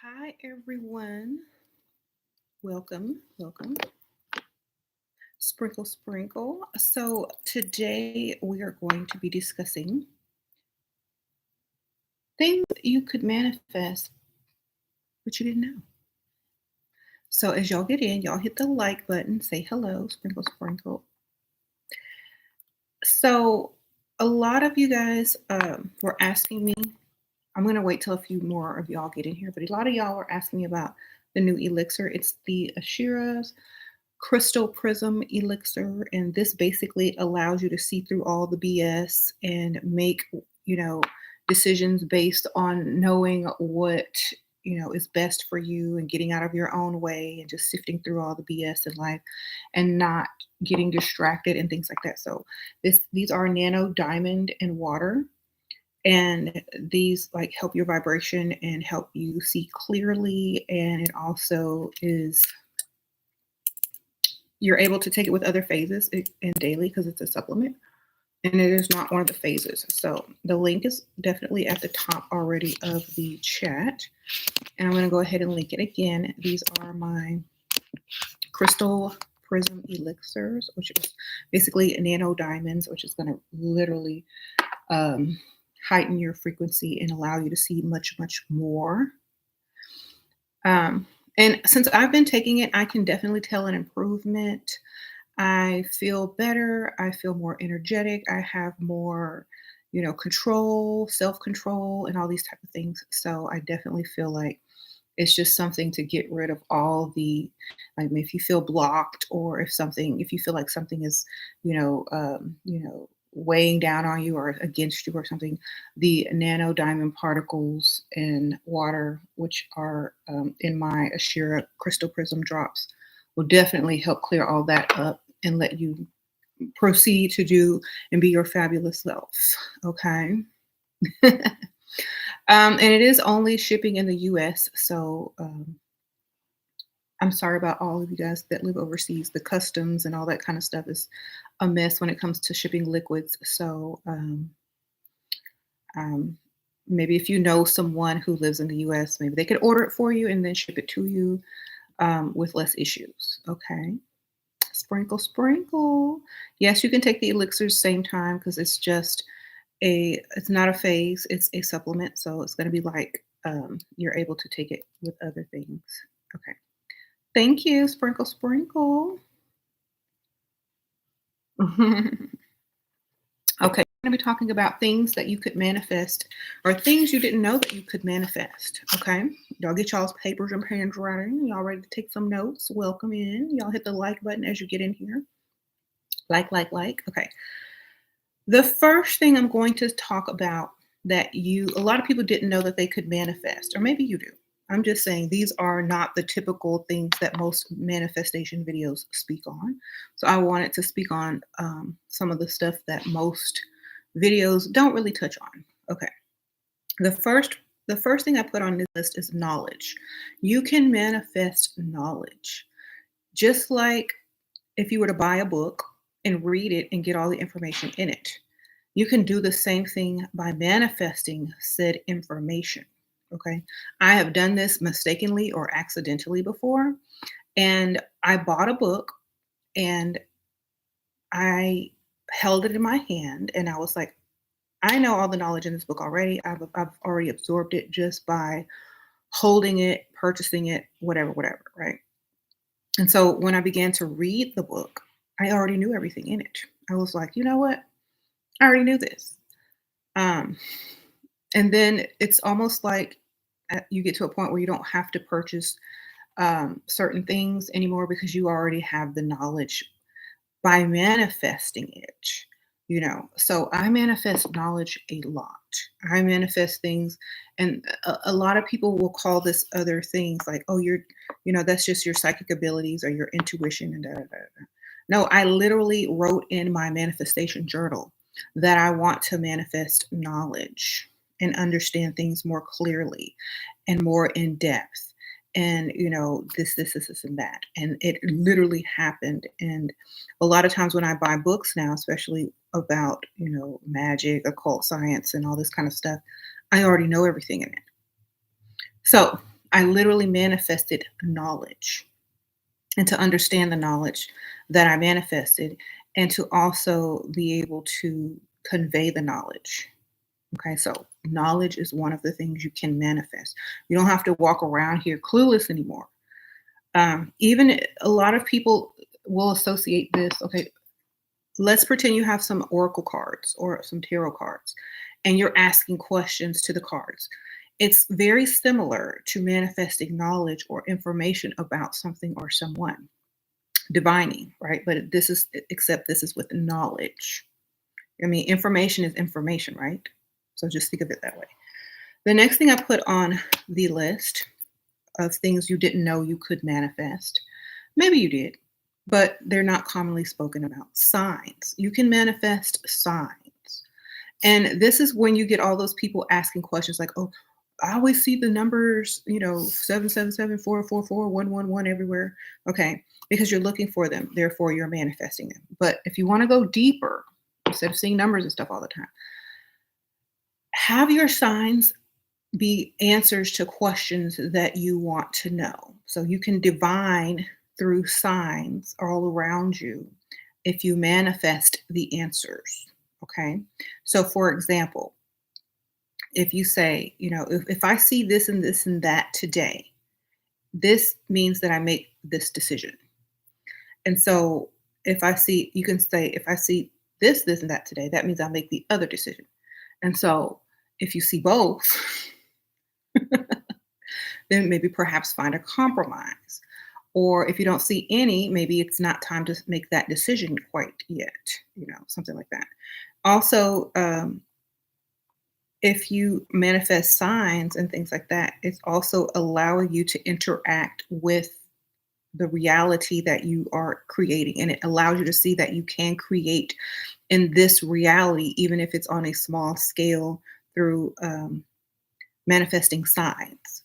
Hi, everyone. Welcome, welcome. Sprinkle, sprinkle. So, today we are going to be discussing things you could manifest, but you didn't know. So, as y'all get in, y'all hit the like button, say hello, sprinkle, sprinkle. So, a lot of you guys were asking me, I'm going to wait till a few more of y'all get in here, but a lot of y'all were asking me about the new elixir. It's the Ashira's crystal prism elixir, and this basically allows you to see through all the BS and make you know decisions based on knowing what is best for you and getting out of your own way and just sifting through all the BS in life and not getting distracted and things like that. So these are nano diamond and water, and these like help your vibration and help you see clearly, and it also is you're able to take it with other phases in daily because it's a supplement, and it is not one of the phases. So the link is definitely at the top already of the chat, and I'm going to go ahead and link it again. These are my crystal prism elixirs, which is basically nano diamonds, which is going to literally um, heighten your frequency and allow you to see much, much more. And since I've been taking it, I can definitely tell an improvement. I feel better. I feel more energetic. I have more, control, self-control, and all these type of things. So I definitely feel like it's just something to get rid of all the, like, if you feel blocked, or if you feel like something is, weighing down on you or against you or something, the nano diamond particles in water, which are in my Ashira crystal prism drops, will definitely help clear all that up and let you proceed to do and be your fabulous self. Okay. And it is only shipping in the US. So I'm sorry about all of you guys that live overseas. The customs and all that kind of stuff is a mess when it comes to shipping liquids. So um, maybe if you know someone who lives in the US, maybe they could order it for you and then ship it to you with less issues. Okay. Sprinkle, sprinkle. Yes, you can take the elixirs same time because it's not a phase, it's a supplement. So it's going to be like you're able to take it with other things. Okay. Thank you. Sprinkle, sprinkle. Okay. We're going to be talking about things that you could manifest or things you didn't know that you could manifest. Okay. Y'all get y'all's papers and pens ready. Y'all ready to take some notes? Welcome in. Y'all hit the like button as you get in here. Like, like, like. Okay. The first thing I'm going to talk about that a lot of people didn't know that they could manifest, or maybe you do. I'm just saying these are not the typical things that most manifestation videos speak on. So I wanted to speak on some of the stuff that most videos don't really touch on. Okay. The first the first thing I put on this list is knowledge. You can manifest knowledge. Just like if you were to buy a book and read it and get all the information in it, you can do the same thing by manifesting said information. Okay. I have done this mistakenly or accidentally before. And I bought a book and I held it in my hand and I was like, I know all the knowledge in this book already. I've already absorbed it just by holding it, purchasing it, whatever, whatever. Right. And so when I began to read the book, I already knew everything in it. I was like, you know what? I already knew this. Um, and then it's almost like you get to a point where you don't have to purchase certain things anymore because you already have the knowledge by manifesting it. So I manifest knowledge a lot. I manifest things, and a lot of people will call this other things like, oh, that's just your psychic abilities or your intuition and da, da, da, da. No, I literally wrote in my manifestation journal that I want to manifest knowledge and understand things more clearly and more in depth. And this, and that. And it literally happened. And a lot of times when I buy books now, especially about, magic, occult science, and all this kind of stuff, I already know everything in it. So I literally manifested knowledge, and to understand the knowledge that I manifested, and to also be able to convey the knowledge. Okay, so knowledge is one of the things you can manifest. You don't have to walk around here clueless anymore. Even a lot of people will associate this. Okay, let's pretend you have some oracle cards or some tarot cards, and you're asking questions to the cards. It's very similar to manifesting knowledge or information about something or someone, divining, right? But this is, except this is with knowledge. I mean, information is information, right? So just think of it that way. The next thing I put on the list of things you didn't know you could manifest, maybe you did, but they're not commonly spoken about. Signs. You can manifest signs. And this is when you get all those people asking questions like, oh, I always see the numbers, 777, 444, 111 everywhere. Okay, because you're looking for them, therefore you're manifesting them. But if you want to go deeper, instead of seeing numbers and stuff all the time, have your signs be answers to questions that you want to know. So you can divine through signs all around you if you manifest the answers. Okay. So, for example, if you say, if I see this and this and that today, this means that I make this decision. And so, if I see, you can say, if I see this and that today, that means I'll make the other decision. And so, if you see both, then maybe perhaps find a compromise. Or if you don't see any, maybe it's not time to make that decision quite yet, something like that. Also, if you manifest signs and things like that, it's also allowing you to interact with the reality that you are creating. And it allows you to see that you can create in this reality, even if it's on a small scale through manifesting signs.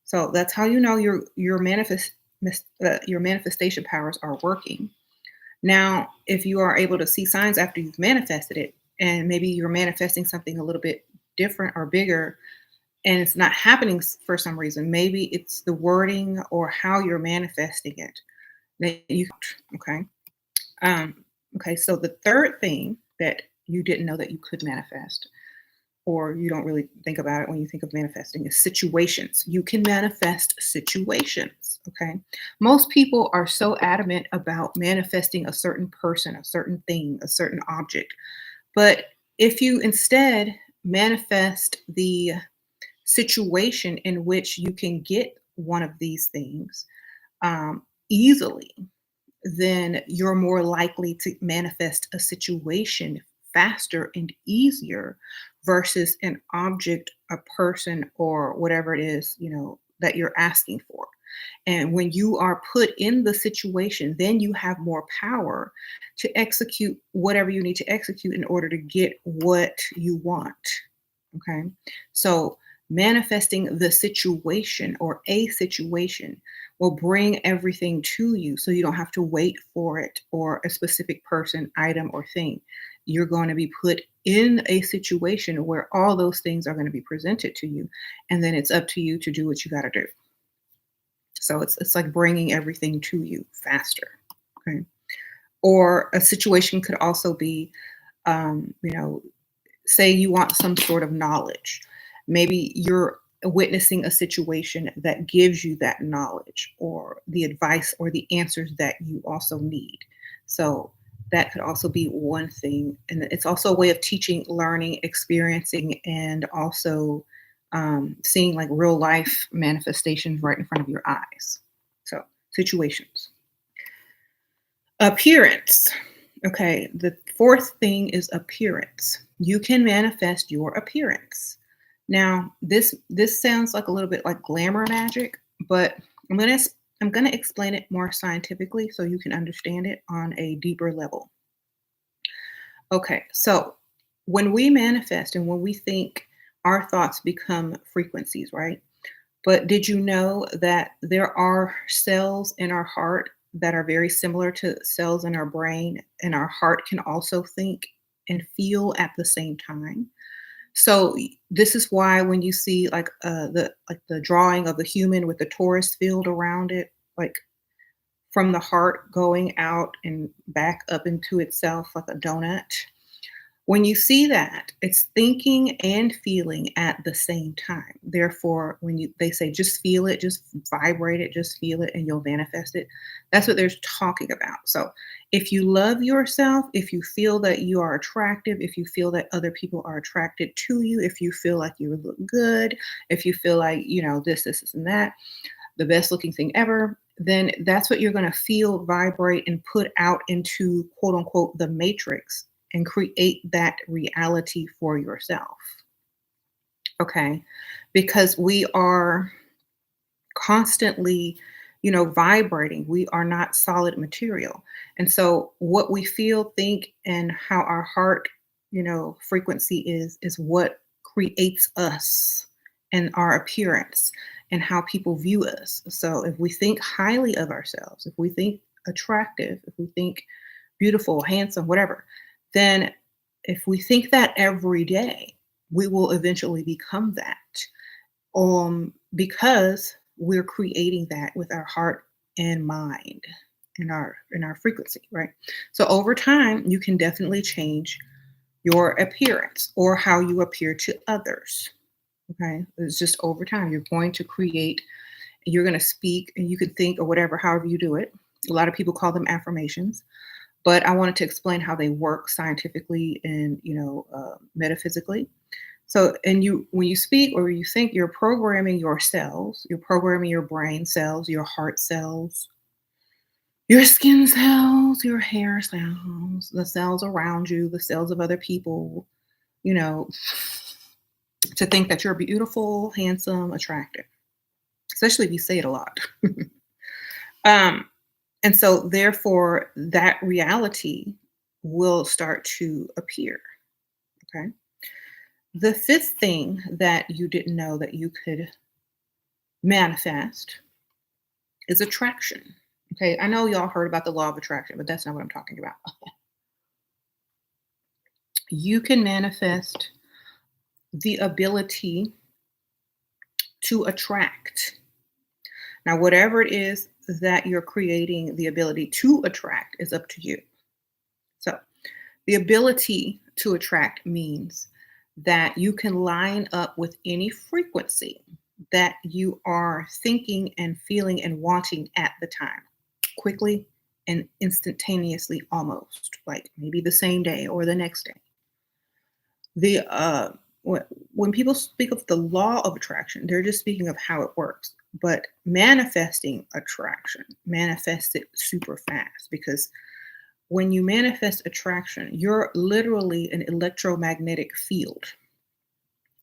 So that's how you know your manifestation powers are working. Now, if you are able to see signs after you've manifested it, and maybe you're manifesting something a little bit different or bigger, and it's not happening for some reason, maybe it's the wording or how you're manifesting it that you, okay. Okay, so the third thing that you didn't know that you could manifest, or you don't really think about it when you think of manifesting, is situations. You can manifest situations, okay? Most people are so adamant about manifesting a certain person, a certain thing, a certain object. But if you instead manifest the situation in which you can get one of these things easily, then you're more likely to manifest a situation faster and easier versus an object, a person, or whatever it is, that you're asking for. And when you are put in the situation, then you have more power to execute whatever you need to execute in order to get what you want. Okay. So manifesting the situation or a situation will bring everything to you, so you don't have to wait for it or a specific person, item, or thing. You're going to be put in a situation where all those things are going to be presented to you, and then it's up to you to do what you got to do. So it's like bringing everything to you faster. Okay. Or a situation could also be, say you want some sort of knowledge. Maybe you're witnessing a situation that gives you that knowledge or the advice or the answers that you also need. So that could also be one thing. And it's also a way of teaching, learning, experiencing, and also seeing like real life manifestations right in front of your eyes. So situations. Appearance. Okay, the fourth thing is appearance. You can manifest your appearance. Now, this sounds like a little bit like glamour magic, but I'm gonna explain it more scientifically so you can understand it on a deeper level. Okay, so when we manifest and when we think, our thoughts become frequencies, right? But did you know that there are cells in our heart that are very similar to cells in our brain, and our heart can also think and feel at the same time? So this is why when you see like the drawing of the human with the torus field around it, like from the heart going out and back up into itself like a donut. When you see that, it's thinking and feeling at the same time. Therefore, when they say just feel it, just vibrate it, just feel it, and you'll manifest it, that's what they're talking about. So, if you love yourself, if you feel that you are attractive, if you feel that other people are attracted to you, if you feel like you look good, if you feel like, this, and that, the best looking thing ever, then that's what you're going to feel, vibrate, and put out into quote unquote the matrix and create that reality for yourself. Okay. Because we are constantly, vibrating. We are not solid material. And so what we feel, think, and how our heart, frequency is what creates us and our appearance and how people view us. So if we think highly of ourselves, if we think attractive, if we think beautiful, handsome, whatever, then if we think that every day, we will eventually become that. Because we're creating that with our heart and mind in our frequency, right? So over time, you can definitely change your appearance or how you appear to others. Okay. It's just over time. You're going to create, you're going to speak, and you can think or whatever, however you do it. A lot of people call them affirmations, but I wanted to explain how they work scientifically and, metaphysically. So, when you speak or you think, you're programming your cells, you're programming your brain cells, your heart cells, your skin cells, your hair cells, the cells around you, the cells of other people, you know, to think that you're beautiful, handsome, attractive, especially if you say it a lot. um, and so, therefore, that reality will start to appear. Okay. The fifth thing that you didn't know that you could manifest is attraction. Okay, I know y'all heard about the law of attraction, but that's not what I'm talking about. You can manifest the ability to attract. Now, whatever it is that you're creating the ability to attract is up to you. So, the ability to attract means that you can line up with any frequency that you are thinking and feeling and wanting at the time, quickly and instantaneously, almost like maybe the same day or the next day. The uh when, when people speak of the law of attraction, they're just speaking of how it works. But manifesting attraction manifests it super fast, because when you manifest attraction, you're literally an electromagnetic field,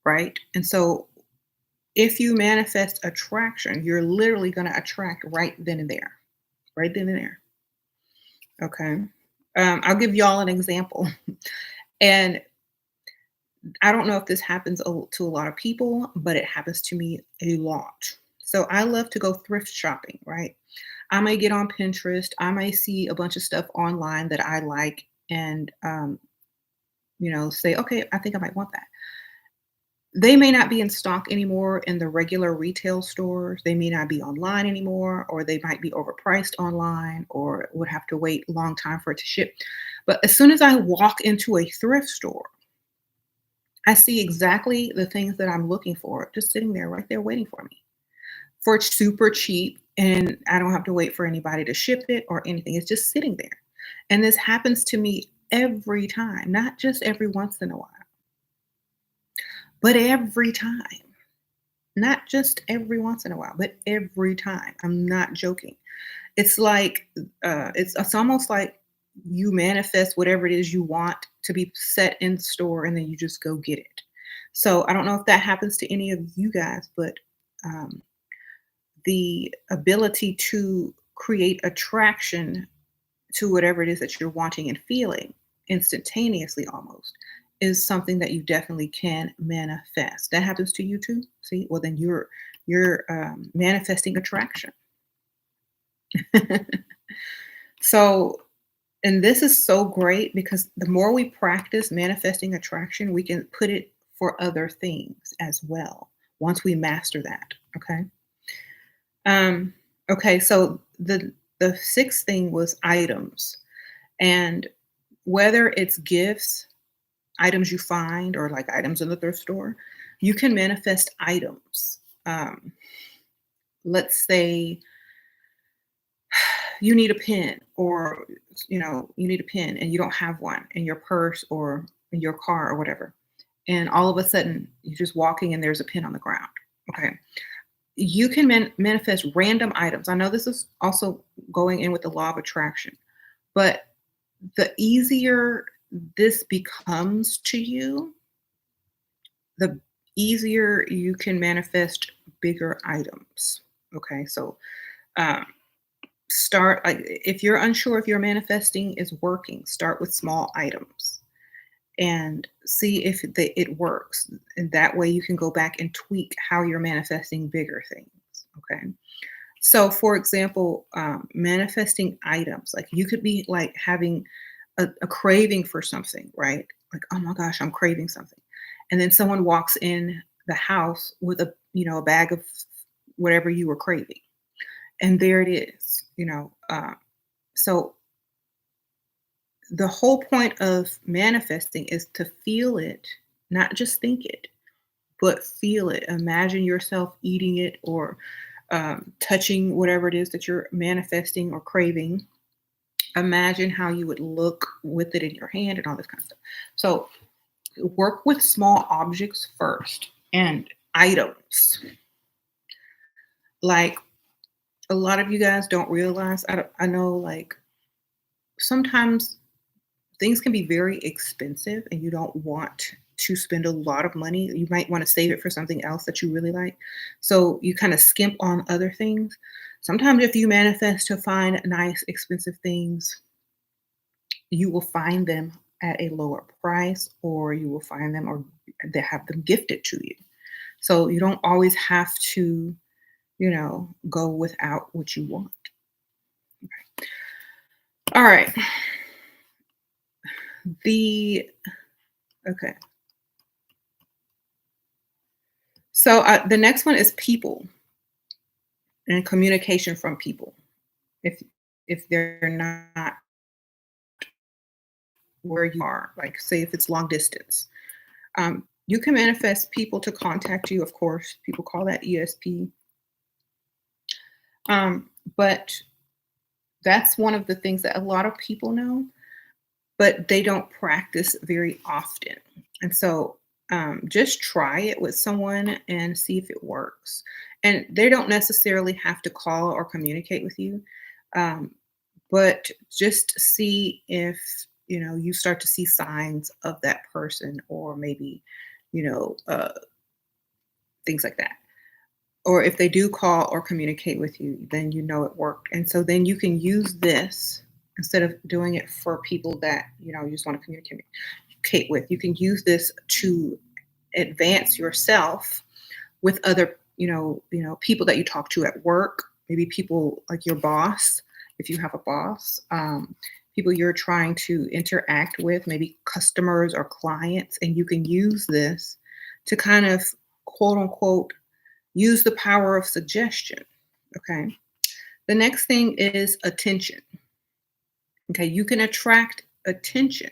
right? And so if you manifest attraction, you're literally going to attract right then and there, right then and there. Okay. I'll give y'all an example. And I don't know if this happens to a lot of people, but it happens to me a lot. So I love to go thrift shopping, right? I may get on Pinterest. I may see a bunch of stuff online that I like and, say, okay, I think I might want that. They may not be in stock anymore in the regular retail stores. They may not be online anymore, or they might be overpriced online, or would have to wait a long time for it to ship. But as soon as I walk into a thrift store, I see exactly the things that I'm looking for just sitting there, right there, waiting for me for super cheap. And I don't have to wait for anybody to ship it or anything. It's just sitting there. And this happens to me every time, not just every once in a while, but every time. Not just every once in a while, but every time. I'm not joking. It's like it's almost like you manifest whatever it is you want to be set in store, and then you just go get it. So I don't know if that happens to any of you guys, but um, the ability to create attraction to whatever it is that you're wanting and feeling instantaneously, almost, is something that you definitely can manifest. That happens to you too. See, well then you're manifesting attraction. So, and this is so great because the more we practice manifesting attraction, we can put it for other things as well once we master that. Okay. Um, okay, so the sixth thing was items. And whether it's gifts, items you find, or like items in the thrift store, you can manifest items. Let's say you need a pen, or you need a pen and you don't have one in your purse or in your car or whatever. And all of a sudden you're just walking and there's a pen on the ground. Okay. You can manifest random items. I know this is also going in with the law of attraction, but the easier this becomes to you, the easier you can manifest bigger items. Okay, so um, start like if you're unsure if your manifesting is working, start with small items and see if it works. And that way you can go back and tweak how you're manifesting bigger things. Okay. So, for example, manifesting items, like you could be like having a craving for something, right? Like, oh my gosh, I'm craving something. And then someone walks in the house with a bag of whatever you were craving. And there it is. So the whole point of manifesting is to feel it, not just think it, but feel it. Imagine yourself eating it or touching whatever it is that you're manifesting or craving. Imagine how you would look with it in your hand and all this kind of stuff. So work with small objects first and items. Like a lot of you guys don't realize, I know like sometimes things can be very expensive and you don't want to spend a lot of money. You might want to save it for something else that you really like. So you kind of skimp on other things. Sometimes if you manifest to find nice, expensive things, you will find them at a lower price, or you will find them or they have them gifted to you. So you don't always have to, go without what you want. All right. The okay. So the next one is people and communication from people. If they're not where you are, like say if it's long distance, you can manifest people to contact you. Of course, people call that ESP. But that's one of the things that a lot of people know, but they don't practice very often. And so just try it with someone and see if it works. And they don't necessarily have to call or communicate with you, um, but just see if you start to see signs of that person, or maybe you know uh, things like that. Or if they do call or communicate with you, then you know it worked. And so then you can use this instead of doing it for people that you just want to communicate with. You can use this to advance yourself with other people that you talk to at work, maybe people like your boss, if you have a boss, people you're trying to interact with, maybe customers or clients. And you can use this to kind of quote unquote use the power of suggestion. Okay. The next thing is attention. Okay. You can attract attention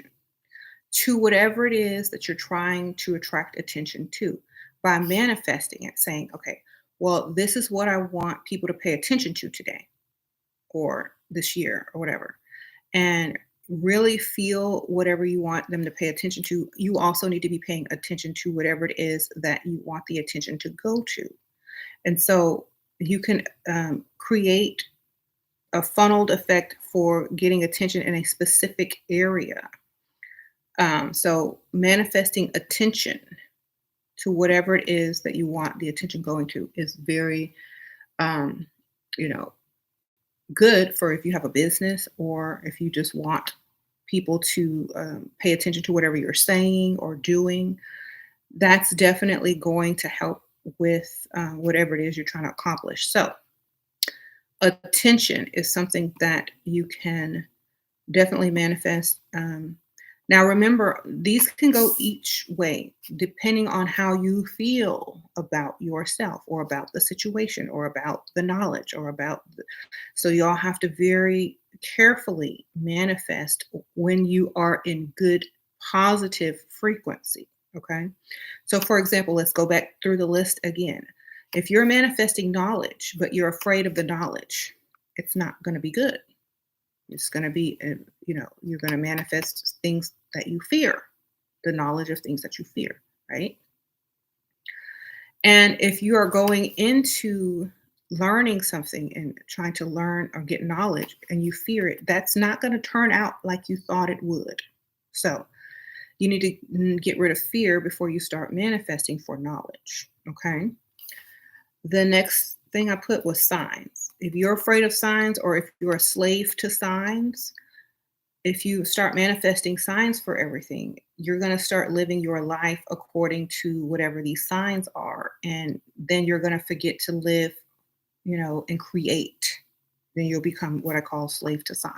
to whatever it is that you're trying to attract attention to by manifesting it, saying, okay, well, this is what I want people to pay attention to today or this year or whatever. And really feel whatever you want them to pay attention to. You also need to be paying attention to whatever it is that you want the attention to go to. And so you can create a funneled effect for getting attention in a specific area. So manifesting attention to whatever it is that you want the attention going to is very, um, you know, good for if you have a business or if you just want people to pay attention to whatever you're saying or doing. That's definitely going to help with whatever it is you're trying to accomplish. So, attention is something that you can definitely manifest. Now, remember, these can go each way depending on how you feel about yourself or about the situation or about the knowledge or about so y'all have to very carefully manifest when you are in good positive frequency. Okay. So for example, let's go back through the list again. If you're manifesting knowledge, but you're afraid of the knowledge, it's not going to be good. It's going to be, you're going to manifest things that you fear, the knowledge of things that you fear, right? And if you are going into learning something and trying to learn or get knowledge and you fear it, that's not going to turn out like you thought it would. So you need to get rid of fear before you start manifesting for knowledge. Okay. The next thing I put was signs. If you're afraid of signs or if you're a slave to signs, if you start manifesting signs for everything, you're going to start living your life according to whatever these signs are. And then you're going to forget to live, and create. Then you'll become what I call slave to signs.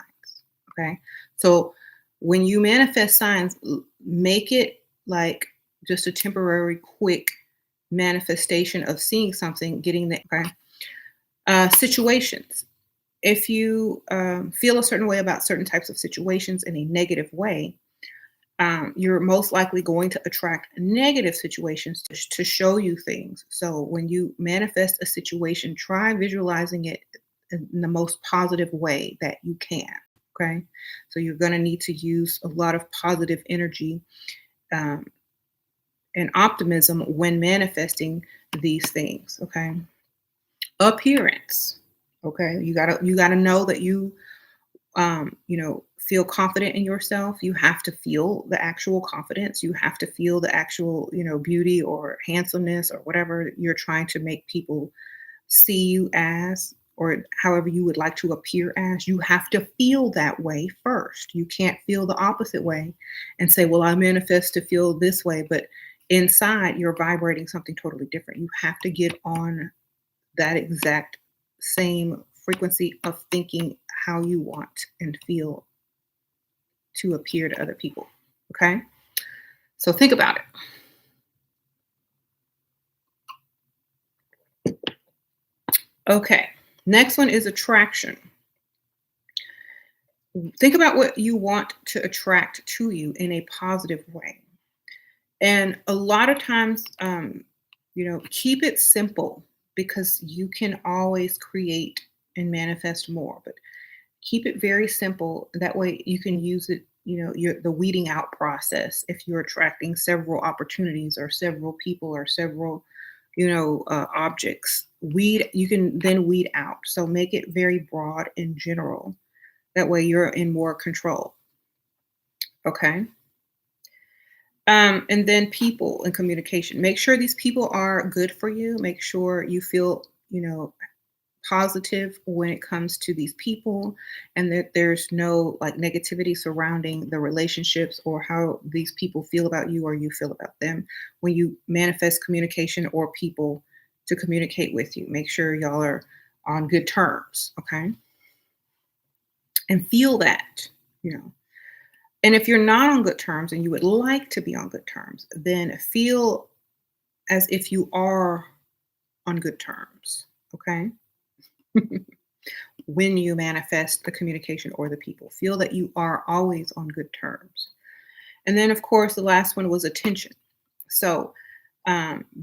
Okay. So when you manifest signs, make it like just a temporary, quick manifestation of seeing something, getting the okay. Situations. If you feel a certain way about certain types of situations in a negative way, you're most likely going to attract negative situations to show you things. So when you manifest a situation, try visualizing it in the most positive way that you can. Okay. So you're going to need to use a lot of positive energy um, and optimism when manifesting these things. Okay. Appearance. Okay. You gotta know that feel confident in yourself. You have to feel the actual confidence. You have to feel the actual, beauty or handsomeness or whatever you're trying to make people see you as, or however you would like to appear as. You have to feel that way first. You can't feel the opposite way and say, well, I manifest to feel this way, but inside you're vibrating something totally different. You have to get on that exact same frequency of thinking how you want and feel to appear to other people. Okay. So think about it. Okay. Next one is attraction. Think about what you want to attract to you in a positive way. And a lot of times, keep it simple because you can always create and manifest more. But keep it very simple. That way you can use it, the weeding out process. If you're attracting several opportunities or several people or several, objects, you can then weed out. So make it very broad in general. That way you're in more control. Okay. And then people and communication. Make sure these people are good for you. Make sure you feel, positive when it comes to these people and that there's no like negativity surrounding the relationships or how these people feel about you or you feel about them when you manifest communication or people to communicate with you. Make sure y'all are on good terms. Okay. And feel that, you know. And if you're not on good terms and you would like to be on good terms, then feel as if you are on good terms. Okay. When you manifest the communication or the people, feel that you are always on good terms. And then, of course, the last one was attention. So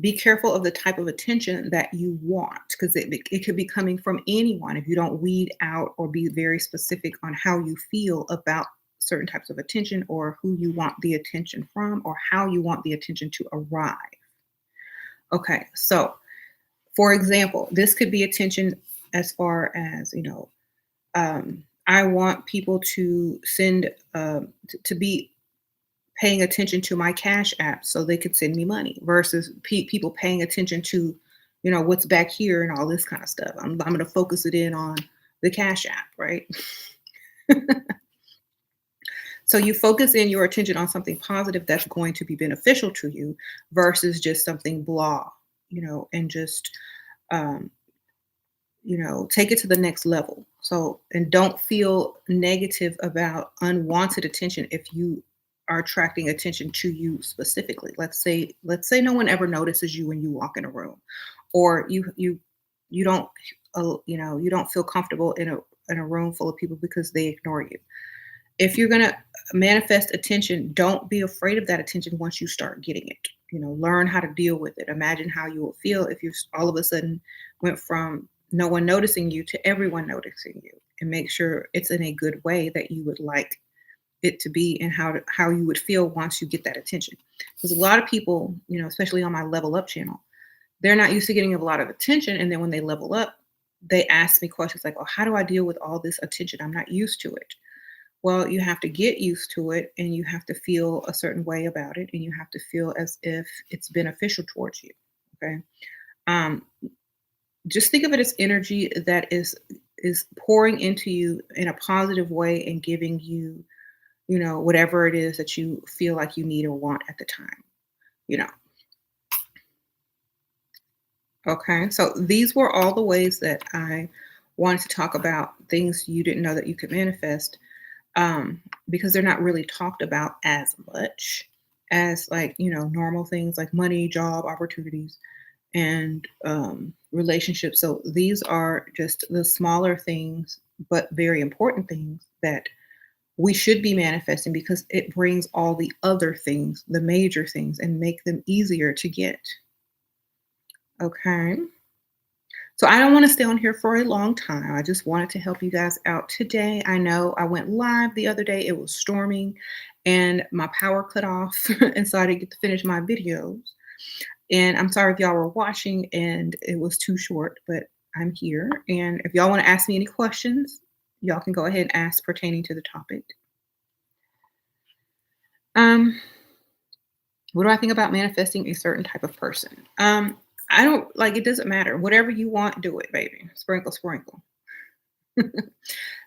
be careful of the type of attention that you want because it could be coming from anyone if you don't weed out or be very specific on how you feel about certain types of attention or who you want the attention from or how you want the attention to arrive. Okay, so for example, this could be attention as far as, I want people to send, to be paying attention to my Cash App so they could send me money versus people paying attention to, what's back here and all this kind of stuff. I'm going to focus it in on the Cash App, right? So you focus in your attention on something positive that's going to be beneficial to you versus just something blah, and just, um, take it to the next level. So, and don't feel negative about unwanted attention if you are attracting attention to you specifically. Let's say no one ever notices you when you walk in a room, or you don't you don't feel comfortable in a room full of people because they ignore you. If you're going to manifest attention, don't be afraid of that attention once you start getting it. Learn how to deal with it. Imagine how you will feel if you all of a sudden went from no one noticing you to everyone noticing you, and make sure it's in a good way that you would like it to be, and how you would feel once you get that attention. Because a lot of people, especially on my level up channel, they're not used to getting a lot of attention, and then when they level up, they ask me questions like, "Oh, how do I deal with all this attention? I'm not used to it." Well, you have to get used to it, and you have to feel a certain way about it, and you have to feel as if it's beneficial towards you. Okay. Um, just think of it as energy that is pouring into you in a positive way and giving you, whatever it is that you feel like you need or want at the time. You know. Okay. So these were all the ways that I wanted to talk about things you didn't know that you could manifest, because they're not really talked about as much as, like, normal things like money, job opportunities, and relationships. So these are just the smaller things, but very important things that we should be manifesting, because it brings all the other things, the major things, and make them easier to get. Okay. So I don't want to stay on here for a long time. I just wanted to help you guys out today. I know I went live the other day. It was storming and my power cut off. And so I didn't get to finish my videos. And I'm sorry if y'all were watching and it was too short, but I'm here. And if y'all want to ask me any questions, y'all can go ahead and ask pertaining to the topic. Um, what do I think about manifesting a certain type of person? I don't like, it doesn't matter. Whatever you want, do it, baby. Sprinkle, sprinkle.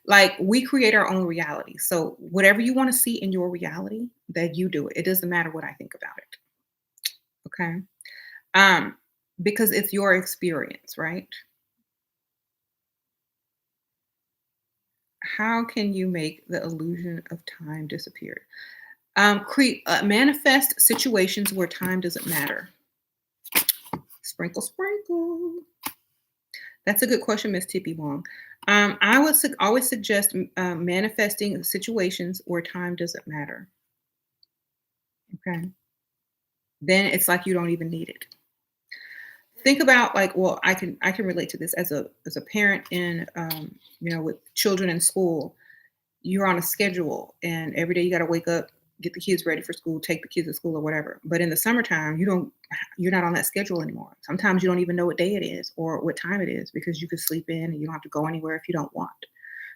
Like, we create our own reality. So whatever you want to see in your reality, that you do it. It doesn't matter what I think about it. Okay. Um, because it's your experience, right? How can you make the illusion of time disappear? Manifest situations where time doesn't matter. Sprinkle, sprinkle. That's a good question, Miss Tippy Wong. I would always suggest manifesting situations where time doesn't matter. Okay. Then it's like you don't even need it. Think about, like, well, I can relate to this as a parent in, with children in school. You're on a schedule, and every day you got to wake up, get the kids ready for school, take the kids to school or whatever. But in the summertime, you're not on that schedule anymore. Sometimes you don't even know what day it is or what time it is, because you could sleep in and you don't have to go anywhere if you don't want.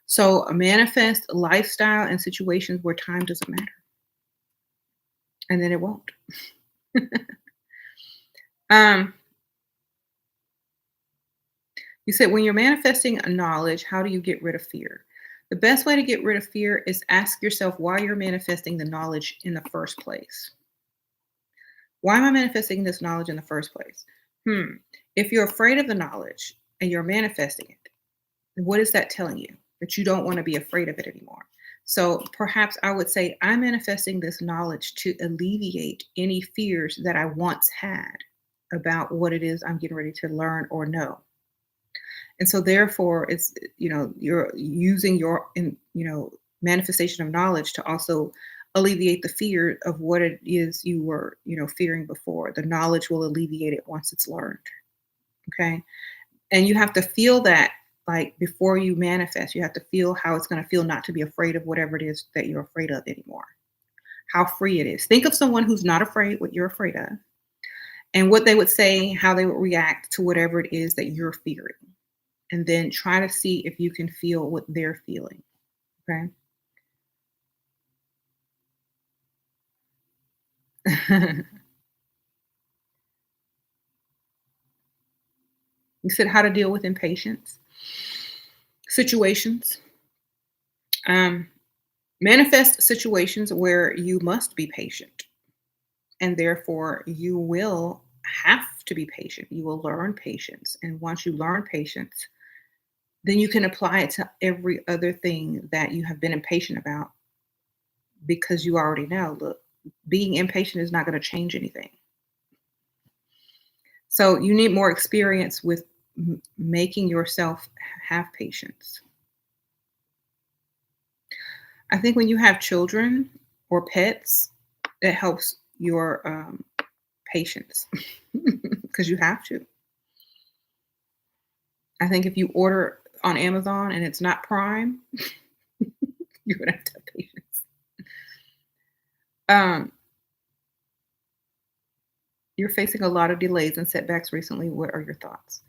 So manifest lifestyle and situations where time doesn't matter, and then it won't. um, you said, when you're manifesting a knowledge, how do you get rid of fear? The best way to get rid of fear is ask yourself why you're manifesting the knowledge in the first place. Why am I manifesting this knowledge in the first place? If you're afraid of the knowledge and you're manifesting it, what is that telling you? That you don't want to be afraid of it anymore. So perhaps I would say, I'm manifesting this knowledge to alleviate any fears that I once had about what it is I'm getting ready to learn or know. And so therefore it's, you're using manifestation of knowledge to also alleviate the fear of what it is you were, fearing before. The knowledge will alleviate it once it's learned. Okay. And you have to feel that, like, before you manifest, you have to feel how it's going to feel not to be afraid of whatever it is that you're afraid of anymore. How free it is. Think of someone who's not afraid what you're afraid of, and what they would say, how they would react to whatever it is that you're fearing. And then try to see if you can feel what they're feeling. Okay. You said how to deal with impatience situations. Um, Manifest situations where you must be patient, and therefore you will have to be patient. You will learn patience. And once you learn patience, then you can apply it to every other thing that you have been impatient about because you already know, look, being impatient is not going to change anything. So you need more experience with making yourself have patience. I think when you have children or pets, it helps your patience because you have to. I think if you order on Amazon and it's not Prime, you're gonna have to have patience. Um, you're facing a lot of delays and setbacks recently. What are your thoughts?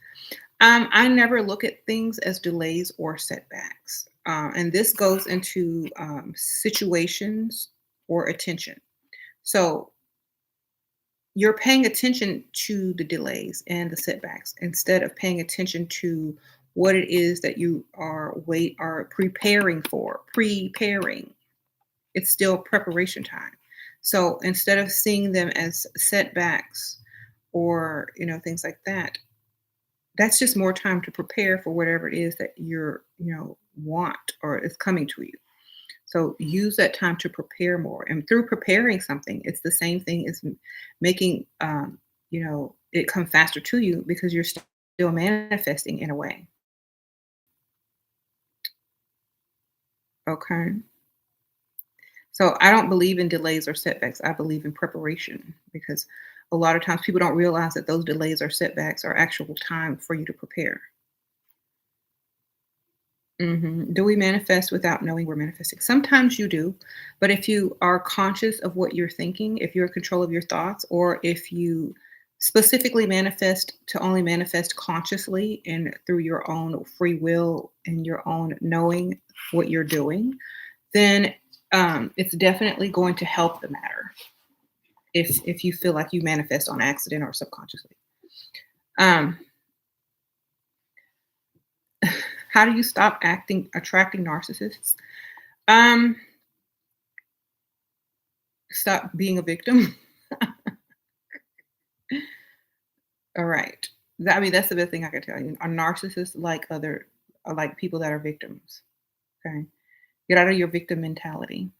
I never look at things as delays or setbacks. And this goes into situations or attention. So you're paying attention to the delays and the setbacks instead of paying attention to what it is that you are preparing for. Preparing. It's still preparation time. So instead of seeing them as setbacks or things like that, that's just more time to prepare for whatever it is that want or is coming to you. So use that time to prepare more. And through preparing something, it's the same thing as making it come faster to you because you're still manifesting in a way. Okay. So I don't believe in delays or setbacks. I believe in preparation because a lot of times people don't realize that those delays or setbacks are actual time for you to prepare. Do we manifest without knowing we're manifesting? Sometimes you do, but if you are conscious of what you're thinking, if you're in control of your thoughts, or if you specifically manifest to only manifest consciously and through your own free will and your own knowing what you're doing, then it's definitely going to help the matter. If you feel like you manifest on accident or subconsciously. Um, how do you stop attracting narcissists? Um, Stop being a victim. All right. That's the best thing I can tell you. A narcissist like people that are victims. Okay. Get out of your victim mentality.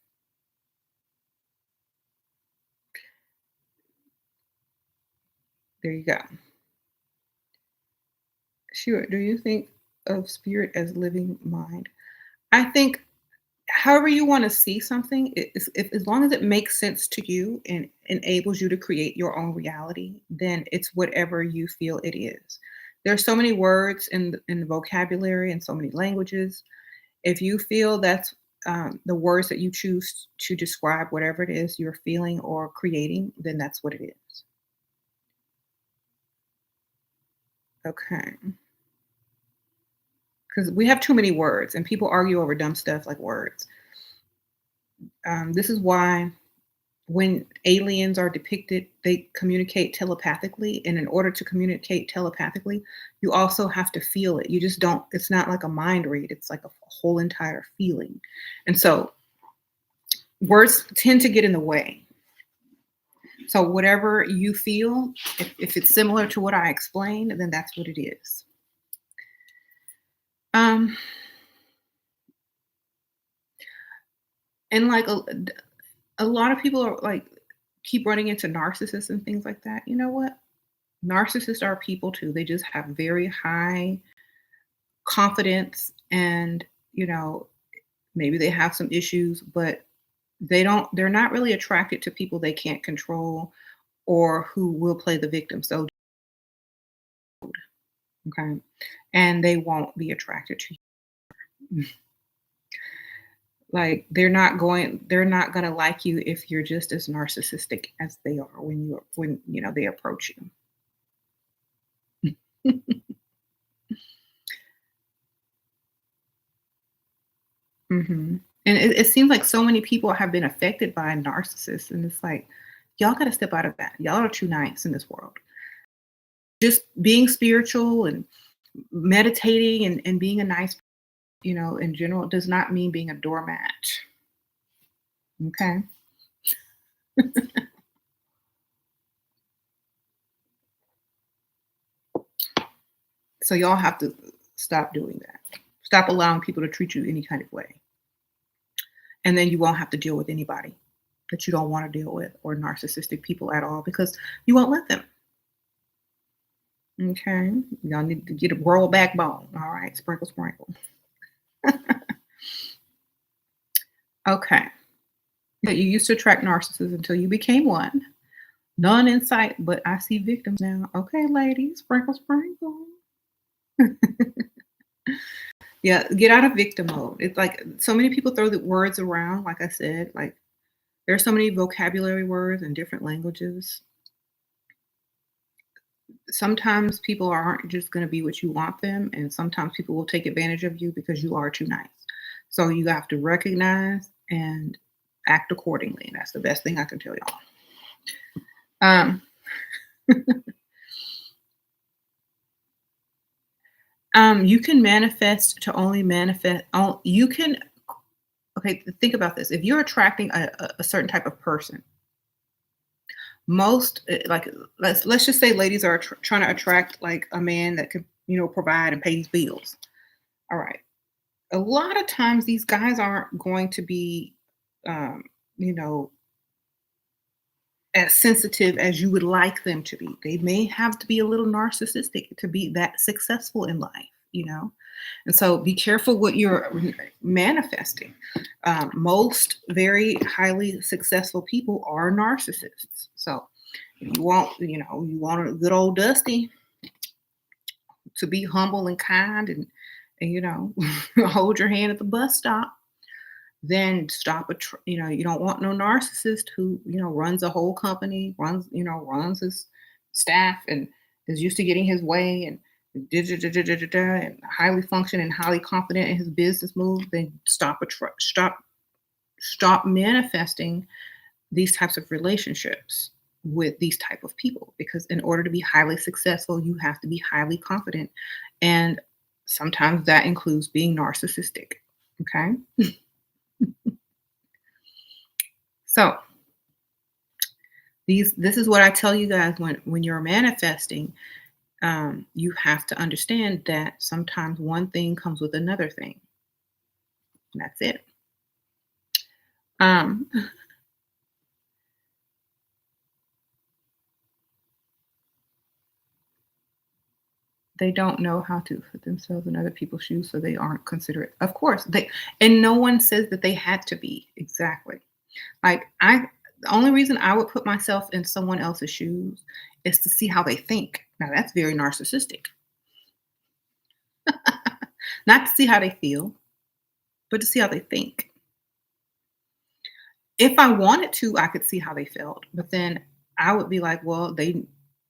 There you go. Sure. Do you think of spirit as living mind? I think however you want to see something, if as long as it makes sense to you and enables you to create your own reality, then it's whatever you feel it is. There's so many words in the vocabulary and so many languages. If you feel that's the words that you choose to describe whatever it is you're feeling or creating, then that's what it is. Okay. Because we have too many words and people argue over dumb stuff like words. This is why when aliens are depicted, they communicate telepathically. And in order to communicate telepathically, you also have to feel it. You just don't, it's not like a mind read, it's like a whole entire feeling. And so words tend to get in the way. So whatever you feel, if it's similar to what I explained, then that's what it is. Um, and like a lot of people are like keep running into narcissists and things like that. You know what? Narcissists are people too. They just have very high confidence and, maybe they have some issues, but they're not really attracted to people they can't control or who will play the victim. So, okay. And they won't be attracted to you. Like they're not going to like you if you're just as narcissistic as they are when they approach you. And it seems like so many people have been affected by a narcissist, and it's like, y'all got to step out of that. Y'all are too nice in this world. Just being spiritual and meditating and being a nice, in general, does not mean being a doormat. Okay. So y'all have to stop doing that. Stop allowing people to treat you any kind of way. And then you won't have to deal with anybody that you don't want to deal with or narcissistic people at all because you won't let them. Okay. Y'all need to get a grow a backbone. All right. Sprinkle, sprinkle. Okay. That you used to attract narcissists until you became one. None in sight, but I see victims now. Okay, ladies, sprinkle, sprinkle. Yeah, get out of victim mode. It's like so many people throw the words around, like I said, like there's so many vocabulary words in different languages. Sometimes people aren't just going to be what you want them, and sometimes people will take advantage of you because you are too nice. So you have to recognize and act accordingly. That's the best thing I can tell y'all. Um, you can manifest to only manifest. You can okay. Think about this. If you're attracting a certain type of person, most like let's just say ladies are trying to attract like a man that could provide and pay these bills. All right. A lot of times these guys aren't going to be, um, you know, as sensitive as you would like them to be. They may have to be a little narcissistic to be that successful in life. And so be careful what you're manifesting. Most very highly successful people are narcissists. So if you want a good old Dusty to be humble and kind and hold your hand at the bus stop, then stop you don't want no narcissist who runs a whole company, runs his staff and is used to getting his way and and highly functioning and highly confident in his business moves. Then stop manifesting these types of relationships with these type of people, because in order to be highly successful you have to be highly confident, and sometimes that includes being narcissistic. Okay. So this is what I tell you guys when you're manifesting. You have to understand that sometimes one thing comes with another thing. And that's it. Um, they don't know how to put themselves in other people's shoes, so they aren't considerate. Of course, and no one says that they had to be exactly. Like the only reason I would put myself in someone else's shoes is to see how they think. Now that's very narcissistic. Not to see how they feel, but to see how they think. If I wanted to, I could see how they felt, but then I would be like, well, they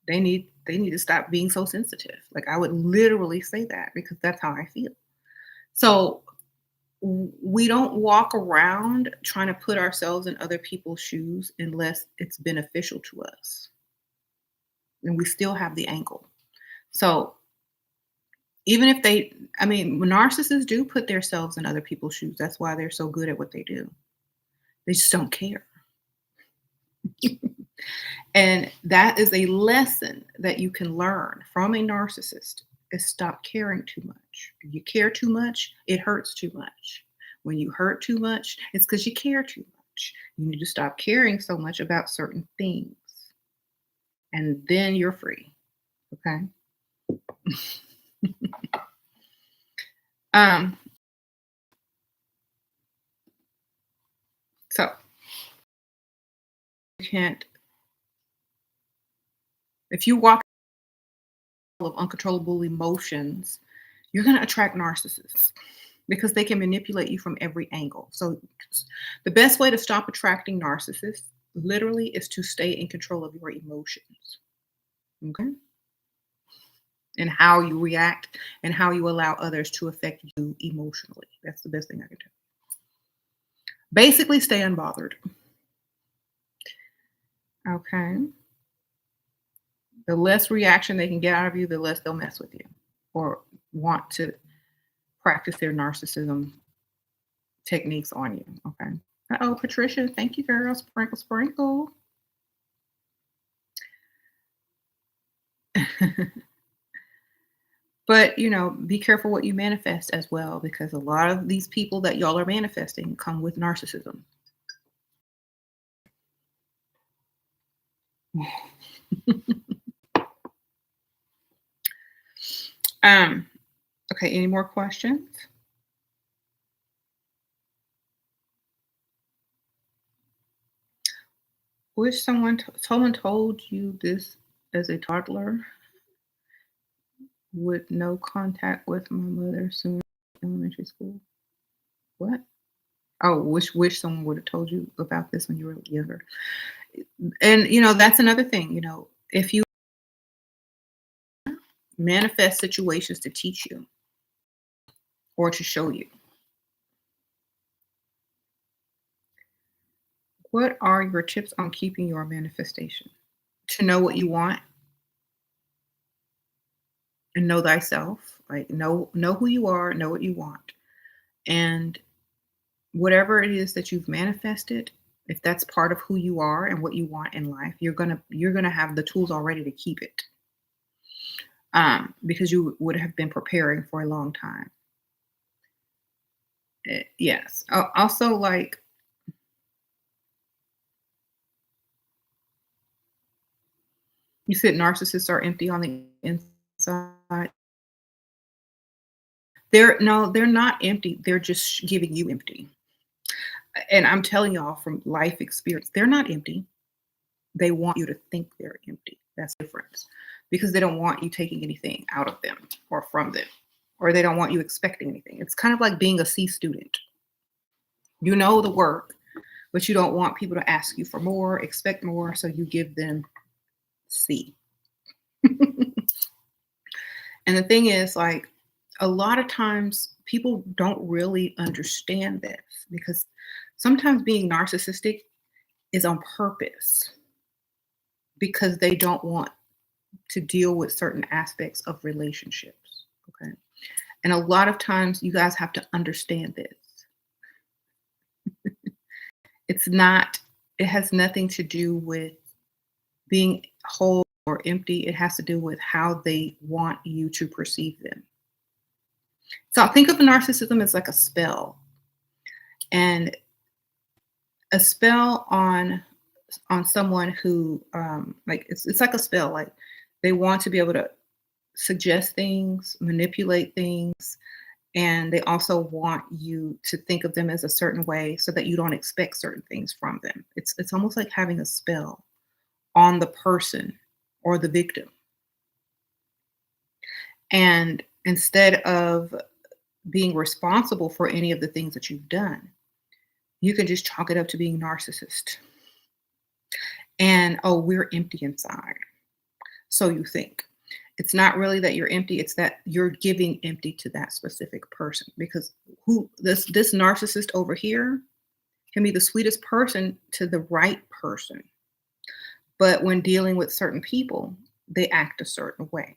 need to stop being so sensitive. Like I would literally say that because that's how I feel. So we don't walk around trying to put ourselves in other people's shoes unless it's beneficial to us. And we still have the angle. So even if narcissists do put themselves in other people's shoes. That's why they're so good at what they do. They just don't care. And that is a lesson that you can learn from a narcissist, is stop caring too much. If you care too much, it hurts too much. When you hurt too much, it's because you care too much. You need to stop caring so much about certain things. And then you're free. Okay. So you can't, if you walk of uncontrollable emotions, you're going to attract narcissists because they can manipulate you from every angle. So the best way to stop attracting narcissists literally is to stay in control of your emotions. Okay? And how you react and how you allow others to affect you emotionally. That's the best thing I can do. Basically, stay unbothered. Okay? The less reaction they can get out of you, the less they'll mess with you or want to practice their narcissism techniques on you. Okay. Uh-oh, Patricia. Thank you, girl. Sprinkle, sprinkle. But, be careful what you manifest as well, because a lot of these people that y'all are manifesting come with narcissism. Um, okay, any more questions? Wish someone told you this as a toddler, with no contact with my mother soon elementary school. What? Oh, wish someone would have told you about this when you were younger. And that's another thing, if you manifest situations to teach you or to show you, what are your tips on keeping your manifestation? To know what you want and know thyself, like know who you are, know what you want. And whatever it is that you've manifested, if that's part of who you are and what you want in life, you're gonna have the tools already to keep it. Because you would have been preparing for a long time. Yes. Also, like, you said narcissists are empty on the inside. They're not empty. They're just giving you empty. And I'm telling y'all from life experience, they're not empty. They want you to think they're empty. That's the difference. Because they don't want you taking anything out of them or from them, or they don't want you expecting anything. It's kind of like being a C student. You know the work, but you don't want people to ask you for more, expect more, so you give them C. And the thing is, like, a lot of times people don't really understand this, because sometimes being narcissistic is on purpose, because they don't want to deal with certain aspects of relationships. Okay. And a lot of times you guys have to understand this. It's not, it has nothing to do with being whole or empty. It has to do with how they want you to perceive them. So think of narcissism as like a spell, and a spell on someone who, like, it's like a spell. Like, they want to be able to suggest things, manipulate things, and they also want you to think of them as a certain way so that you don't expect certain things from them. It's almost like having a spell on the person or the victim. And instead of being responsible for any of the things that you've done, you can just chalk it up to being narcissist. And oh, we're empty inside. So you think. It's not really that you're empty, it's that you're giving empty to that specific person, because who this narcissist over here can be the sweetest person to the right person. But when dealing with certain people, they act a certain way.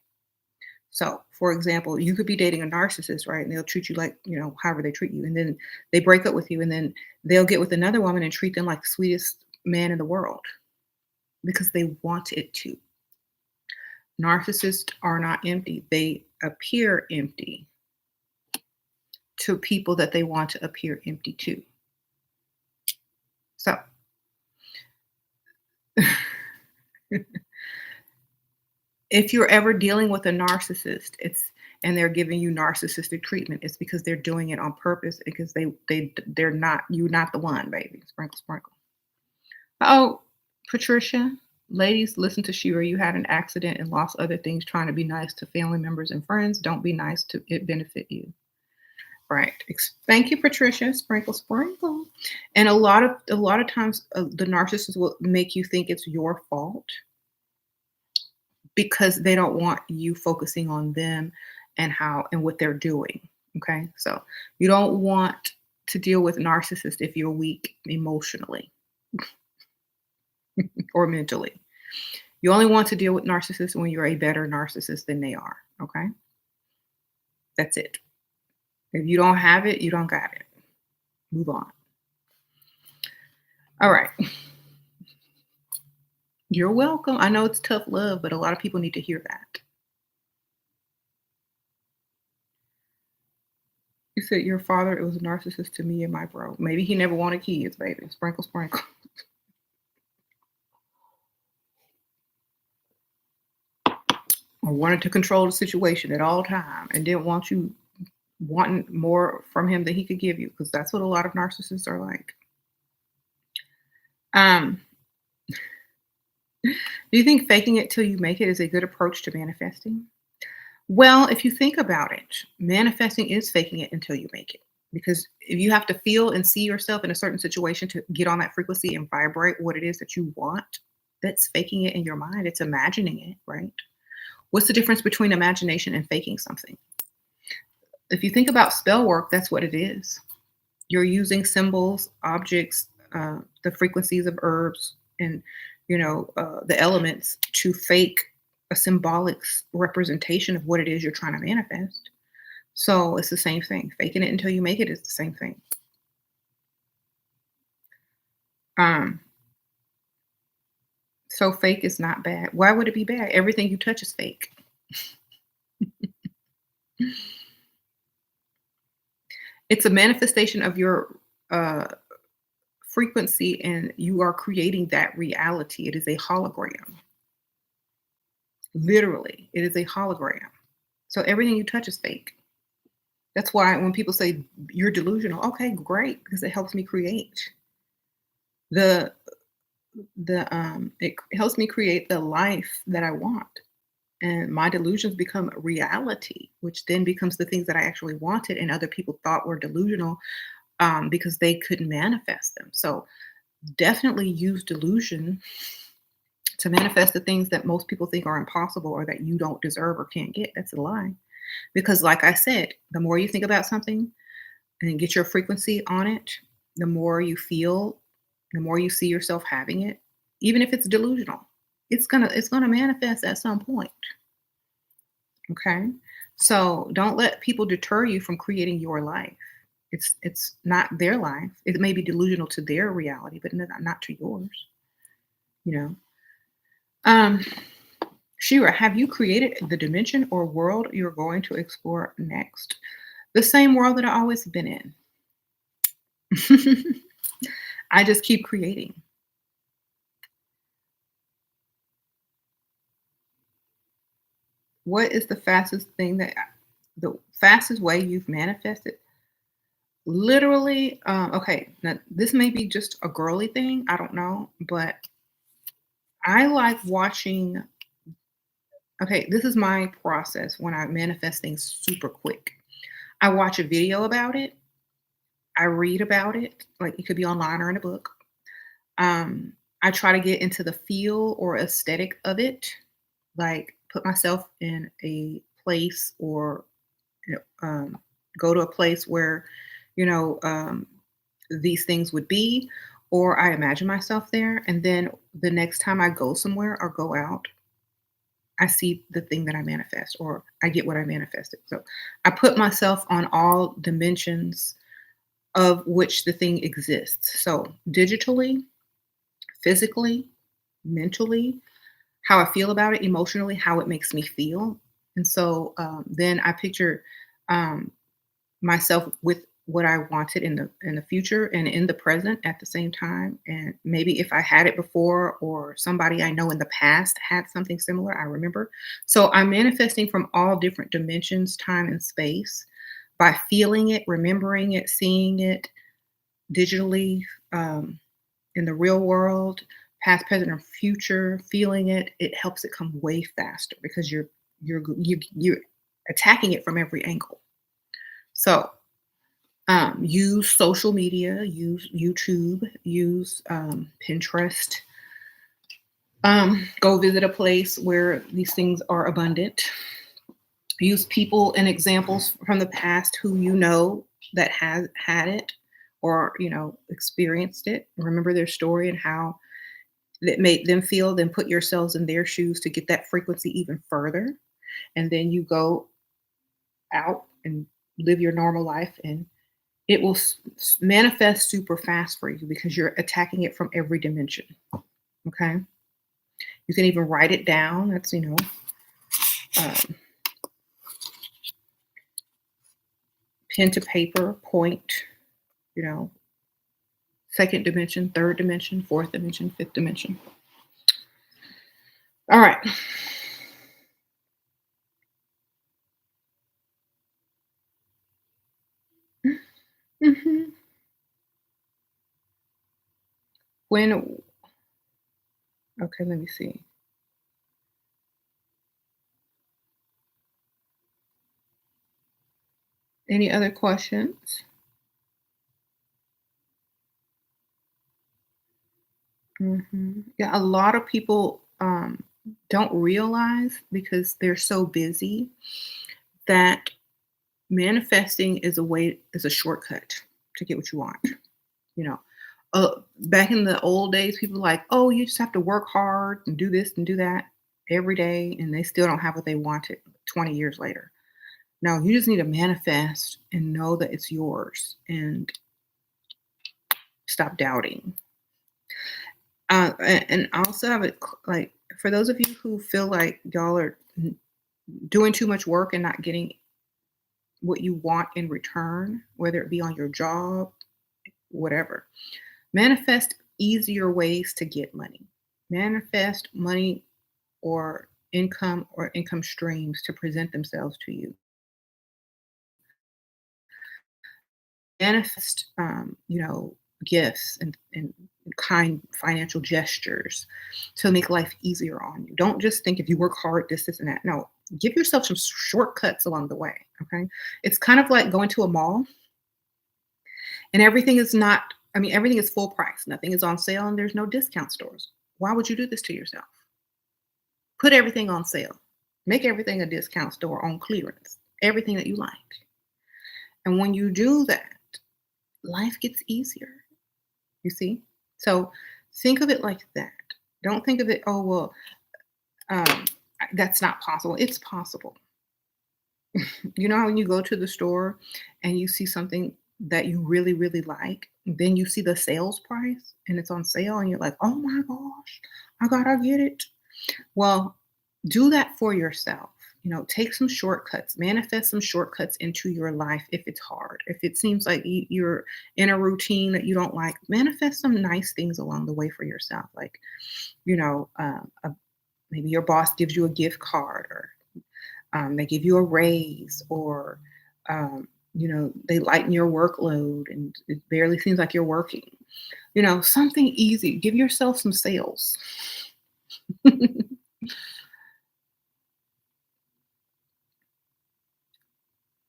So, for example, you could be dating a narcissist, right? And they'll treat you like, however they treat you. And then they break up with you, and then they'll get with another woman and treat them like the sweetest man in the world, because they want it to. Narcissists are not empty. They appear empty to people that they want to appear empty to. So, if you're ever dealing with a narcissist, and they're giving you narcissistic treatment, it's because they're doing it on purpose, because they're not, you're not the one, baby. Sprinkle, sprinkle. Oh, Patricia, ladies, listen to Shira. You had an accident and lost other things trying to be nice to family members and friends. Don't be nice to it benefit you. Right. Thank you, Patricia. Sprinkle, sprinkle. And a lot of times, the narcissist will make you think it's your fault, because they don't want you focusing on them and how and what they're doing. Okay. So you don't want to deal with narcissists if you're weak emotionally or mentally. You only want to deal with narcissists when you're a better narcissist than they are. Okay. That's it. If you don't have it, you don't got it. Move on. All right. You're welcome. I know it's tough love, but a lot of people need to hear that. You said your father, it was a narcissist to me and my bro. Maybe he never wanted kids, baby. Sprinkle, sprinkle. Or wanted to control the situation at all time and didn't want you wanting more from him than he could give you, because that's what a lot of narcissists are like. Um, do you think faking it till you make it is a good approach to manifesting? Well, if you think about it, manifesting is faking it until you make it. Because if you have to feel and see yourself in a certain situation to get on that frequency and vibrate what it is that you want, that's faking it in your mind. It's imagining it, right? What's the difference between imagination and faking something? If you think about spell work, that's what it is. You're using symbols, objects, the frequencies of herbs, and the elements to fake a symbolic representation of what it is you're trying to manifest. So it's the same thing. Faking it until you make it is the same thing. Um, so fake is not bad. Why would it be bad? Everything you touch is fake. It's a manifestation of your uh, frequency, and you are creating that reality. It is a hologram. Literally, it is a hologram. So everything you touch is fake. That's why when people say you're delusional, okay, great, because it helps me create the it helps me create the life that I want. And my delusions become reality, which then becomes the things that I actually wanted and other people thought were delusional, because they couldn't manifest them. So definitely use delusion to manifest the things that most people think are impossible or that you don't deserve or can't get. That's a lie. Because, like I said, the more you think about something and get your frequency on it, the more you feel, the more you see yourself having it, even if it's delusional, it's gonna manifest at some point. Okay. So don't let people deter you from creating your life. It's not their life. It may be delusional to their reality, but not to yours, you know. Um, Shira, have you created the dimension or world you're going to explore next? The same world that I always been in. I just keep creating. What is the fastest way you've manifested? Literally, okay, now this may be just a girly thing, I don't know, but I like watching. Okay, this is my process when I manifest things super quick. I watch a video about it, I read about it, like it could be online or in a book. Um, I try to get into the feel or aesthetic of it, like put myself in a place or you go to a place where, you know, um, these things would be, or I imagine myself there. And then the next time I go somewhere or go out, I see the thing that I manifest, or I get what I manifested. So I put myself on all dimensions of which the thing exists. So digitally, physically, mentally, how I feel about it, emotionally, how it makes me feel. And so then I picture um, myself with what I wanted in the future and in the present at the same time. And maybe if I had it before or somebody I know in the past had something similar, I remember. So I'm manifesting from all different dimensions, time and space by feeling it, remembering it, seeing it digitally, in the real world, past, present, or future, feeling it. It helps it come way faster because you're attacking it from every angle. So use social media, use YouTube, use Pinterest. Go visit a place where these things are abundant. Use people and examples from the past who you know that has had it or experienced it. Remember their story and how that made them feel. Then put yourselves in their shoes to get that frequency even further. And then you go out and live your normal life and it will manifest super fast for you because you're attacking it from every dimension. Okay. You can even write it down. That's, um, pen to paper, point, you know, second dimension, third dimension, fourth dimension, fifth dimension. All right. Mhm. When Okay, let me see. Any other questions? Yeah, a lot of people don't realize because they're so busy that manifesting is a shortcut to get what you want. You know, back in the old days, people were like, oh, you just have to work hard and do this and do that every day, and they still don't have what they wanted 20 years later. No, you just need to manifest and know that it's yours and stop doubting. And I also have it like for those of you who feel like y'all are doing too much work and not getting what you want in return, whether it be on your job, whatever. Manifest easier ways to get money. Manifest money or income streams to present themselves to you. Manifest, gifts and kind financial gestures to make life easier on you. Don't just think if you work hard, this, and that. No, give yourself some shortcuts along the way. Okay. It's kind of like going to a mall and everything is not, I mean, everything is full price. Nothing is on sale and there's no discount stores. Why would you do this to yourself? Put everything on sale. Make everything a discount store on clearance. Everything that you like. And when you do that, life gets easier. You see? So think of it like that. Don't think of it, oh, well, um, that's not possible. It's possible. You know how when you go to the store and you see something that you really, really like, then you see the sales price and it's on sale and you're like, oh my gosh, I gotta get it. Well, do that for yourself. Take some shortcuts, manifest some shortcuts into your life if it's hard. If it seems like you're in a routine that you don't like, manifest some nice things along the way for yourself. Like, you know, maybe your boss gives you a gift card or they give you a raise or, they lighten your workload and it barely seems like you're working. Something easy. Give yourself some sales.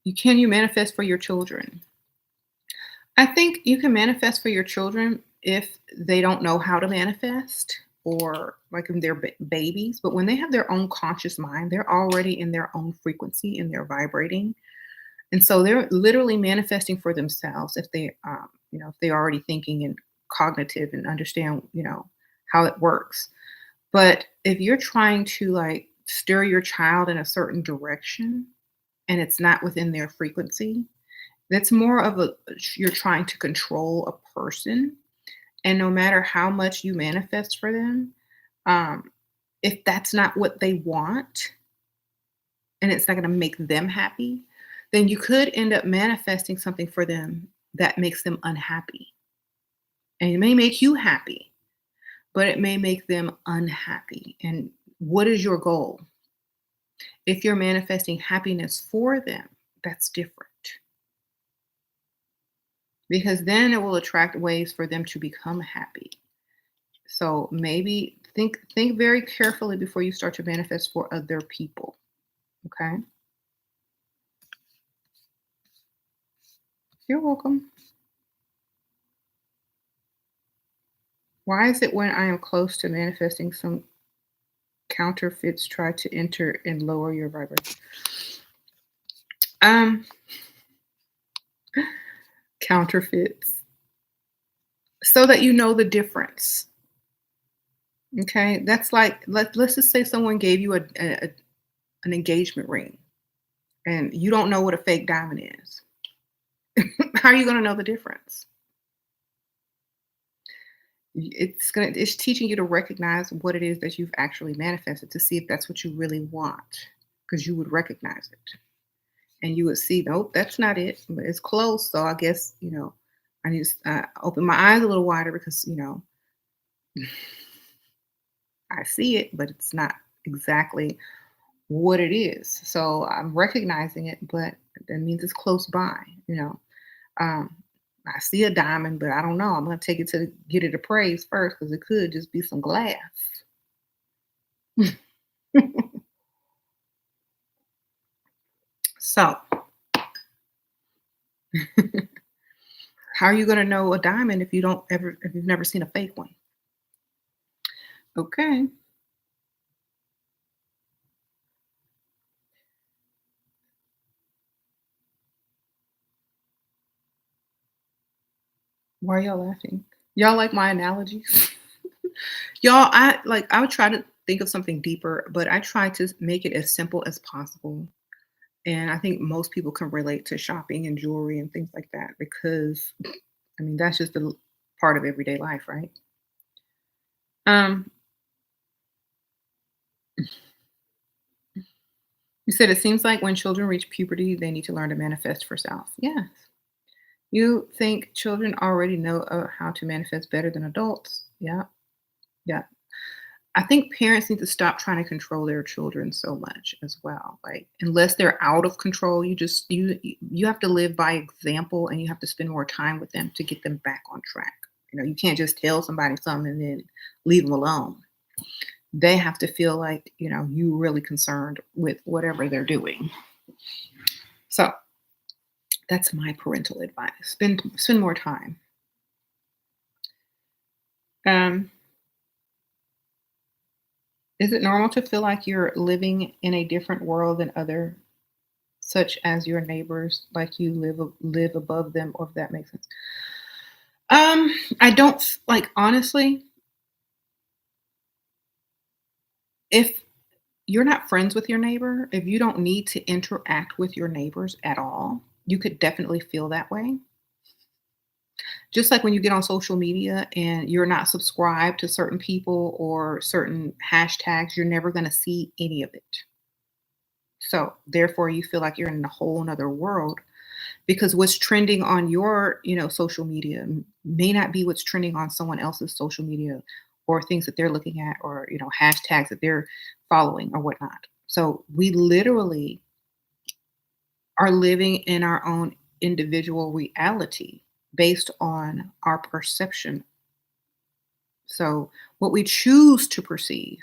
You manifest for your children? I think you can manifest for your children if they don't know how to manifest or like when they're babies, but when they have their own conscious mind, they're already in their own frequency and they're vibrating. And so they're literally manifesting for themselves if they're already thinking and cognitive and understand, how it works. But if you're trying to like steer your child in a certain direction and it's not within their frequency, that's more of you're trying to control a person, and no matter how much you manifest for them, um, if that's not what they want and it's not gonna make them happy, then you could end up manifesting something for them that makes them unhappy. And it may make you happy, but it may make them unhappy. And what is your goal? If you're manifesting happiness for them, that's different. Because then it will attract ways for them to become happy. So maybe think very carefully before you start to manifest for other people. Okay? You're welcome. Why is it when I am close to manifesting some counterfeits try to enter and lower your vibration? Um, Counterfeits. So that you know the difference. Okay? That's like let's just say someone gave you an engagement ring and you don't know what a fake diamond is. How are you going to know the difference? It's teaching you to recognize what it is that you've actually manifested to see if that's what you really want because you would recognize it. and you would see, nope, that's not it. But it's close. So I guess, I need to open my eyes a little wider because, I see it, but it's not exactly what it is. So I'm recognizing it, but that means it's close by, you know. Um, I see a diamond, but I don't know. I'm gonna take it to get it appraised first because it could just be some glass. So, how are you gonna know a diamond if you've never seen a fake one? Okay. Why are y'all laughing? Y'all like my analogies? Y'all, I would try to think of something deeper, but I try to make it as simple as possible. And I think most people can relate to shopping and jewelry and things like that because, I mean, that's just a part of everyday life, right? Um, you said it seems like when children reach puberty, they need to learn to manifest for self. Yes. You think children already know how to manifest better than adults? Yeah. Yeah. I think parents need to stop trying to control their children so much as well. Like unless they're out of control, you have to live by example and you have to spend more time with them to get them back on track. You can't just tell somebody something and then leave them alone. They have to feel like, you really concerned with whatever they're doing. So that's my parental advice. Spend more time. Um, is it normal to feel like you're living in a different world than other such as your neighbors, like you live above them, or if that makes sense. I don't like honestly, if you're not friends with your neighbor, if you don't need to interact with your neighbors at all, you could definitely feel that way. Just like when you get on social media and you're not subscribed to certain people or certain hashtags, you're never going to see any of it. So therefore you feel like you're in a whole nother world because what's trending on your social media may not be what's trending on someone else's social media or things that they're looking at or hashtags that they're following or whatnot. So we literally are living in our own individual reality based on our perception. So what we choose to perceive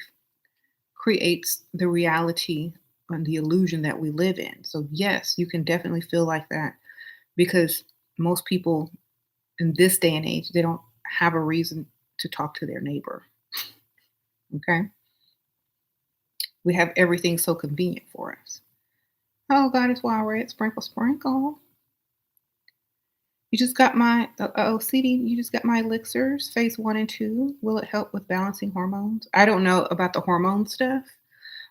creates the reality and the illusion that we live in. So yes, you can definitely feel like that because most people in this day and age, they don't have a reason to talk to their neighbor. Okay. We have everything so convenient for us. Oh, God, it's wild red. Sprinkle, sprinkle. You just got my CD. You just got my elixirs, phase 1 and 2. Will it help with balancing hormones? I don't know about the hormone stuff,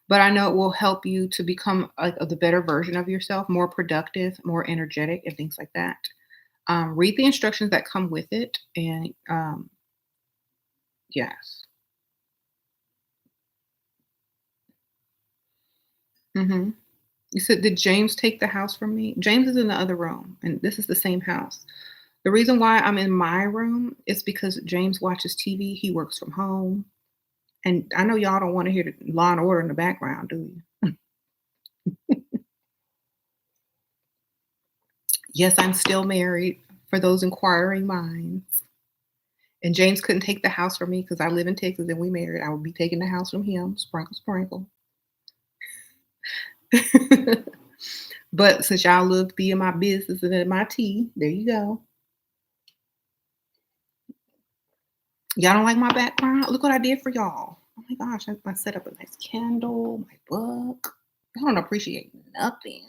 but I know it will help you to become like the better version of yourself, more productive, more energetic, and things like that. Read the instructions that come with it, and yes. Hmm. You said, did James take the house from me? James is in the other room, and this is the same house. The reason why I'm in my room is because James watches TV. He works from home. And I know y'all don't want to hear the Law and Order in the background, do you? Yes, I'm still married for those inquiring minds. And James couldn't take the house from me because I live in Texas and we married. I would be taking the house from him. Sprinkle, sprinkle. But since y'all love to be in my business and in my tea, there you go. Y'all don't like my background? Look what I did for y'all. Oh my gosh, I set up a nice candle, my book. Y'all don't appreciate nothing.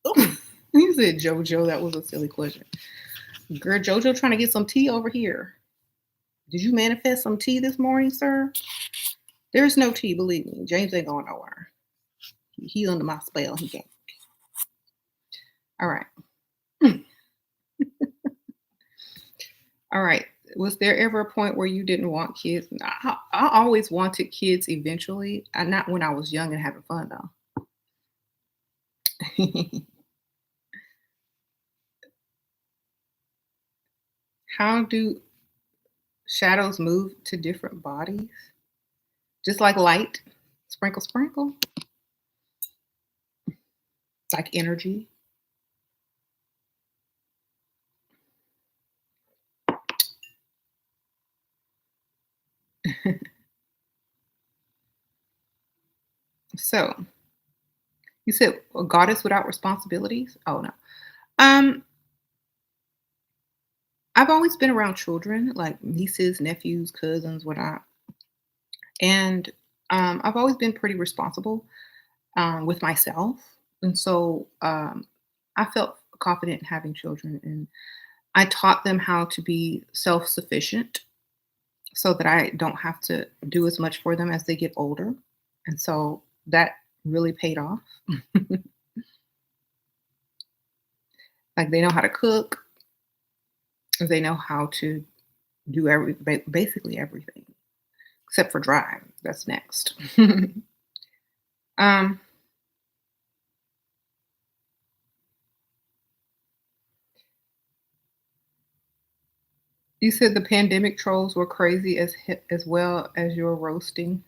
Ooh, you said JoJo. That was a silly question. Girl, JoJo trying to get some tea over here. Did you manifest some tea this morning, sir? There's no tea, believe me. James ain't going nowhere. He under my spell. He can't. All right. All right. Was there ever a point where you didn't want kids? I always wanted kids eventually. Not when I was young and having fun, though. How do shadows move to different bodies? Just like light, sprinkle, sprinkle, like energy. So you said a goddess without responsibilities? Oh no. Um, I've always been around children, like nieces, nephews, cousins, whatnot, and I've always been pretty responsible with myself, and so I felt confident in having children, and I taught them how to be self-sufficient so that I don't have to do as much for them as they get older. And so that really paid off. Like they know how to cook, they know how to do basically everything except for drive. That's next. um, you said the pandemic trolls were crazy as well as your roasting.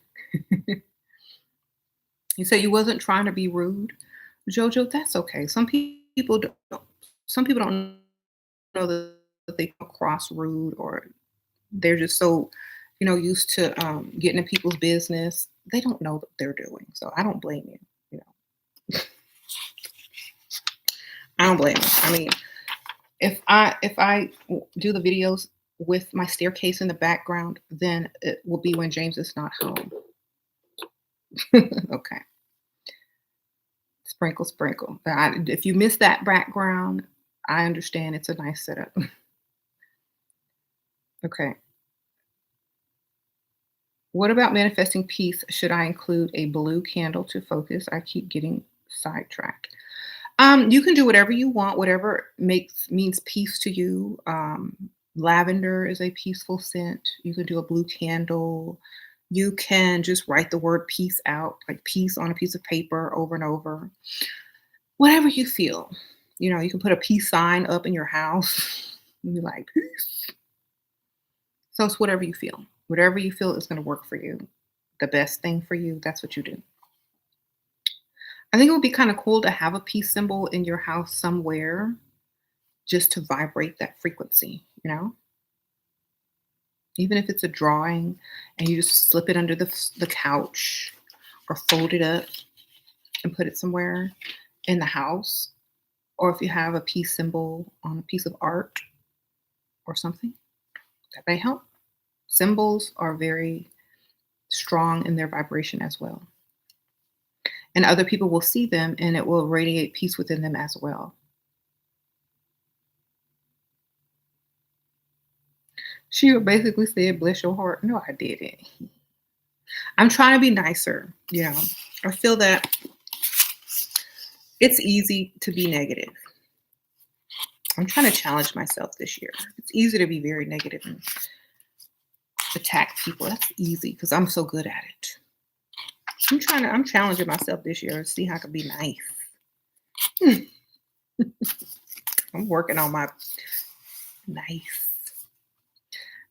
You said you wasn't trying to be rude, Jojo. That's okay. People don't. Some people don't know that they come across rude, or they're just so, used to getting in people's business. They don't know what they're doing. So I don't blame you. You know, I don't blame you. I mean, if I do the videos with my staircase in the background, then it will be when James is not home. Okay, sprinkle, sprinkle. If you miss that background, I understand. It's a nice setup. Okay. What about manifesting peace? Should I include a blue candle to focus? I keep getting sidetracked. You can do whatever you want, whatever means peace to you. Lavender is a peaceful scent. You can do a blue candle. You can just write the word peace out, like peace on a piece of paper over and over. Whatever you feel. You can put a peace sign up in your house and be like, peace. So it's whatever you feel. Whatever you feel is going to work for you. The best thing for you, that's what you do. I think it would be kind of cool to have a peace symbol in your house somewhere just to vibrate that frequency. Even if it's a drawing and you just slip it under the couch or fold it up and put it somewhere in the house, or if you have a peace symbol on a piece of art or something, that may help. Symbols are very strong in their vibration as well. And other people will see them and it will radiate peace within them as well. She basically said, bless your heart. No, I didn't. I'm trying to be nicer. I feel that it's easy to be negative. I'm trying to challenge myself this year. It's easy to be very negative and attack people. That's easy because I'm so good at it. I'm challenging myself this year to see how I can be nice. I'm working on my nice.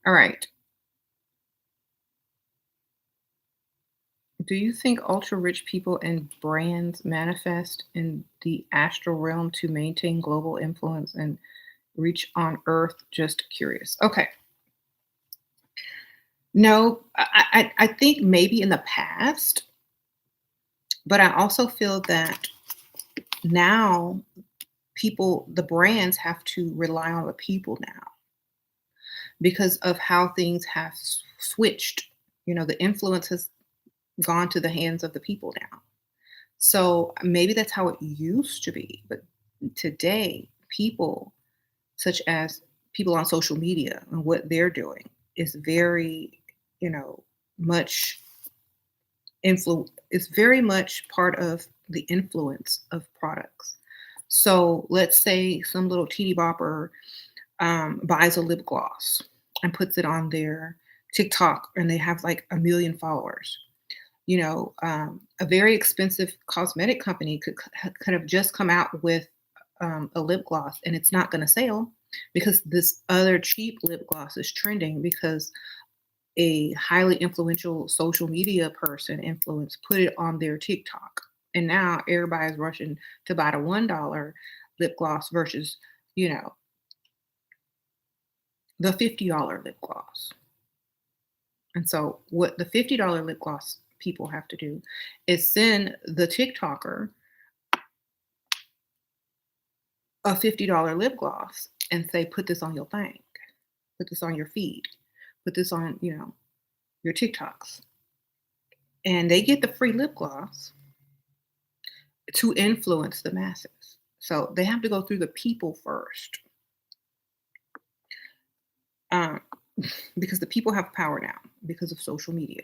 All right. Do you think ultra rich people and brands manifest in the astral realm to maintain global influence and reach on earth? Just curious. Okay. No, I think maybe in the past, but I also feel that now the brands have to rely on the people now because of how things have switched. The influence has gone to the hands of the people now. So maybe that's how it used to be. But today, people, such as people on social media and what they're doing, is very, you know, much it's very much part of the influence of products. So let's say some little teeny bopper buys a lip gloss and puts it on their TikTok and they have like a million followers. A very expensive cosmetic company could have just come out with a lip gloss, and it's not going to sell because this other cheap lip gloss is trending because a highly influential social media person influence put it on their TikTok. And now everybody's rushing to buy the $1 lip gloss versus, you know, the $50 lip gloss. And so what the $50 lip gloss people have to do is send the TikToker a $50 lip gloss and say, put this on your thing, put this on your feed, put this on, your TikToks. And they get the free lip gloss to influence the masses. So they have to go through the people first, um, because the people have power now because of social media.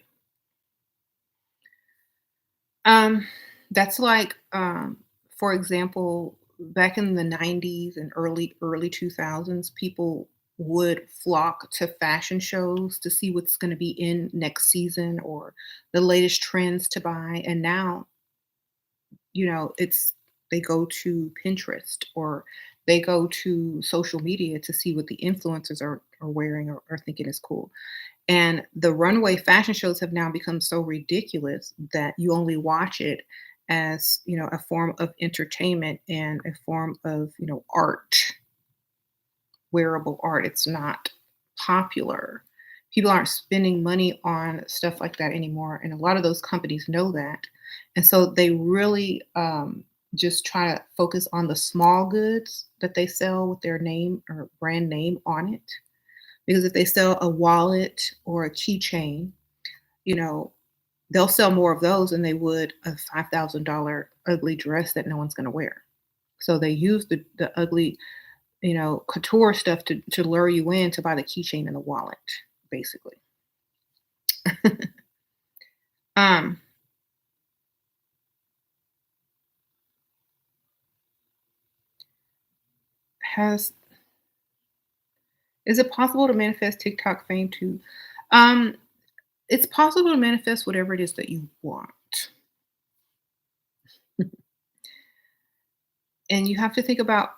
Um, that's like, for example, back in the 90s and early 2000s, people would flock to fashion shows to see what's going to be in next season or the latest trends to buy. And now, it's they go to Pinterest or they go to social media to see what the influencers are wearing or thinking is cool. And the runway fashion shows have now become so ridiculous that you only watch it as, a form of entertainment and a form of, art, wearable art. It's not popular. People aren't spending money on stuff like that anymore. And a lot of those companies know that. And so they really just try to focus on the small goods that they sell with their name or brand name on it, because if they sell a wallet or a keychain, you know, they'll sell more of those than they would a $5,000 ugly dress that no one's going to wear. So they use the ugly, couture stuff to lure you in to buy the keychain and the wallet, basically. um, has is it possible to manifest TikTok fame too? Um, it's possible to manifest whatever it is that you want. And you have to think about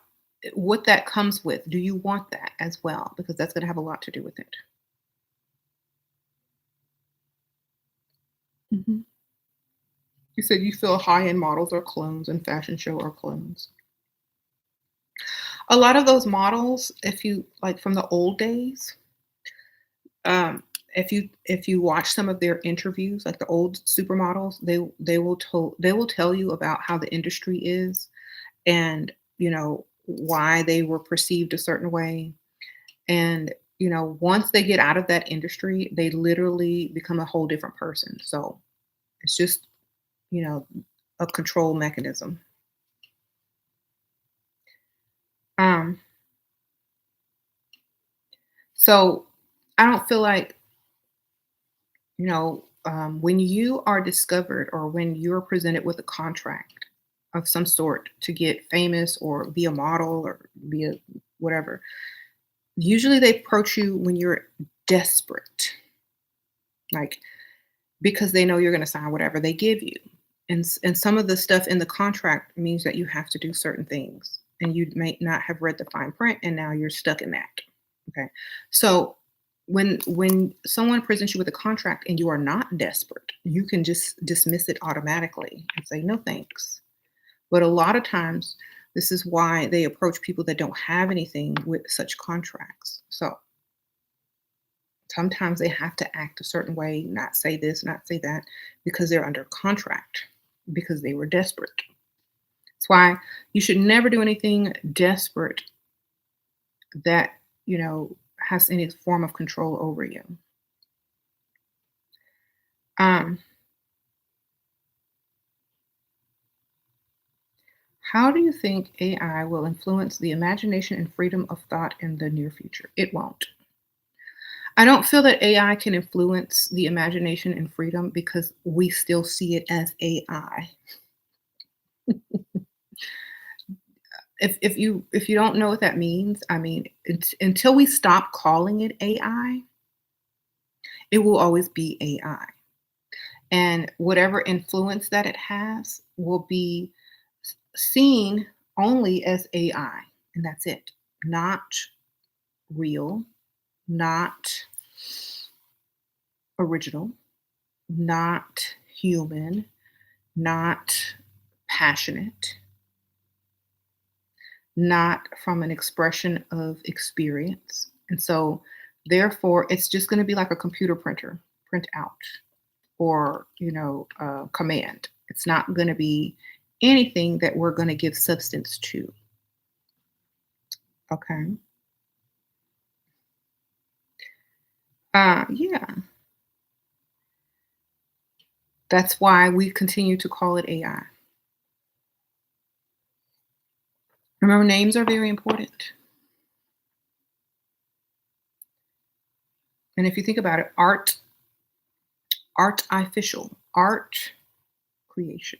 what that comes with. Do you want that as well? Because that's going to have a lot to do with it. Mhm. You said you feel high-end models are clones and fashion show are clones. A lot of those models, if you like from the old days, if you watch some of their interviews, like the old supermodels, they will tell you about how the industry is and why they were perceived a certain way. And once they get out of that industry, they literally become a whole different person. So it's just you know a control mechanism. Um, so I don't feel like when you are discovered or when you're presented with a contract of some sort to get famous or be a model or be a whatever, usually they approach you when you're desperate, like because they know you're going to sign whatever they give you. And some of the stuff in the contract means that you have to do certain things and you may not have read the fine print and now you're stuck in that. Okay. So when someone presents you with a contract and you are not desperate, you can just dismiss it automatically and say no thanks. But a lot of times this is why they approach people that don't have anything with such contracts. So sometimes they have to act a certain way, not say this, not say that, because they're under contract, because they were desperate. That's why you should never do anything desperate that, has any form of control over you. Um, how do you think AI will influence the imagination and freedom of thought in the near future? It won't. I don't feel that AI can influence the imagination and freedom because we still see it as AI. If you don't know what that means, I mean, until we stop calling it AI, it will always be AI. And whatever influence that it has will be seen only as AI, and that's it. Not real, not original, not human, not passionate, not from an expression of experience. And so, therefore, it's just going to be like a computer printer, print out, or, command. It's not going to be anything that we're going to give substance to. Okay. Yeah. That's why we continue to call it AI. Remember, names are very important. And if you think about it, artificial, art creation.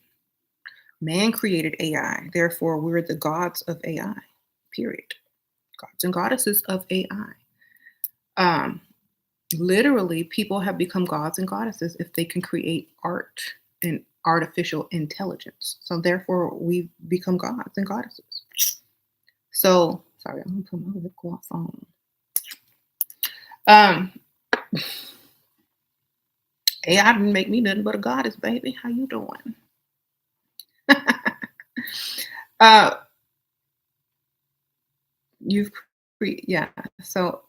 Man created AI, therefore we're the gods of AI. Period. Gods and goddesses of AI. Um, Literally, people have become gods and goddesses if they can create art and artificial intelligence. So therefore, we become gods and goddesses. So, sorry, I'm gonna put my lip gloss on. Um, AI didn't make me nothing but a goddess, baby. How you doing? uh, you've yeah. So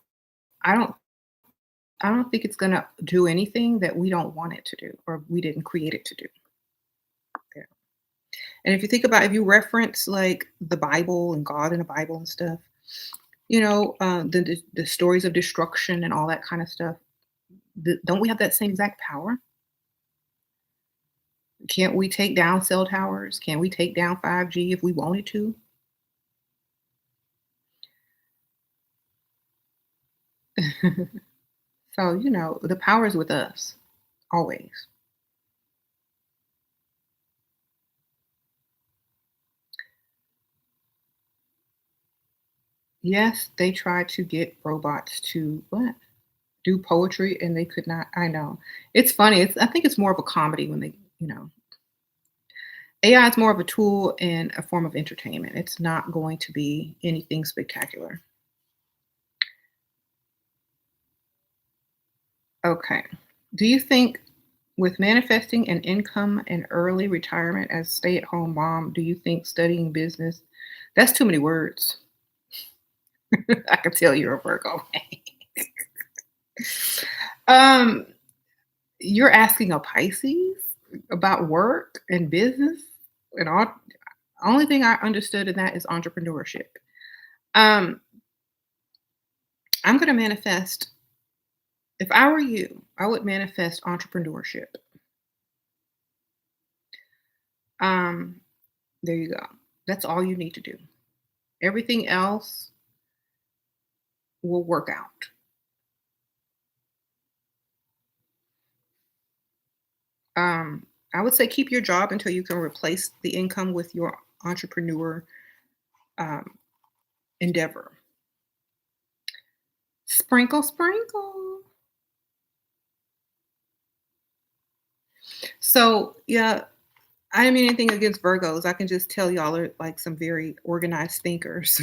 I don't I don't think it's gonna do anything that we don't want it to do or we didn't create it to do. Yeah. And if you think about if you reference like the Bible and God in the Bible and stuff, the stories of destruction and all that kind of stuff, don't we have that same exact power? Can't we take down cell towers? Can't we take down 5G if we wanted to? So, the power is with us always. Yes, they tried to get robots to what? Do poetry and they could not. I know. It's funny. I think it's more of a comedy when AI is more of a tool and a form of entertainment. It's not going to be anything spectacular. Okay. Do you think with manifesting an income and early retirement as stay-at-home mom, do you think studying business that's too many words. I can tell you're a Virgo. um, you're asking a Pisces about work and business and all. Only thing I understood in that is entrepreneurship. Um, I'm going to manifest. If I were you, I would manifest entrepreneurship. Um, there you go. That's all you need to do. Everything else will work out. I would say keep your job until you can replace the income with your entrepreneur um, endeavor. Sprinkle, sprinkle. So, yeah, I didn't mean anything against Virgos. I can just tell y'all are like some very organized thinkers.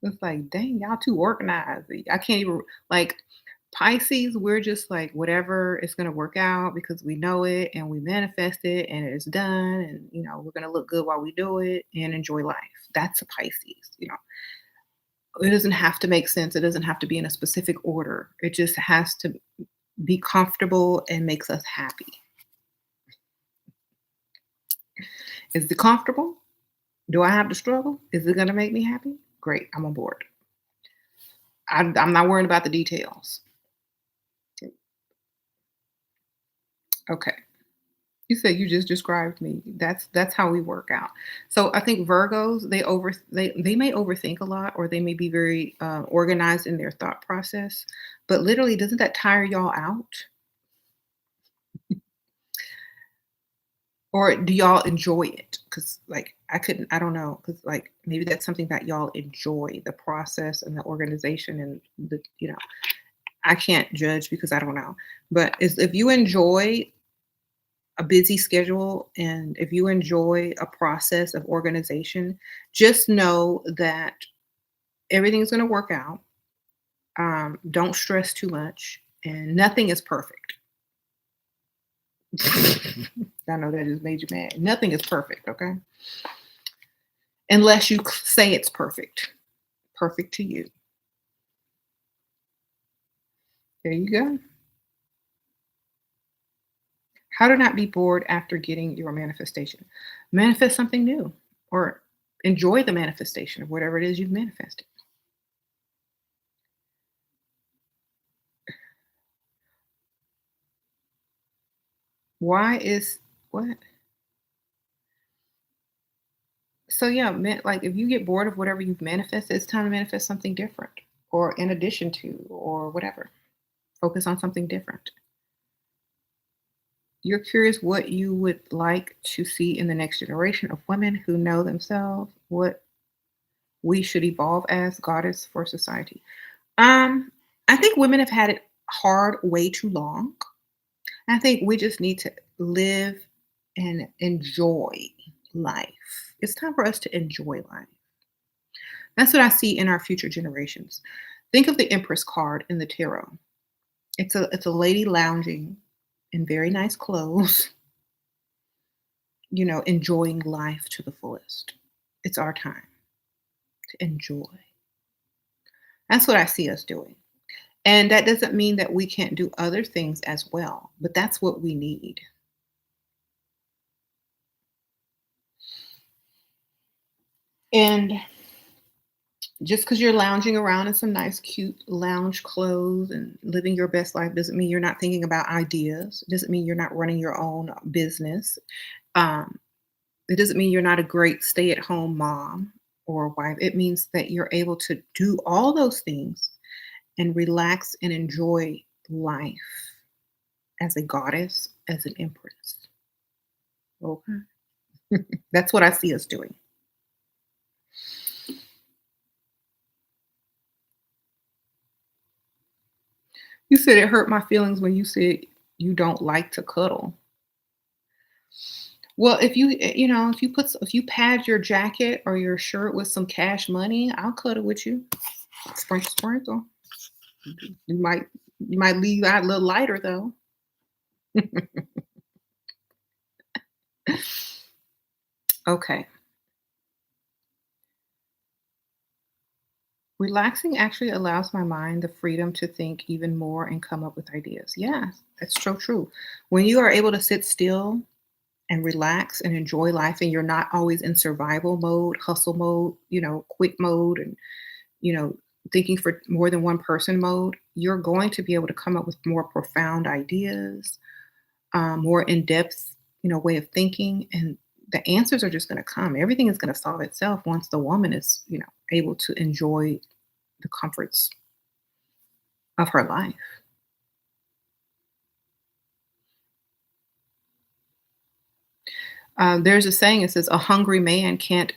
It's like, dang, y'all too organized. I can't even like Pisces, we're just like whatever it's gonna work out because we know it and we manifest it and it's done and we're gonna look good while we do it and enjoy life. That's a Pisces. It doesn't have to make sense. It doesn't have to be in a specific order. It just has to be comfortable and makes us happy. Is it comfortable? Do I have to struggle? Is it gonna make me happy? Great, I'm on board. I'm not worrying about the details. Okay. You said you just described me. That's how we work out. So I think Virgos they may overthink a lot or they may be very organized in their thought process, but literally doesn't that tire y'all out? Or do y'all enjoy it? Because like I don't know, because like maybe that's something that y'all enjoy the process and the organization and the. I can't judge because I don't know. But if you enjoy a busy schedule and if you enjoy a process of organization, just know that everything's going to work out. Don't stress too much, and nothing is perfect. I know that just made you mad. Nothing is perfect, okay? Unless you say it's perfect. Perfect to you. There you go. How to not be bored after getting your manifestation. Manifest something new or enjoy the manifestation of whatever it is you've manifested. Why is what? So yeah, like if you get bored of whatever you've manifested, it's time to manifest something different or in addition to or whatever. Focus on something different. You're curious what you would like to see in the next generation of women who know themselves, what we should evolve as goddess for society. Um, I think women have had it hard way too long. I think we just need to live and enjoy life. It's time for us to enjoy life. That's what I see in our future generations. Think of the Empress card in the tarot. It's a lady lounging in very nice clothes, enjoying life to the fullest. It's our time to enjoy. That's what I see us doing. And that doesn't mean that we can't do other things as well, but that's what we need. And just because you're lounging around in some nice, cute lounge clothes and living your best life doesn't mean you're not thinking about ideas. It doesn't mean you're not running your own business. Um, it doesn't mean you're not a great stay at home mom or wife. It means that you're able to do all those things and relax and enjoy life as a goddess, as an empress. Okay. That's what I see us doing. You said it hurt my feelings when you said you don't like to cuddle. Well, if you pad your jacket or your shirt with some cash money, I'll cuddle with you. Sprinkle, sprinkle. You might you might leave out a little lighter though. Okay. Relaxing actually allows my mind the freedom to think even more and come up with ideas. Yes, that's so true. When you are able to sit still and relax and enjoy life and you're not always in survival mode, hustle mode, quit mode and, you know, thinking for more than one person mode, you're going to be able to come up with more profound ideas, more in-depth, way of thinking and the answers are just going to come. Everything is going to solve itself once the woman is, able to enjoy the comforts of her life. There's a saying, it says, a hungry man can't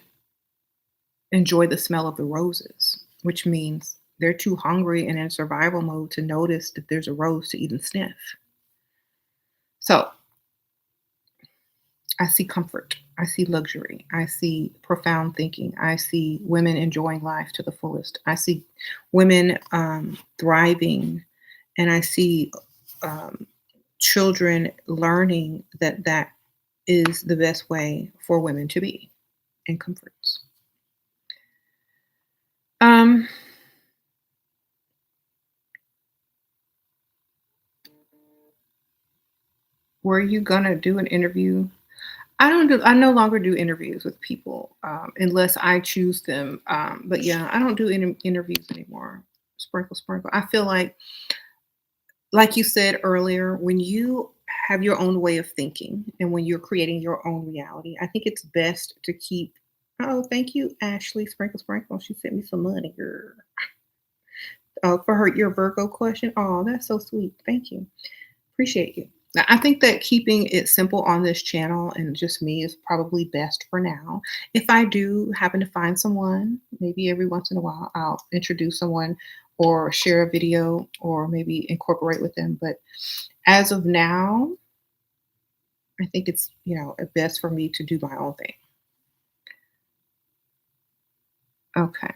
enjoy the smell of the roses, which means they're too hungry and in survival mode to notice if there's a rose to even sniff. So I see comfort. I see luxury. I see profound thinking. I see women enjoying life to the fullest. I see women thriving, and I see um, children learning that is the best way for women to be in comforts. Um, were you gonna do an interview? I no longer do interviews with people unless I choose them. But yeah, I don't do interviews anymore. Sprinkle, sprinkle. I feel like you said earlier, when you have your own way of thinking and when you're creating your own reality, I think it's best to keep. Oh, thank you, Ashley. Sprinkle, sprinkle. She sent me some money, girl. For her your Virgo question. Oh, that's so sweet. Thank you. Appreciate you. Now, I think that keeping it simple on this channel and just me is probably best for now. If I do happen to find someone, maybe every once in a while, I'll introduce someone or share a video or maybe incorporate with them. But as of now, I think it's, best for me to do my own thing. Okay.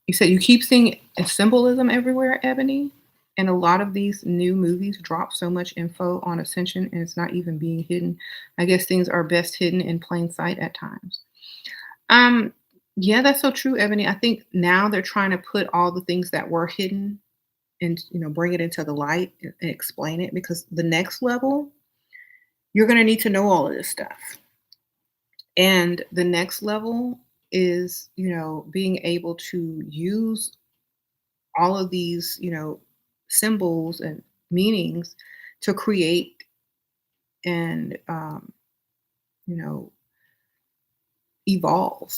You said you keep seeing a symbolism everywhere, Ebony? And a lot of these new movies drop so much info on ascension and it's not even being hidden. I guess things are best hidden in plain sight at times. Um, yeah, that's so true, Ebony. I think now they're trying to put all the things that were hidden and bring it into the light and explain it, because the next level, you're gonna need to know all of this stuff. And the next level is, being able to use all of these, symbols and meanings to create and, you know, evolve.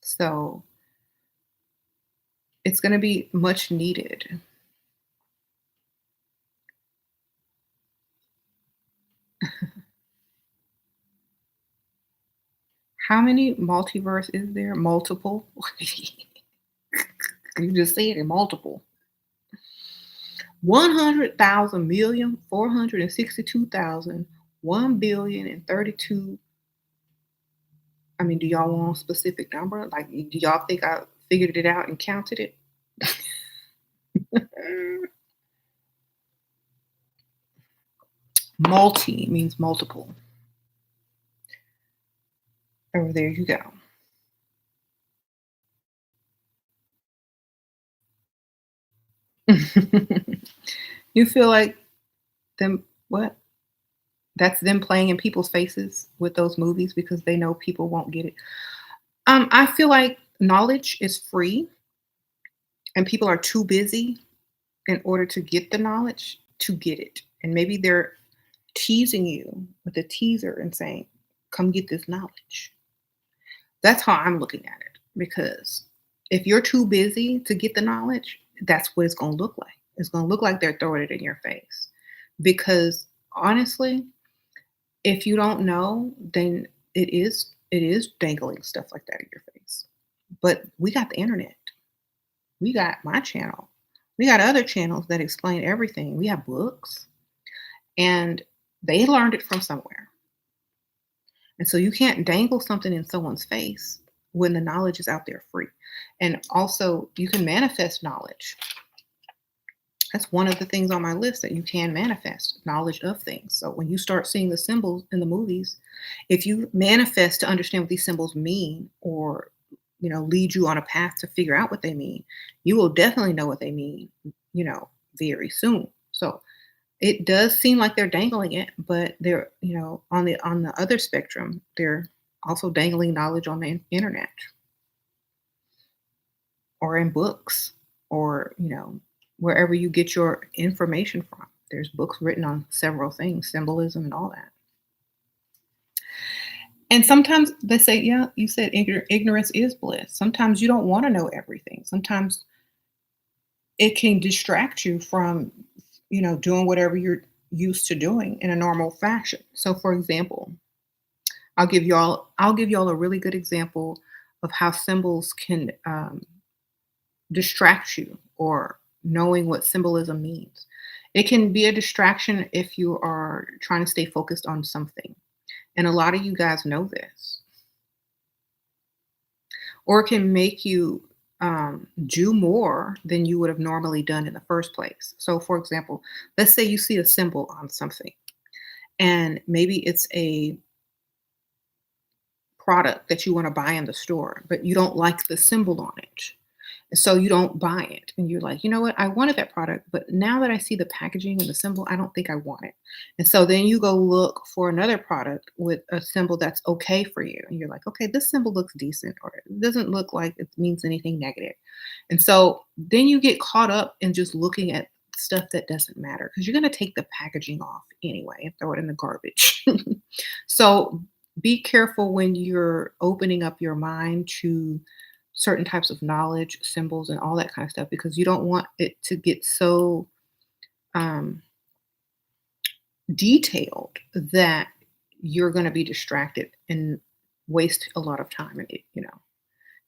So it's going to be much needed. How many multiverse is there? Multiple. You just said it, multiple. 100,462,1,032. I mean, do y'all want a specific number? Like, do y'all think I figured it out and counted it? Multi means multiple. Oh, there you go. You feel like them what? That's them playing in people's faces with those movies because they know people won't get it. I feel like knowledge is free and people are too busy in order to get the knowledge to get it. And maybe they're teasing you with a teaser and saying, "Come get this knowledge." That's how I'm looking at it, because if you're too busy to get the knowledge, that's what it's going to look like. It's going to look like they're throwing it in your face. Because honestly, if you don't know, then it is dangling stuff like that in your face. But we got the internet. We got my channel. We got other channels that explain everything. We have books, and they learned it from somewhere. And so you can't dangle something in someone's face when the knowledge is out there free. And also, you can manifest knowledge. That's one of the things on my list that you can manifest knowledge of things. So when you start seeing the symbols in the movies, if you manifest to understand what these symbols mean, or lead you on a path to figure out what they mean, you will definitely know what they mean, you know, very soon. So it does seem like they're dangling it, but they're, on the other spectrum, they're also dangling knowledge on the internet or in books, or, wherever you get your information from. There's books written on several things, symbolism and all that. And sometimes they say, yeah, you said ignorance is bliss. Sometimes you don't want to know everything. Sometimes it can distract you from, doing whatever you're used to doing in a normal fashion. So for example, I'll give y'all a really good example of how symbols can distract you, or knowing what symbolism means. It can be a distraction if you are trying to stay focused on something. And a lot of you guys know this. Or it can make you do more than you would have normally done in the first place. So, for example, let's say you see a symbol on something, and maybe it's a product that you want to buy in the store, but you don't like the symbol on it. So you don't buy it. And you're like, you know what? I wanted that product, but now that I see the packaging and the symbol, I don't think I want it. And so then you go look for another product with a symbol that's okay for you. And you're like, okay, this symbol looks decent, or it doesn't look like it means anything negative. And so then you get caught up in just looking at stuff that doesn't matter, because you're going to take the packaging off anyway and throw it in the garbage. So be careful when you're opening up your mind to certain types of knowledge, symbols, and all that kind of stuff, because you don't want it to get so um, detailed that you're going to be distracted and waste a lot of time in it.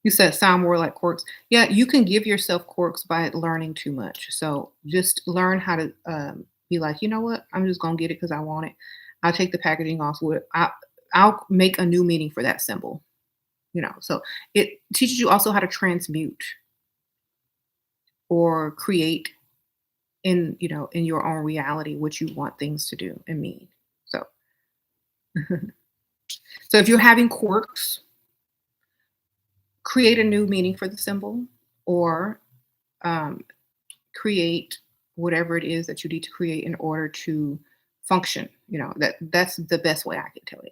You said sound more like quirks. Yeah, you can give yourself quirks by learning too much. So just learn how to be like, you know what? I'm just gonna get it because I want it. I'll take the packaging off. I'll make a new meaning for that symbol. So it teaches you also how to transmute or create in your own reality what you want things to do and mean. So so if you're having quirks, create a new meaning for the symbol or um, create whatever it is that you need to create in order to function. That's the best way I can tell you.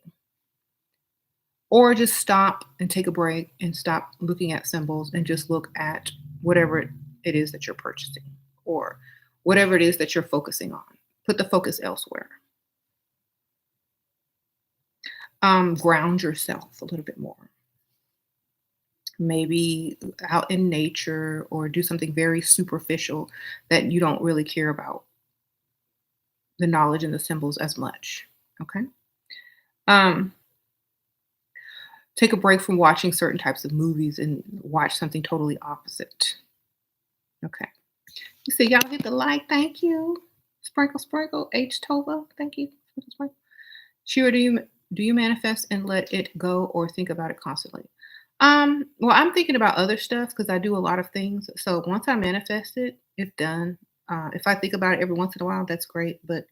Or just stop and take a break and stop looking at symbols and just look at whatever it is that you're purchasing or whatever it is that you're focusing on. Put the focus elsewhere. Ground yourself a little bit more. Maybe out in nature or do something very superficial that you don't really care about the knowledge and the symbols as much. Okay. Um, Take a break from watching certain types of movies and watch something totally opposite. Okay. You say y'all hit the like. Thank you. Sprinkle, sprinkle. H Tova. Thank you. Sprinkle, sprinkle. Shira, do you manifest and let it go or think about it constantly? Well, I'm thinking about other stuff because I do a lot of things. So once I manifest it, it's done. If I think about it every once in a while, that's great. But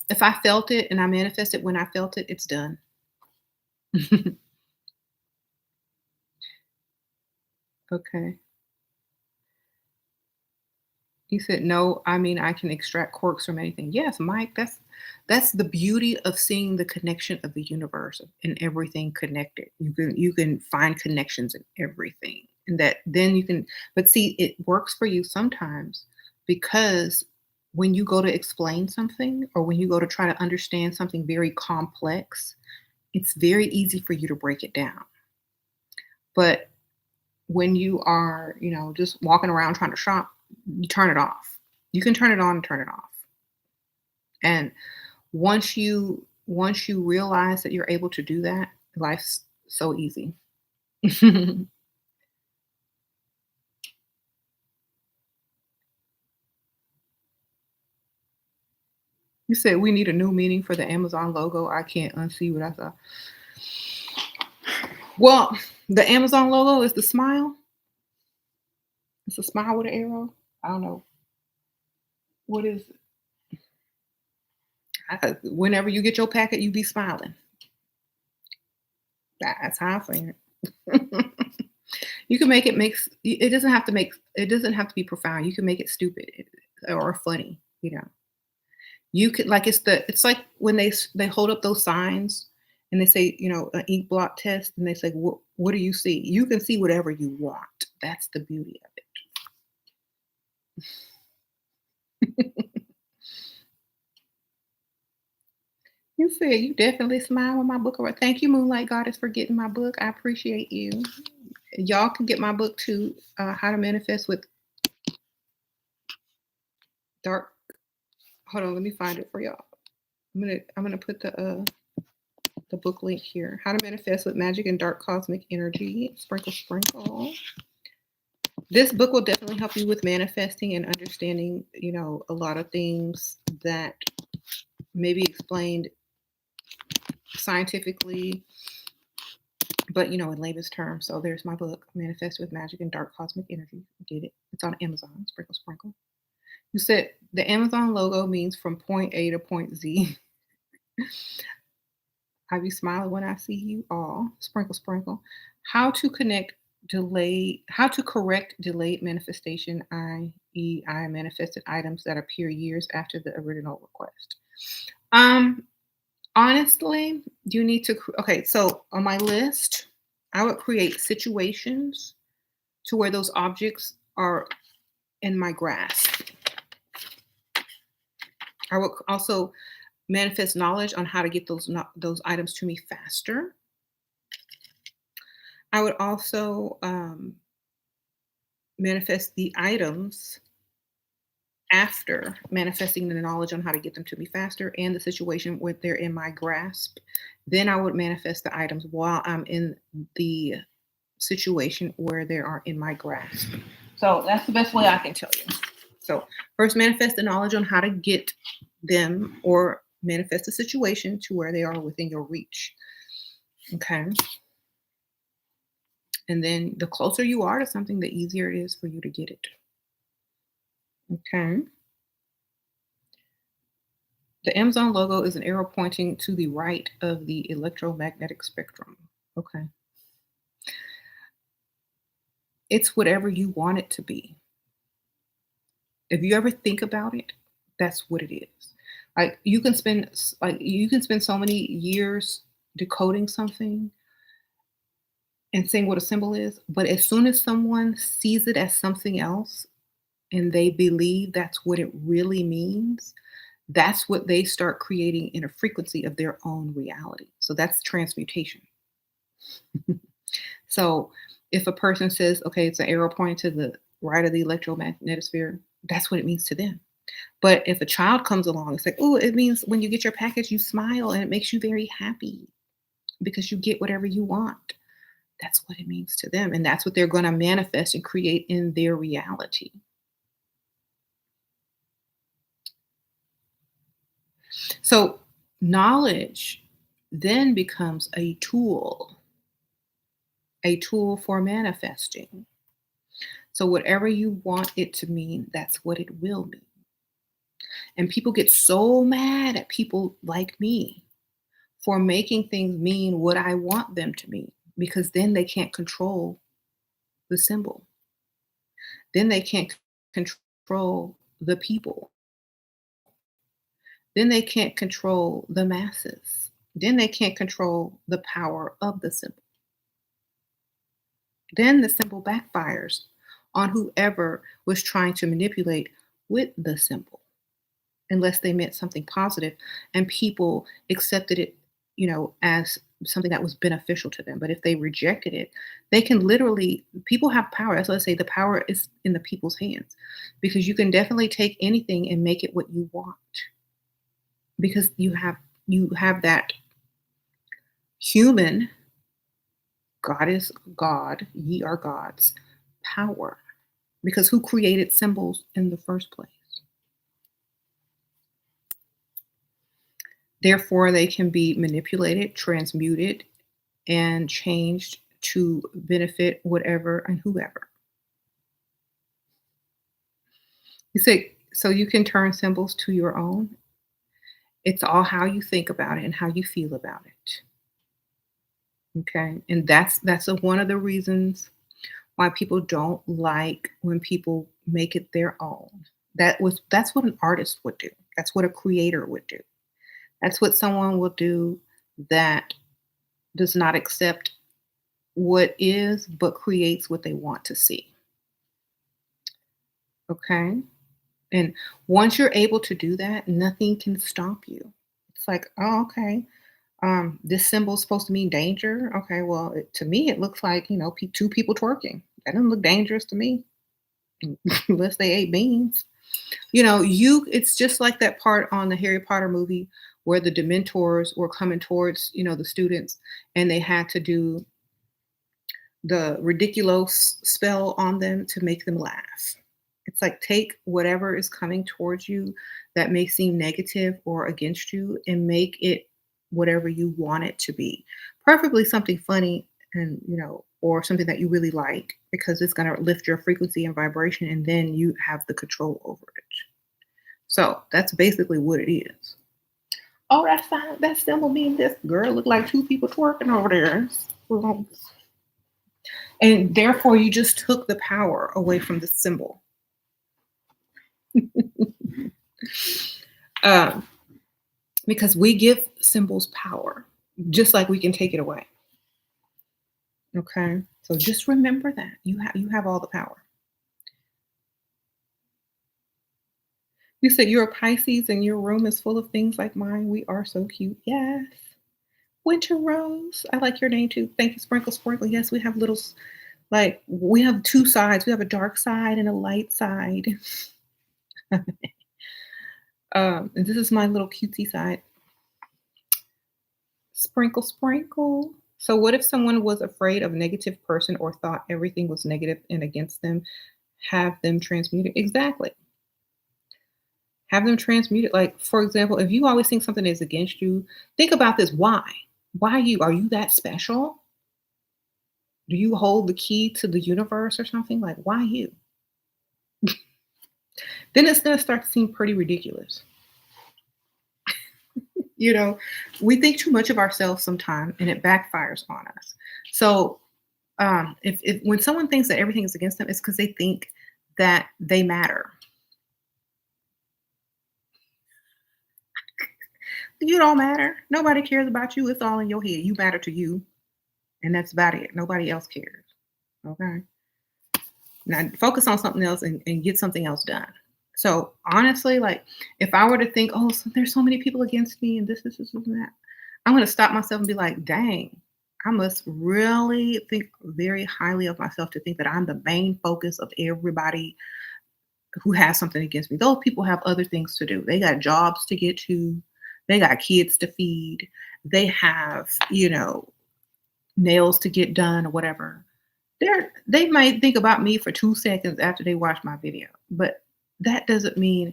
if I felt it and I manifest it when I felt it, it's done. Okay. He said, "No, I mean I can extract quirks from anything." Yes, Mike, that's the beauty of seeing the connection of the universe and everything connected. You can find connections in everything. And that then you can but see it works for you sometimes because when you go to explain something or when you go to try to understand something very complex, it's very easy for you to break it down. But when you are, just walking around trying to shop, you turn it off. You can turn it on and turn it off. And once you realize that you're able to do that, life's so easy. You said we need a new meaning for the Amazon logo. I can't unsee what I saw. Well, the Amazon logo is the smile. It's a smile with an arrow. I don't know what is. Whenever you get your packet, you be smiling. That's how I think it. You can make it makes it doesn't have to be profound. You can make it stupid or funny. You could like it's like when they hold up those signs and they say, an ink blot test and they say, what do you see? You can see whatever you want. That's the beauty of it. You said you definitely smile when my book arrived. Thank you, Moonlight Goddess, for getting my book. I appreciate you. Y'all can get my book too, How to Manifest with Dark. Hold on, let me find it for y'all. I'm gonna put the book link here. How to Manifest with Magic and Dark Cosmic Energy. Sprinkle, sprinkle. This book will definitely help you with manifesting and understanding, a lot of things that may be explained scientifically, but in layman's terms. So there's my book, Manifest with Magic and Dark Cosmic Energy. Get it? It's on Amazon. Sprinkle, sprinkle. You said the Amazon logo means from point A to point Z. I be smiling when I see you all. Sprinkle, sprinkle. How to correct delayed manifestation, i.e., I manifested items that appear years after the original request. Um, Honestly, you need to, okay, so on my list, I would create situations to where those objects are in my grasp. I would also manifest knowledge on how to get those items to me faster. I would also manifest the items after manifesting the knowledge on how to get them to me faster and the situation where they're in my grasp. Then I would manifest the items while I'm in the situation where they are in my grasp. So that's the best way I can tell you. So first, manifest the knowledge on how to get them or manifest a situation to where they are within your reach. Okay. And then the closer you are to something, the easier it is for you to get it. Okay. The Amazon logo is an arrow pointing to the right of the electromagnetic spectrum. Okay. It's whatever you want it to be. If you ever think about it, that's what it is. You can spend so many years decoding something and saying what a symbol is, but as soon as someone sees it as something else and they believe that's what it really means, that's what they start creating in a frequency of their own reality. So that's transmutation. So if a person says, okay, it's an arrow pointing to the right of the electromagnetic sphere, that's what it means to them. But if a child comes along, it's like, oh, it means when you get your package, you smile and it makes you very happy because you get whatever you want. That's what it means to them. And that's what they're going to manifest and create in their reality. So knowledge then becomes a tool for manifesting. So whatever you want it to mean, that's what it will mean. And people get so mad at people like me for making things mean what I want them to mean, because then they can't control the symbol. Then they can't control the people. Then they can't control the masses. Then they can't control the power of the symbol. Then the symbol backfires on whoever was trying to manipulate with the symbol, unless they meant something positive and people accepted it, as something that was beneficial to them. But if they rejected it, they can literally, people have power. That's what I say, the power is in the people's hands, because you can definitely take anything and make it what you want, because you have that human, God is God, ye are gods, power. Because who created symbols in the first place? Therefore, they can be manipulated, transmuted, and changed to benefit whatever and whoever. You say, so you can turn symbols to your own. It's all how you think about it and how you feel about it. Okay. And one of the reasons why people don't like when people make it their own. That's what an artist would do. That's what a creator would do. That's what someone will do that does not accept what is, but creates what they want to see. Okay. And once you're able to do that, nothing can stop you. It's like, oh, okay. This symbol is supposed to mean danger. Okay, well, to me, it looks like, two people twerking. That doesn't look dangerous to me, unless they ate beans. It's just like that part on the Harry Potter movie where the Dementors were coming towards, the students, and they had to do the ridiculous spell on them to make them laugh. It's like, take whatever is coming towards you that may seem negative or against you and make it whatever you want it to be. Preferably something funny and, or something that you really like, because it's going to lift your frequency and vibration, and then you have the control over it. So that's basically what it is. Oh, that's fine. That symbol means this girl look like two people twerking over there. And therefore, you just took the power away from the symbol. um, because we give symbols power, just like we can take it away. Okay, so just remember that you have all the power. You said you're a Pisces and your room is full of things like mine. We are so cute. Yes. Winter Rose. I like your name too. Thank you, Sprinkle Sprinkle. Yes, we have like we have two sides. We have a dark side and a light side. And this is my little cutesy side. Sprinkle, sprinkle, So what if someone was afraid of a negative person or thought everything was negative and against them? Have them transmute it. Exactly. Have them transmute it. Like, for example, if you always think something is against you, think about this. Why? Why you? Are you that special? Do you hold the key to the universe or something? Like, why you? Then it's gonna start to seem pretty ridiculous. You know, we think too much of ourselves sometimes and it backfires on us. So if when someone thinks that everything is against them, it's because they think that they matter. You don't matter. Nobody cares about you. It's all in your head. You matter to you, and that's about it. Nobody else cares. Okay. Now focus on something else and get something else done. So honestly, like if I were to think, oh, so there's so many people against me and this and that, I'm gonna stop myself and be like, dang, I must really think very highly of myself to think that I'm the main focus of everybody who has something against me. Those people have other things to do. They got jobs to get to, they got kids to feed, they have, nails to get done or whatever. They might think about me for 2 seconds after they watch my video, but that doesn't mean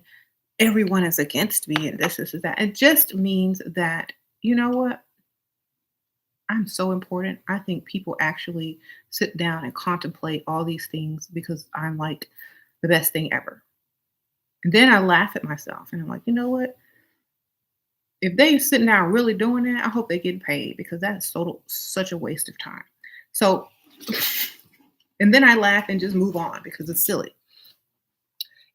everyone is against me and this is that. It just means that, you know what? I'm so important. I think people actually sit down and contemplate all these things because I'm like the best thing ever. And then I laugh at myself and I'm like, you know what? If they sitting down really doing that, I hope they get paid because that's such a waste of time. So, and then I laugh and just move on because it's silly.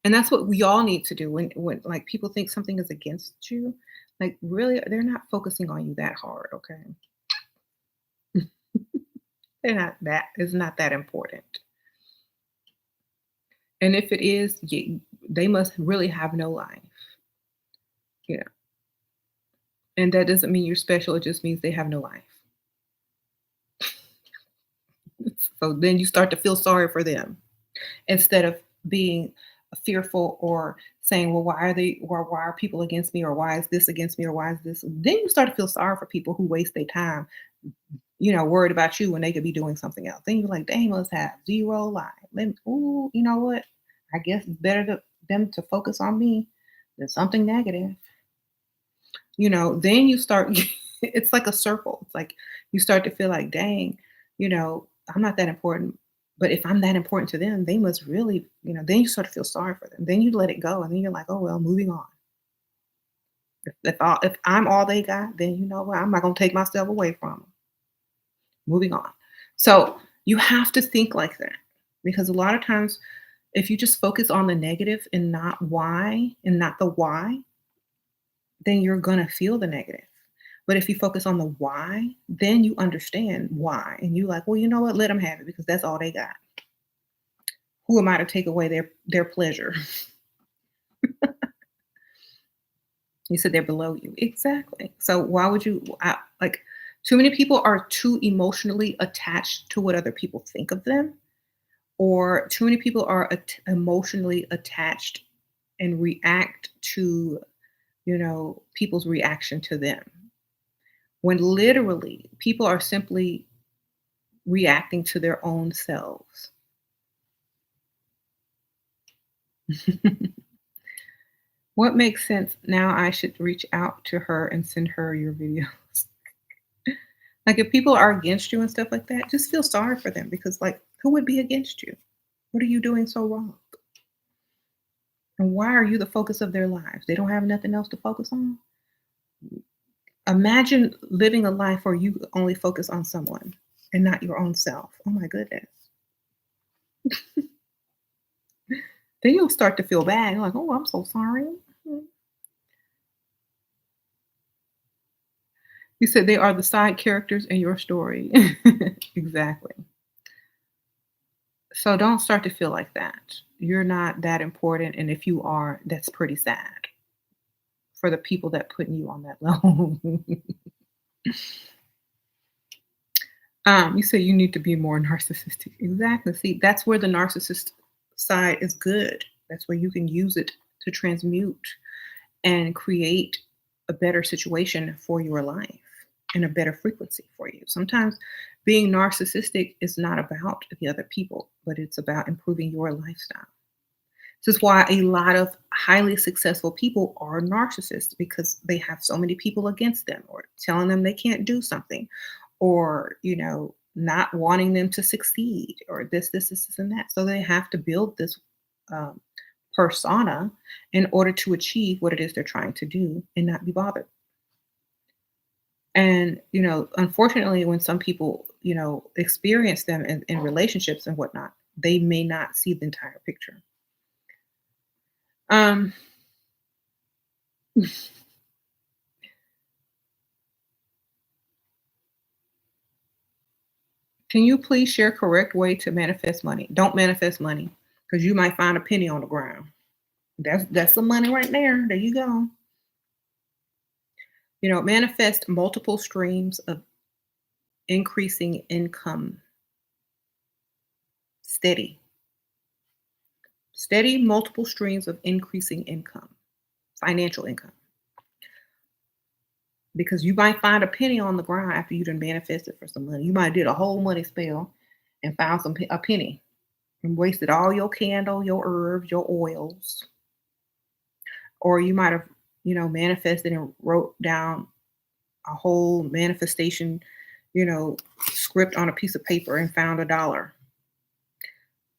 And that's what we all need to do when like people think something is against you. Like really, they're not focusing on you that hard. Okay, they're not that. It's not that important. And if it is, they must really have no life. You know, and that doesn't mean you're special. It just means they have no life. So then you start to feel sorry for them instead of being fearful or saying, well, why are people against me? Or why is this against me? Or why is this? Then you start to feel sorry for people who waste their time, worried about you when they could be doing something else. Then you're like, they must have zero life. Ooh, you know what? I guess it's better them to focus on me than something negative. Then you start, it's like a circle. It's like you start to feel like, dang, I'm not that important. But if I'm that important to them, they must really, then you sort of feel sorry for them. Then you let it go. And then you're like, oh, well, moving on. If I'm all they got, then you know what? I'm not going to take myself away from them. Moving on. So you have to think like that because a lot of times, if you just focus on the negative and not the why, then you're going to feel the negative. But if you focus on the why, then you understand why. And you like, well, you know what? Let them have it because that's all they got. Who am I to take away their pleasure? You said they're below you. Exactly. So why would you like too many people are too emotionally attached to what other people think of them, or too many people are emotionally attached and react to, people's reaction to them. When literally people are simply reacting to their own selves. What makes sense? Now I should reach out to her and send her your videos. Like if people are against you and stuff like that, just feel sorry for them because like who would be against you? What are you doing so wrong? And why are you the focus of their lives? They don't have nothing else to focus on. Imagine living a life where you only focus on someone and not your own self. Oh my goodness. Then you'll start to feel bad. You're like, oh, I'm so sorry. You said they are the side characters in your story. Exactly. So don't start to feel like that. You're not that important. And if you are, that's pretty sad for the people that putting you on that level. You say you need to be more narcissistic. Exactly. See, that's where the narcissist side is good. That's where you can use it to transmute and create a better situation for your life in a better frequency for you. Sometimes being narcissistic is not about the other people, but it's about improving your lifestyle. This is why a lot of highly successful people are narcissists because they have so many people against them or telling them they can't do something or, not wanting them to succeed or this, and that. So they have to build this um, persona in order to achieve what it is they're trying to do and not be bothered. And, unfortunately, when some people, experience them in relationships and whatnot, they may not see the entire picture. Um, can you please share correct way to manifest money? Don't manifest money because you might find a penny on the ground. That's the money right there. There you go. Manifest multiple streams of increasing income. Steady. Steady multiple streams of increasing income, financial income. Because you might find a penny on the ground after you done manifested for some money. You might did a whole money spell and found a penny and wasted all your candle, your herbs, your oils. Or you might have, manifested and wrote down a whole manifestation, script on a piece of paper and found $1.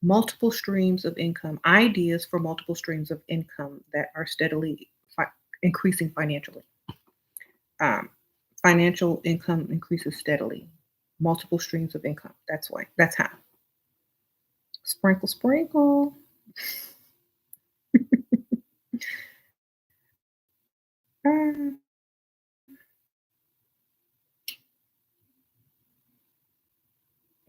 Multiple streams of income, ideas for multiple streams of income that are steadily increasing financially. Um, Financial income increases steadily. Multiple streams of income. That's why. That's how. Sprinkle, sprinkle. Uh,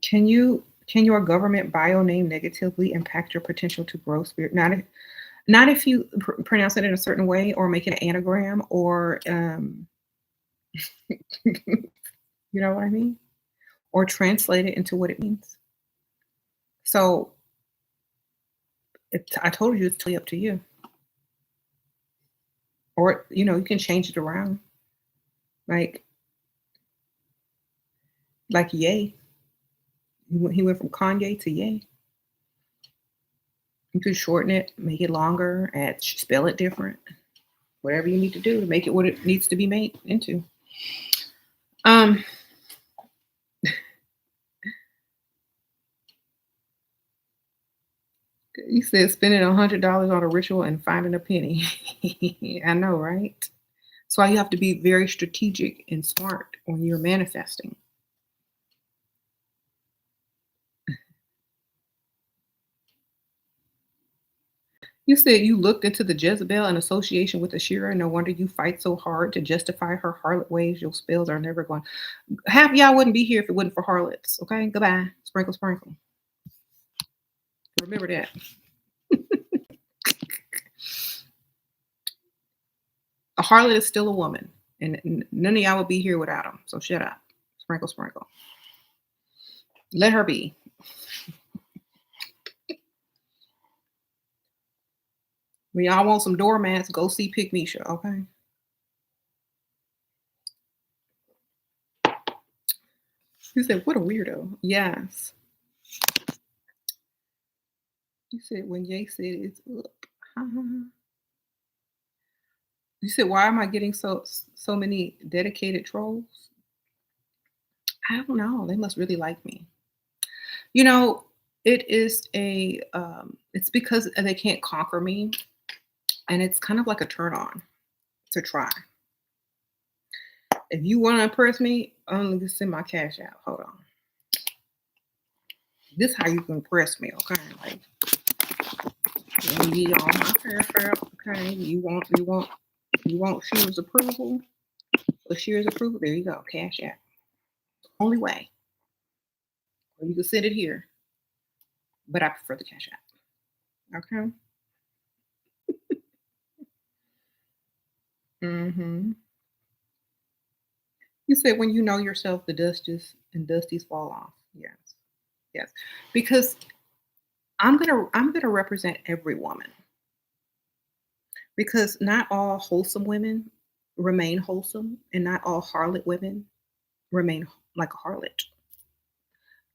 can your government bio name negatively impact your potential to grow spirit? Not if you pronounce it in a certain way or make it an anagram or you know what I mean? Or translate it into what it means. So I told you it's totally up to you. Or you can change it around. Like yay. He went from Kanye to yay. You could shorten it, make it longer, add spell it different. Whatever you need to do to make it what it needs to be made into. Um you said spending $100 on a ritual and finding a penny. I know, right? That's why you have to be very strategic and smart when you're manifesting. You said you looked into the Jezebel in association with Ashira. No wonder you fight so hard to justify her harlot ways. Your spells are never going. Half of y'all wouldn't be here if it wasn't for harlots. Okay, goodbye. Sprinkle, sprinkle. Remember that. A harlot is still a woman, and none of y'all would be here without them. So shut up. Sprinkle, sprinkle. Let her be. When y'all want some doormats, go see Pick Misha, okay? He said, what a weirdo. Yes. He said, when Ye said it's up. You said, why am I getting so many dedicated trolls? I don't know. They must really like me. You know, it is it's because they can't conquer me. And it's kind of like a turn on to try. If you want to impress me, only send my cash out. Hold on. This is how you can impress me, okay? Like, let me get all my cash out, okay? You want Shear's approval? For Shear's approval, there you go, cash out. Only way. Or you can send it here, but I prefer the cash out. Okay. Mm-hmm. You said when you know yourself, the dusties fall off. Yes, yes. Because I'm gonna represent every woman because not all wholesome women remain wholesome, and not all harlot women remain like a harlot.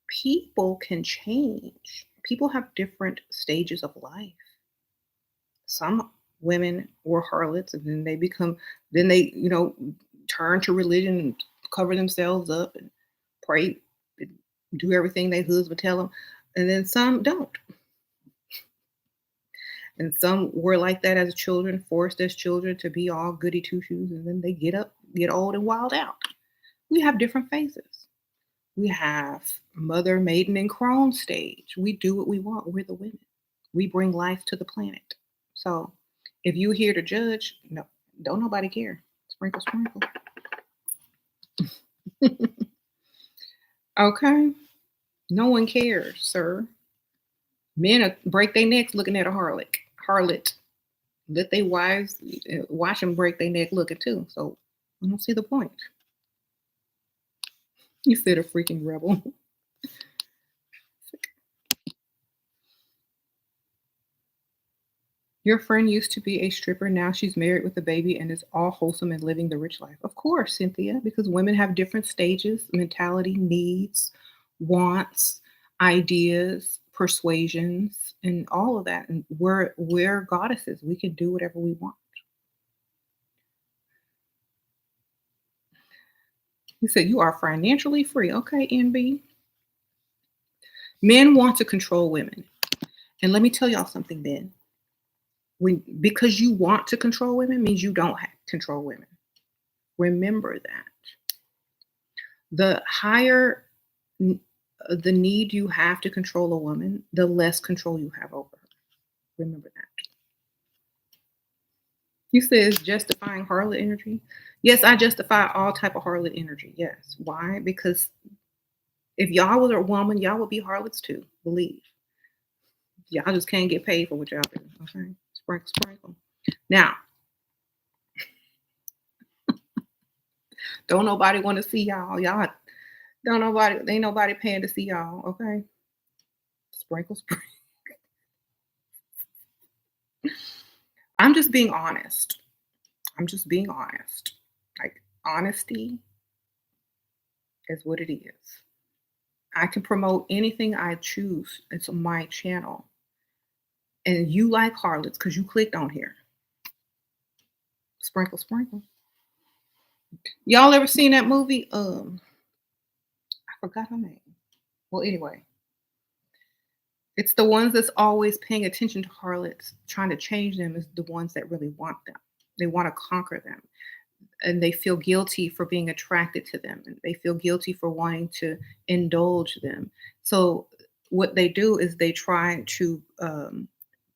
People can change. People have different stages of life. Some women were harlots and then then they, turn to religion and cover themselves up and pray and do everything their husband tell them. And then some don't. And some were like that as children, forced as children to be all goody two shoes, and then they get old and wild out. We have different phases. We have mother, maiden, and crone stage. We do what we want. We're the women. We bring life to the planet. So if you're here to judge, no, don't nobody care. Sprinkle, sprinkle. Okay. No one cares, sir. Men break their necks looking at a harlot. Harlot. Let their wives watch them break their neck looking too. So I don't see the point. You said a freaking rebel. Your friend used to be a stripper. Now she's married with a baby and is all wholesome and living the rich life. Of course, Cynthia, because women have different stages, mentality, needs, wants, ideas, persuasions, and all of that. And we're goddesses. We can do whatever we want. He said, you are financially free. Okay, NB. Men want to control women. And let me tell y'all something, men. Because you want to control women means you don't control women. Remember that. The higher the need you have to control a woman, the less control you have over her. Remember that. You said it's justifying harlot energy. Yes, I justify all type of harlot energy. Yes. Why? Because if y'all was a woman, y'all would be harlots too. Believe. Y'all just can't get paid for what y'all do. Okay. Sprinkle, sprinkle. Now, don't nobody want to see y'all. Y'all don't nobody, ain't nobody paying to see y'all. Okay. Sprinkle, sprinkle. I'm just being honest. I'm just being honest. Like, honesty is what it is. I can promote anything I choose. It's on my channel. And you like harlots because you clicked on here. Sprinkle, sprinkle. Y'all ever seen that movie? I forgot her name. Well, anyway, it's the ones that's always paying attention to harlots, trying to change them, is the ones that really want them. They want to conquer them. And they feel guilty for being attracted to them. And they feel guilty for wanting to indulge them. So what they do is they try to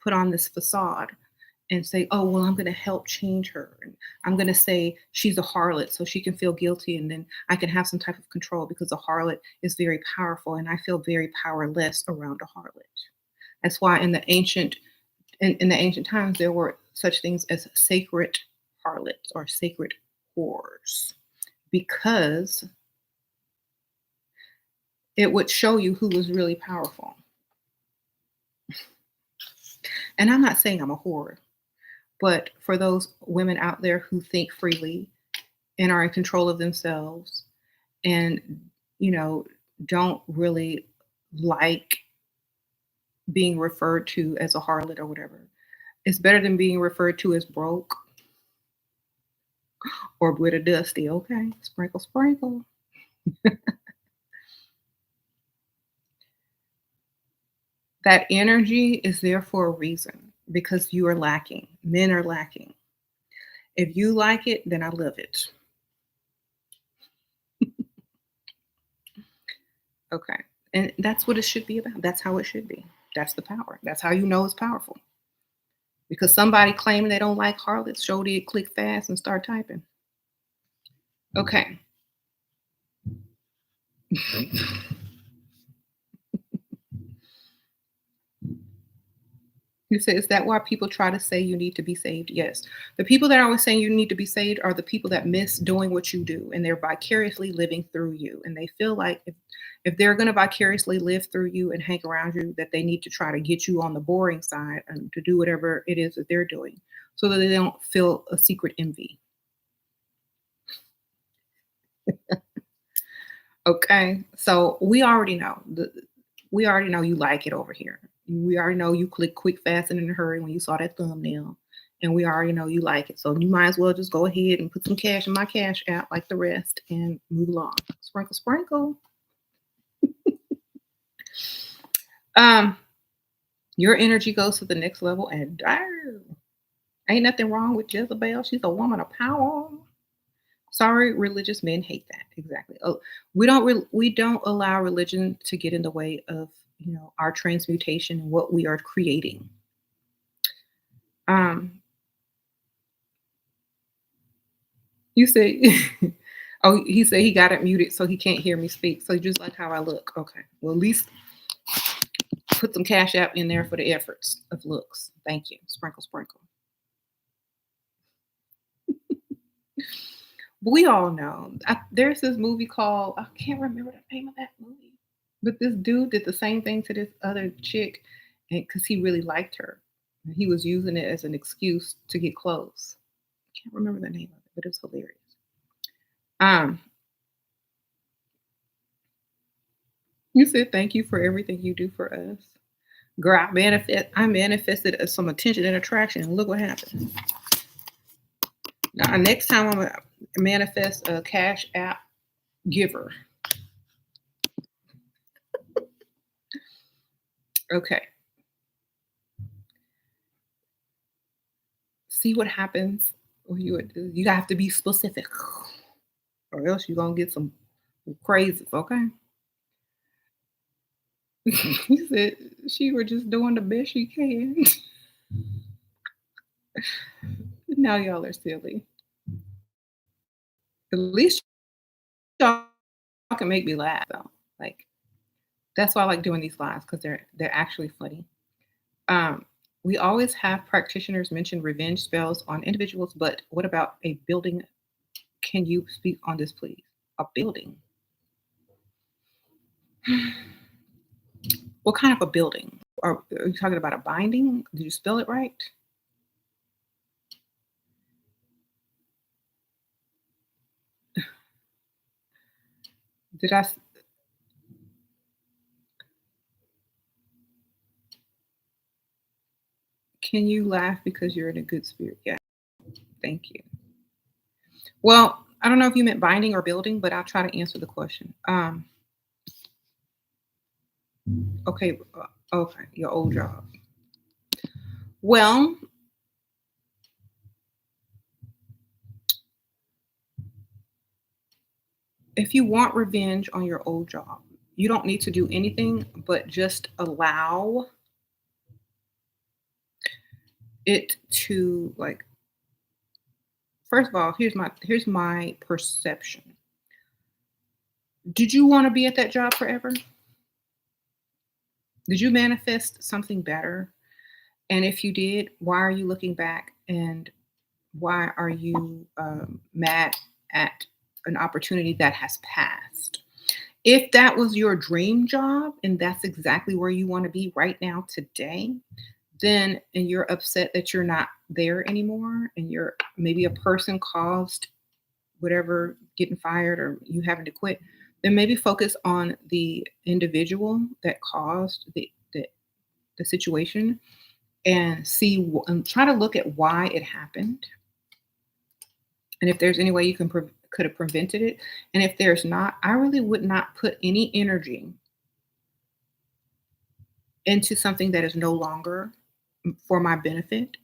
put on this facade and say, oh, well, I'm going to help change her. And I'm going to say she's a harlot so she can feel guilty. And then I can have some type of control because a harlot is very powerful. And I feel very powerless around a harlot. That's why in the ancient times, there were such things as sacred harlots or sacred whores, because it would show you who was really powerful. And I'm not saying I'm a whore, but for those women out there who think freely and are in control of themselves and, don't really like being referred to as a harlot or whatever, it's better than being referred to as broke or with a dusty. Okay, sprinkle, sprinkle. That energy is there for a reason, because you are lacking. Men are lacking. If you like it, then I love it. Okay. And that's what it should be about. That's how it should be. That's the power. That's how you know it's powerful. Because somebody claiming they don't like harlots, show did click fast and start typing. Okay. You said, is that why people try to say you need to be saved? Yes. The people that are always saying you need to be saved are the people that miss doing what you do, and they're vicariously living through you. And they feel like if they're going to vicariously live through you and hang around you, that they need to try to get you on the boring side and to do whatever it is that they're doing so that they don't feel a secret envy. Okay, so we already know you like it over here. We already know you click quick, fast, and in a hurry when you saw that thumbnail, and we already know you like it. So you might as well just go ahead and put some cash in my cash app like the rest and move along. Sprinkle, sprinkle. Um, your energy goes to the next level, and darn, ain't nothing wrong with Jezebel. She's a woman of power. Sorry, religious men hate that. Exactly. Oh, we don't allow religion to get in the way of our transmutation and what we are creating. Um, you say, oh, he said he got it muted so he can't hear me speak. So just like how I look. Okay. Well, at least put some cash app in there for the efforts of looks. Thank you. Sprinkle, sprinkle. We all know. There's this movie called I can't remember the name of that movie, but this dude did the same thing to this other chick, and because he really liked her, and he was using it as an excuse to get close. I can't remember the name of it, but it was hilarious. Um, you said thank you for everything you do for us. Girl, I manifested some attention and attraction, and look what happened. Now, next time I'm gonna manifest a cash app giver. Okay. See what happens when you have to be specific, or else you're gonna get some crazy. Okay. He said she was just doing the best she can. Now y'all are silly. At least y'all can make me laugh though. Like that's why I like doing these lives because they're actually funny. Um, we always have practitioners mention revenge spells on individuals, but what about a building? Can you speak on this, please? A building. What kind of a building? Are you talking about a binding? Did you spell it right? Did I? Can you laugh because you're in a good spirit? Yeah, thank you. Well, I don't know if you meant binding or building, but I'll try to answer the question. Okay, okay, your old job. Well, if you want revenge on your old job, you don't need to do anything but just allow it to like. First of all, here's my perception. Did you want to be at that job forever? Did you manifest something better? And if you did, why are you looking back and why are you mad at an opportunity that has passed? If that was your dream job and that's exactly where you want to be right now today, then and you're upset that you're not there anymore and you're maybe a person caused whatever getting fired or you having to quit, then maybe focus on the individual that caused the situation and and try to look at why it happened and if there's any way you could have prevented it. And if there's not, I really would not put any energy into something that is no longer for my benefit.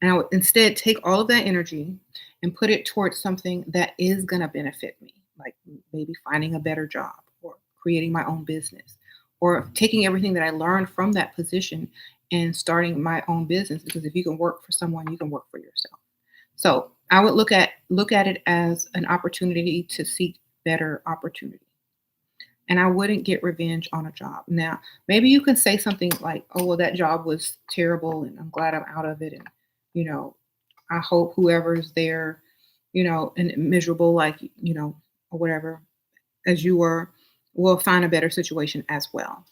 And I would instead take all of that energy and put it towards something that is going to benefit me, like maybe finding a better job or creating my own business or taking everything that I learned from that position and starting my own business. Because if you can work for someone, you can work for yourself. So I would look at it as an opportunity to seek better opportunity. And I wouldn't get revenge on a job. Now, maybe you can say something like, "Oh, well, that job was terrible, and I'm glad I'm out of it." And you know, I hope whoever's there, and miserable, like or whatever, as you were, will find a better situation as well.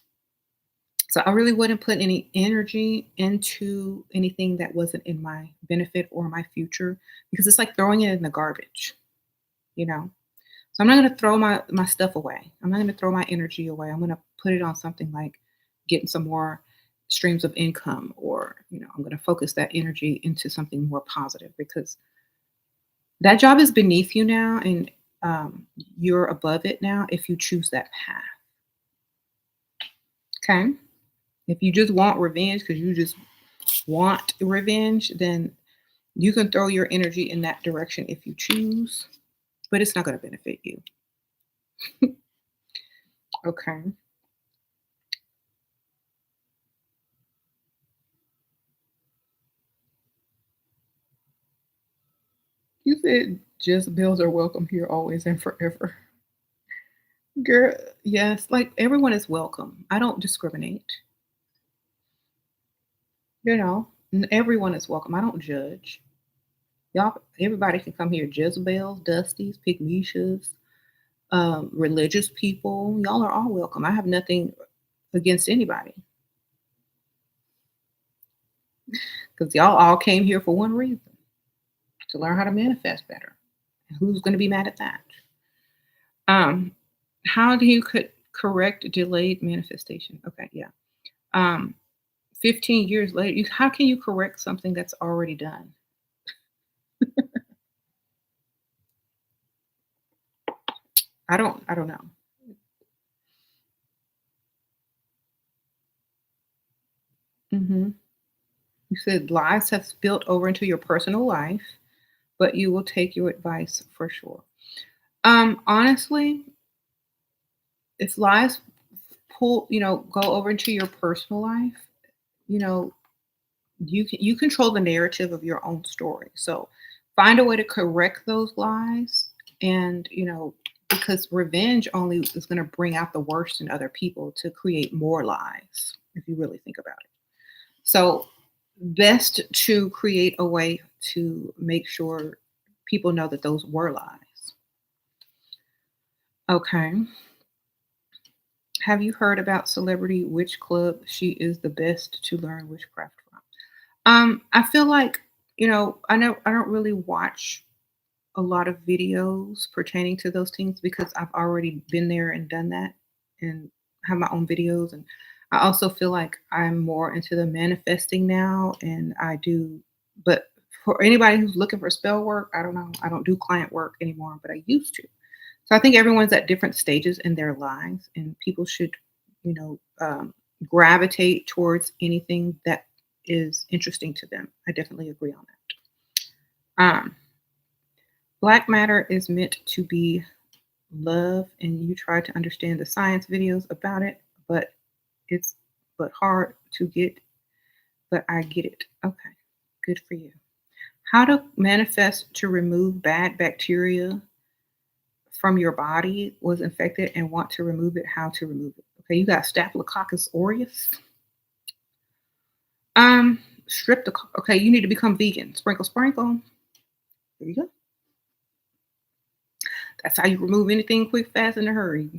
So I really wouldn't put any energy into anything that wasn't in my benefit or my future because it's like throwing it in the garbage, you know. So I'm not going to throw my stuff away. I'm not going to throw my energy away. I'm going to put it on something like getting some more streams of income, or I'm going to focus that energy into something more positive, because that job is beneath you now, and you're above it now if you choose that path. Okay. If you just want revenge because you just want revenge, then you can throw your energy in that direction if you choose, but it's not going to benefit you. Okay. You said Jezebels are welcome here always and forever. Girl, yes, like everyone is welcome. I don't discriminate. Everyone is welcome. I don't judge. Y'all, everybody can come here. Jezebels, Dusties, Pygmishas, religious people. Y'all are all welcome. I have nothing against anybody, because y'all all came here for one reason: to learn how to manifest better. Who's going to be mad at that? Um, how do you could correct delayed manifestation? Okay, yeah. Um, 15 years later, how can you correct something that's already done? I don't know. Hmm. You said lies have spilled over into your personal life, but you will take your advice for sure. Honestly, if lies go over into your personal life, you know, you control the narrative of your own story. So find a way to correct those lies, and because revenge only is going to bring out the worst in other people to create more lies, if you really think about it. So best to create a way to make sure people know that those were lies. Okay. Have you heard about Celebrity Witch Club? She is the best to learn witchcraft from. I feel like, I don't really watch a lot of videos pertaining to those things, because I've already been there and done that, and have my own videos. And I also feel like I'm more into the manifesting now, and but for anybody who's looking for spell work, I don't know. I don't do client work anymore, but I used to. So I think everyone's at different stages in their lives, and people should, you know, um, gravitate towards anything that is interesting to them. I definitely agree on that. Black matter is meant to be love, and you try to understand the science videos about it, but it's hard to get. But I get it. Okay, good for you. How to manifest to remove bad bacteria from your body was infected and want to remove it. How to remove it? Okay, you got Staphylococcus aureus. Um, Okay, you need to become vegan. Sprinkle, sprinkle. There you go. That's how you remove anything quick, fast, in a hurry.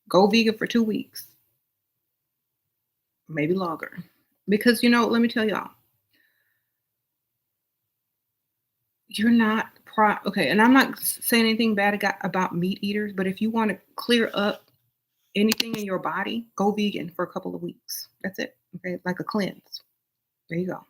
Go vegan for 2 weeks, maybe longer. Because let me tell y'all, you're not okay. And I'm not saying anything bad about meat eaters, but if you want to clear up anything in your body, go vegan for a couple of weeks. That's it. Okay, like a cleanse. There you go.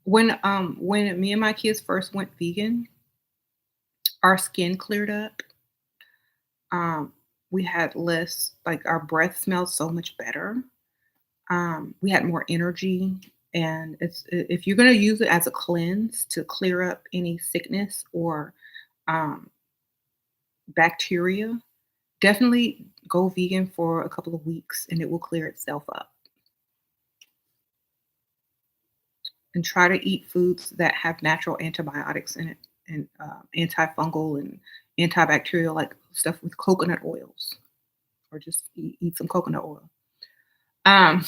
When me and my kids first went vegan, our skin cleared up. Um, we had less, like, our breath smelled so much better. We had more energy, and if you're gonna use it as a cleanse to clear up any sickness or um, bacteria, definitely go vegan for a couple of weeks, and it will clear itself up. And try to eat foods that have natural antibiotics in it, and antifungal and antibacterial, like stuff with coconut oils, or just eat some coconut oil. Um,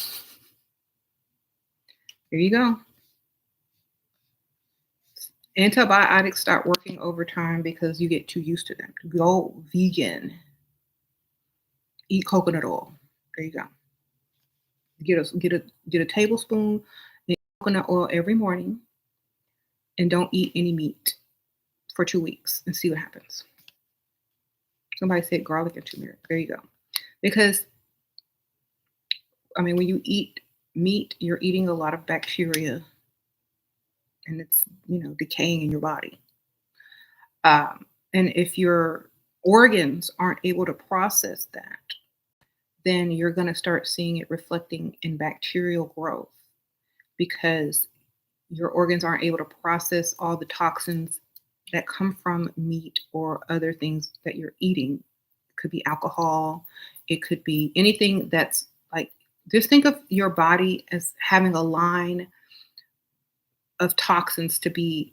there you go. Antibiotics start working overtime because you get too used to them. Go vegan. Eat coconut oil. There you go. Get a tablespoon of coconut oil every morning, and don't eat any meat for 2 weeks and see what happens. Somebody said garlic and turmeric. There you go. Because I mean, when you eat meat, you're eating a lot of bacteria, and it's decaying in your body. And if your organs aren't able to process that, then you're going to start seeing it reflecting in bacterial growth because your organs aren't able to process all the toxins that come from meat or other things that you're eating. It could be alcohol, it could be anything that's like, just think of your body as having a line of toxins to be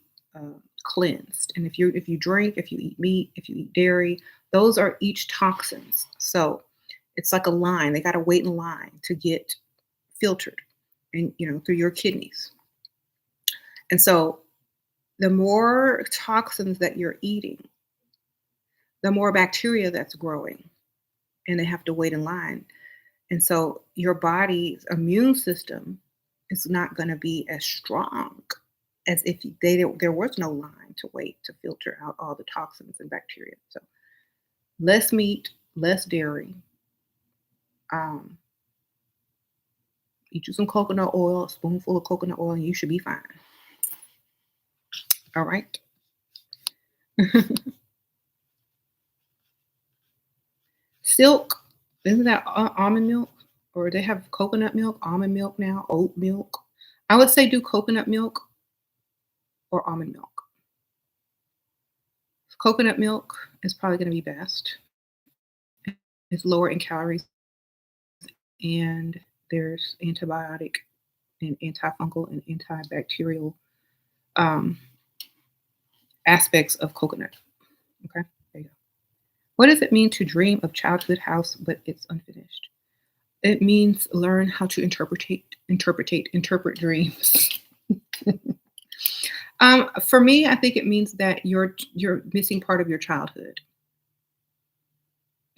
cleansed. And if you drink, if you eat meat, if you eat dairy, those are each toxins. So it's like a line. They got to wait in line to get filtered, and through your kidneys. And so the more toxins that you're eating, the more bacteria that's growing, and they have to wait in line. And so your body's immune system is not going to be as strong as if there was no line to wait to filter out all the toxins and bacteria. So less meat, less dairy. Eat you some coconut oil, a spoonful of coconut oil, and you should be fine. All right. Silk, isn't that almond milk? Or they have coconut milk, almond milk now, oat milk. I would say do coconut milk or almond milk. Coconut milk is probably going to be best. It's lower in calories, and there's antibiotic and antifungal and antibacterial um, aspects of coconut. Okay, there you go. What does it mean to dream of childhood house, but it's unfinished? It means learn how to interpret dreams. For me, I think it means that you're missing part of your childhood.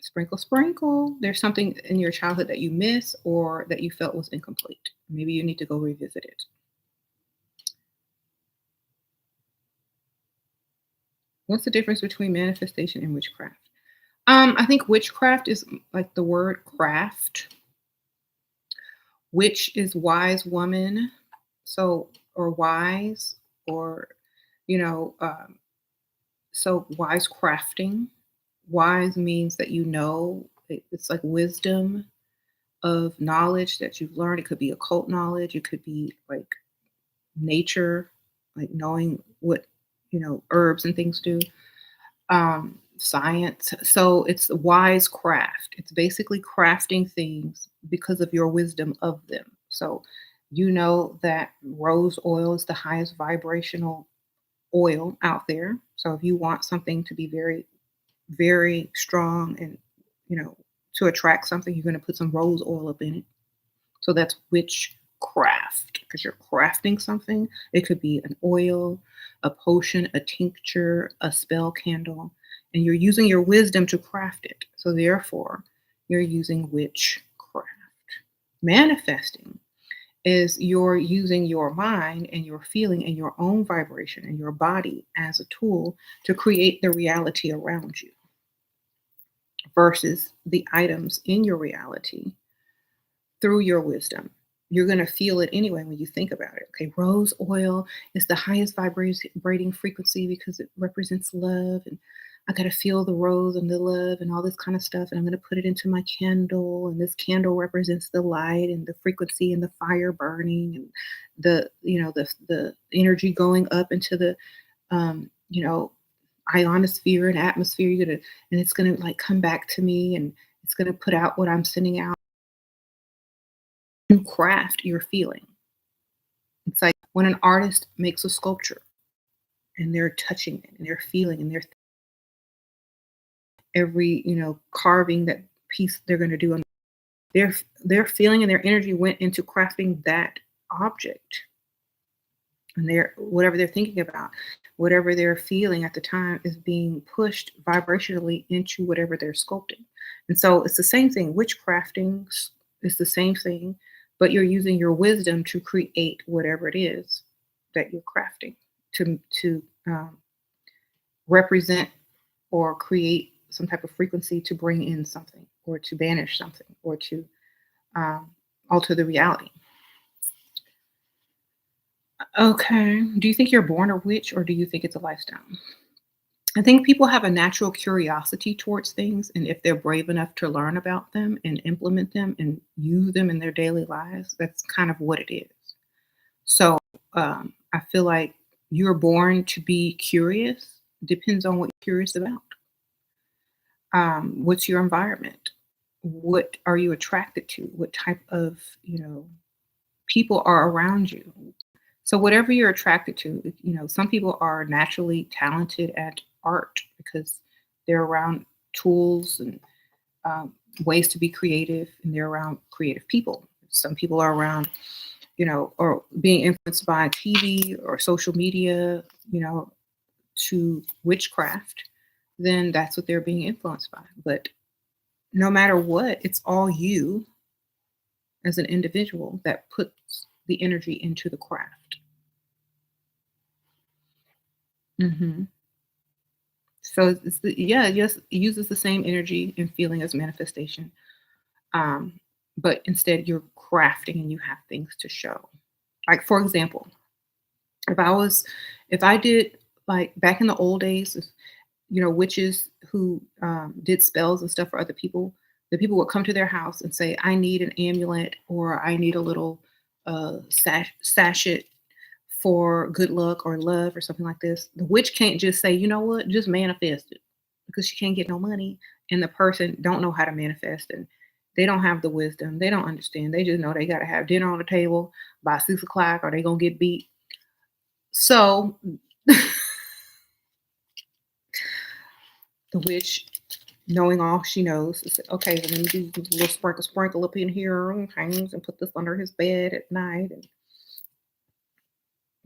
Sprinkle, sprinkle. There's something in your childhood that you miss or that you felt was incomplete. Maybe you need to go revisit it. What's the difference between manifestation and witchcraft? I think witchcraft is like the word craft. Witch is wise woman, so or wise, or so wise crafting. Wise means that it's like wisdom of knowledge that you've learned. It could be occult knowledge. It could be like nature, like knowing what herbs and things do. Science. So it's wise craft. It's basically crafting things because of your wisdom of them. So you know that rose oil is the highest vibrational oil out there. So if you want something to be very, very strong and to attract something, you're going to put some rose oil up in it. So that's witchcraft because you're crafting something. It could be an oil, a potion, a tincture, a spell candle, and you're using your wisdom to craft it. So therefore, you're using witchcraft. Manifesting is you're using your mind and your feeling and your own vibration and your body as a tool to create the reality around you versus the items in your reality through your wisdom. You're going to feel it anyway when you think about it. Okay, rose oil is the highest vibrating frequency because it represents love. And I got to feel the rose and the love and all this kind of stuff. And I'm going to put it into my candle. And this candle represents the light and the frequency and the fire burning and the energy going up into the, ionosphere and atmosphere. And it's going to like come back to me and it's going to put out what I'm sending out. You craft your feeling. It's like when an artist makes a sculpture and they're touching it and they're feeling and they're every carving that piece they're going to do, and their feeling and their energy went into crafting that object. And they're whatever they're thinking about, whatever they're feeling at the time is being pushed vibrationally into whatever they're sculpting. And so it's the same thing. Witchcrafting is the same thing, but you're using your wisdom to create whatever it is that you're crafting to represent or create some type of frequency to bring in something or to banish something or to um, alter the reality. Okay. Do you think you're born a witch or do you think it's a lifestyle? I think people have a natural curiosity towards things, and if they're brave enough to learn about them and implement them and use them in their daily lives, that's kind of what it is. So I feel like you're born to be curious. Depends on what you're curious about. What's your environment? What are you attracted to? What type of people are around you? So whatever you're attracted to, some people are naturally talented at art because they're around tools and um, ways to be creative, and they're around creative people. Some people are around, or being influenced by TV or social media, to witchcraft. Then that's what they're being influenced by. But no matter what, it's all you as an individual that puts the energy into the craft. Hmm. So yeah, yes, it uses the same energy and feeling as manifestation. Um, but instead you're crafting and you have things to show. Like for example, if I was if I did like back in the old days, witches who did spells and stuff for other people, the people would come to their house and say, I need an amulet or I need a little sachet for good luck or love or something like this. The witch can't just say, you know what, just manifest it because she can't get no money. And the person don't know how to manifest and they don't have the wisdom. They don't understand. They just know they got to have dinner on the table by 6 o'clock or they going to get beat. So the witch, knowing all she knows, is okay, well, let me do a little sprinkle up in here and things and put this under his bed at night and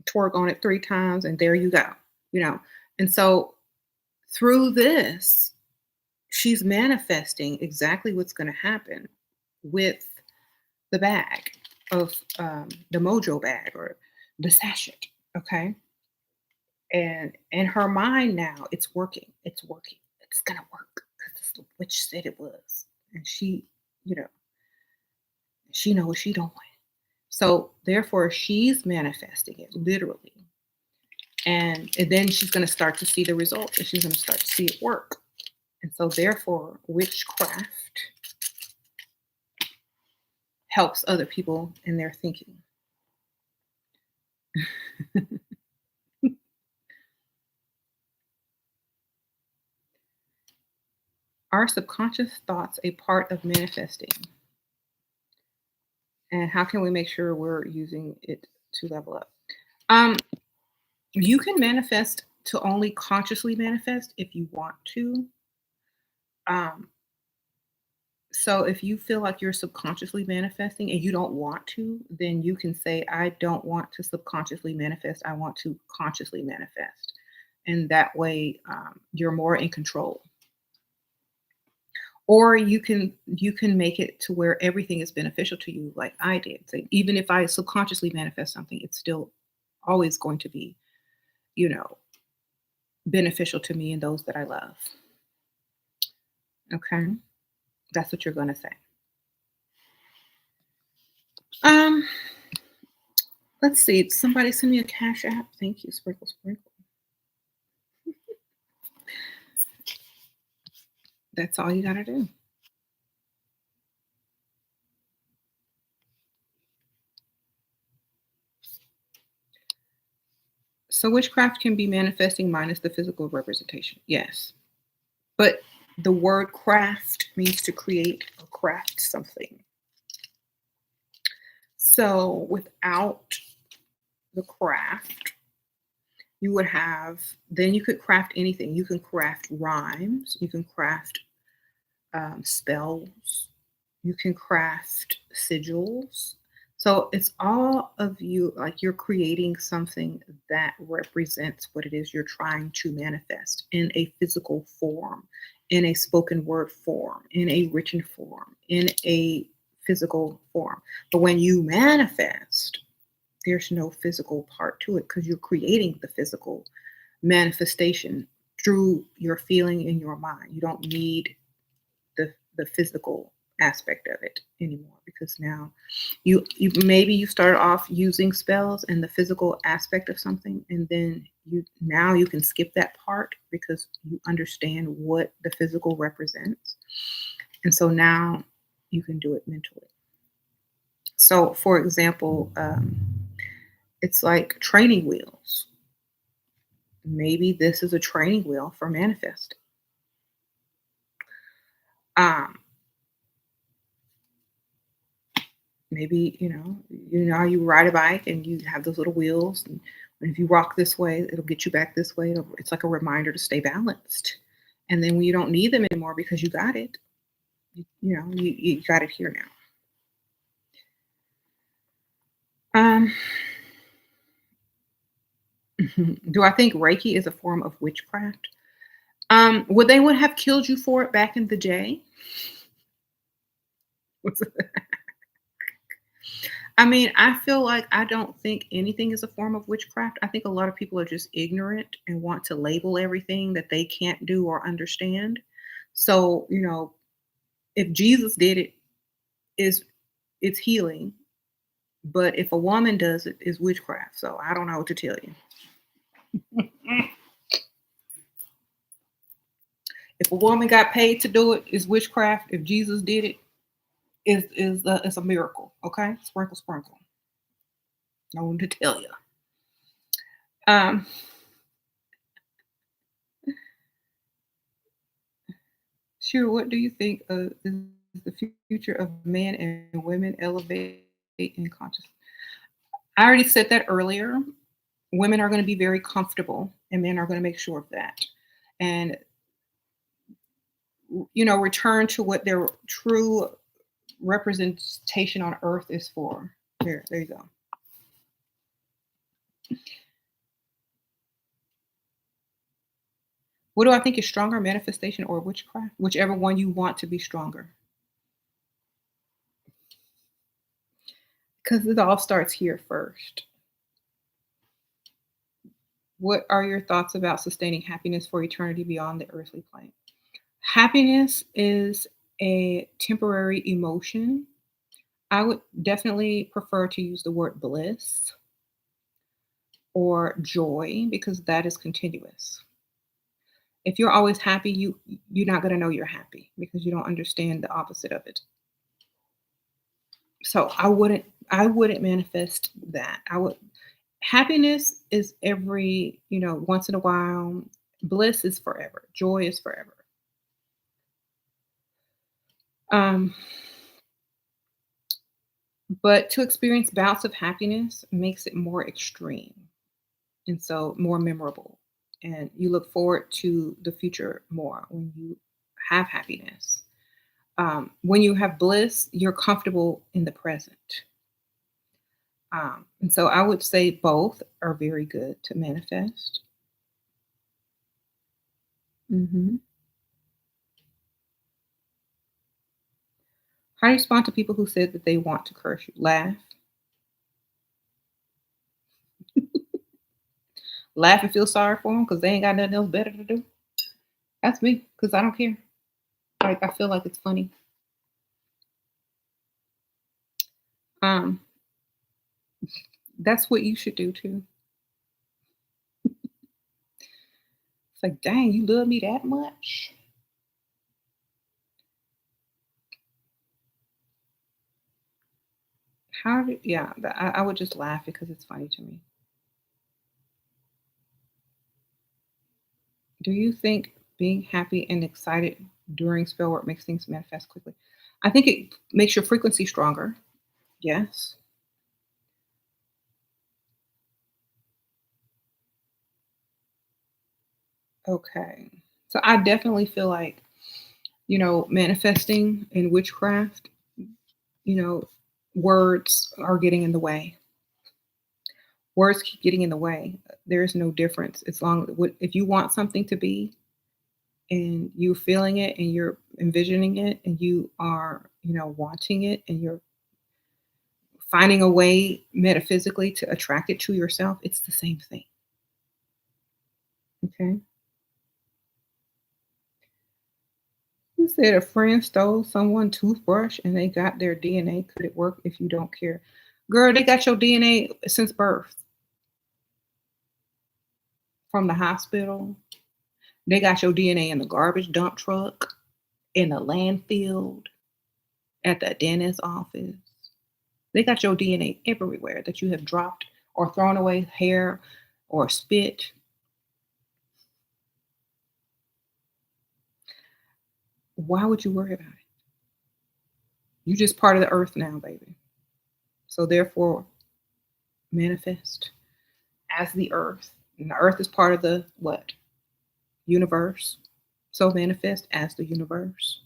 twerk on it 3 times and there you go. You know. And so through this, she's manifesting exactly what's going to happen with the bag of the mojo bag or the sachet. Okay. And in her mind now, it's working. It's working. It's going to work because the witch said it was. And she, you know, she knows what she doing. So therefore, she's manifesting it literally. And then she's going to start to see the results and she's going to start to see it work. And so therefore, witchcraft helps other people in their thinking. Are subconscious thoughts a part of manifesting? And how can we make sure we're using it to level up? Um, you can manifest to only consciously manifest if you want to. Um, so if you feel like you're subconsciously manifesting and you don't want to, then you can say, I don't want to subconsciously manifest. I want to consciously manifest. And that way you're more in control. Or you can make it to where everything is beneficial to you like I did. So even if I subconsciously manifest something, it's still always going to be, you know, beneficial to me and those that I love. Okay? That's what you're going to say. Um, let's see. Somebody send me a cash app. Thank you, Sprinkle Sprinkle. That's all you got to do. So witchcraft can be manifesting minus the physical representation. Yes. But the word craft means to create or craft something. So without the craft, you would have, then you could craft anything. You can craft rhymes, you can craft spells, you can craft sigils. So it's all of you, like you're creating something that represents what it is you're trying to manifest in a physical form, in a spoken word form, in a written form, in a physical form. But when you manifest, there's no physical part to it because you're creating the physical manifestation through your feeling in your mind. You don't need the physical aspect of it anymore because now you maybe you started off using spells and the physical aspect of something, and then you can skip that part because you understand what the physical represents, and so now you can do it mentally. So for example, it's like training wheels. Maybe this is a training wheel for manifesting. um Maybe, how you ride a bike and you have those little wheels, and if you rock this way, it'll get you back this way. It's like a reminder to stay balanced. And then when you don't need them anymore because you got it, you got it here now. Do I think Reiki is a form of witchcraft? Would they would have killed you for it back in the day? I mean, I feel like I don't think anything is a form of witchcraft. I think a lot of people are just ignorant and want to label everything that they can't do or understand. So, if Jesus did it, is it's healing, but if a woman does it, is witchcraft. So I don't know what to tell you. If a woman got paid to do it, is witchcraft. If Jesus did it, it's a miracle. Okay, sprinkle, sprinkle. No one to tell you. Um, Sure. What do you think is the future of men and women elevate in consciousness? I already said that earlier. Women are going to be very comfortable, and men are going to make sure of that, and return to what their true representation on Earth is for. There you go. What do I think is stronger, manifestation or witchcraft? Whichever one you want to be stronger, because it all starts here first. What are your thoughts about sustaining happiness for eternity beyond the earthly plane? Happiness is a temporary emotion. I would definitely prefer to use the word bliss or joy because that is continuous. If you're always happy, you're not going to know you're happy because you don't understand the opposite of it. So I wouldn't manifest that. I would Happiness is every, once in a while. Bliss is forever. Joy is forever. Um but to experience bouts of happiness makes it more extreme and so more memorable. And you look forward to the future more when you have happiness. When you have bliss, you're comfortable in the present. And so I would say both are very good to manifest. Hmm. How do you respond to people who said that they want to curse you? Laugh. Laugh and feel sorry for them because they ain't got nothing else better to do. That's me because I don't care. Like, I feel like it's funny. Um, that's what you should do too. It's like, dang, you love me that much? Yeah, I would just laugh because it's funny to me. Do you think being happy and excited during spell work makes things manifest quickly? I think it makes your frequency stronger. Yes. Okay. So I definitely feel like, manifesting in witchcraft, you know, Words are getting in the way. Words keep getting in the way. There is no difference. As long if you want something to be and you're feeling it and you're envisioning it and you are, wanting it and you're finding a way metaphysically to attract it to yourself, it's the same thing. Okay. You said a friend stole someone's toothbrush and they got their DNA. Could it work if you don't care? Girl, they got your DNA since birth from the hospital. They got your DNA in the garbage dump truck, in the landfill, at the dentist's office. They got your DNA everywhere that you have dropped or thrown away hair or spit. Why would you worry about it? You just part of the earth now, baby. So therefore, manifest as the earth. And the earth is part of the what? Universe. So manifest as the universe.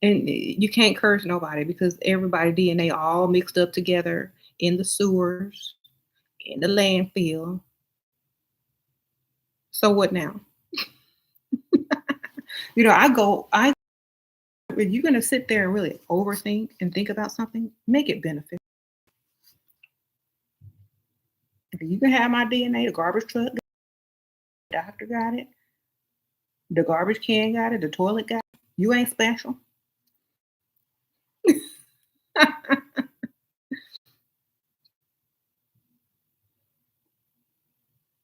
And you can't curse nobody because everybody DNA all mixed up together in the sewers, in the landfill. So what now? I if you're gonna sit there and really overthink and think about something, make it benefit. You can have my DNA, the garbage truck, the doctor got it, the garbage can got it, the toilet got it. You ain't special.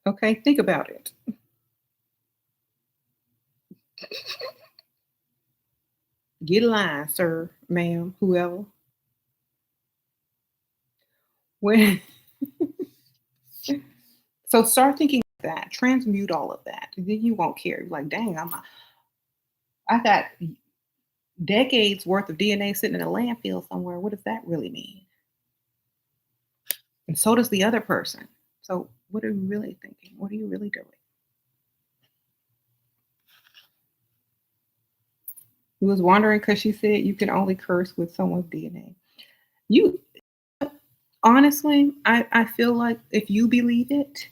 Okay, think about it. Get a line, sir, ma'am, whoever. When so start thinking that, transmute all of that. Then you won't care. You're like, dang, I got decades worth of DNA sitting in a landfill somewhere. What does that really mean? And so does the other person. So what are you really thinking? What are you really doing? He was wondering because she said you can only curse with someone's DNA. You honestly, I feel like if you believe that,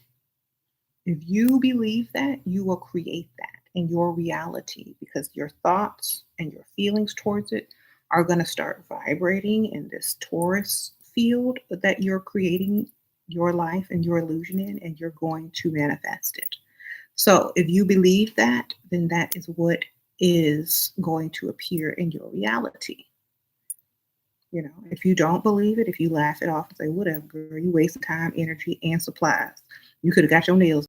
you will create that in your reality because your thoughts and your feelings towards it are going to start vibrating in this Taurus field that you're creating your life and your illusion in, and you're going to manifest it. So if you believe that, then that is what is going to appear in your reality. If you don't believe it, if you laugh it off and say, whatever, girl, you wasting time, energy, and supplies. You could have got your nails.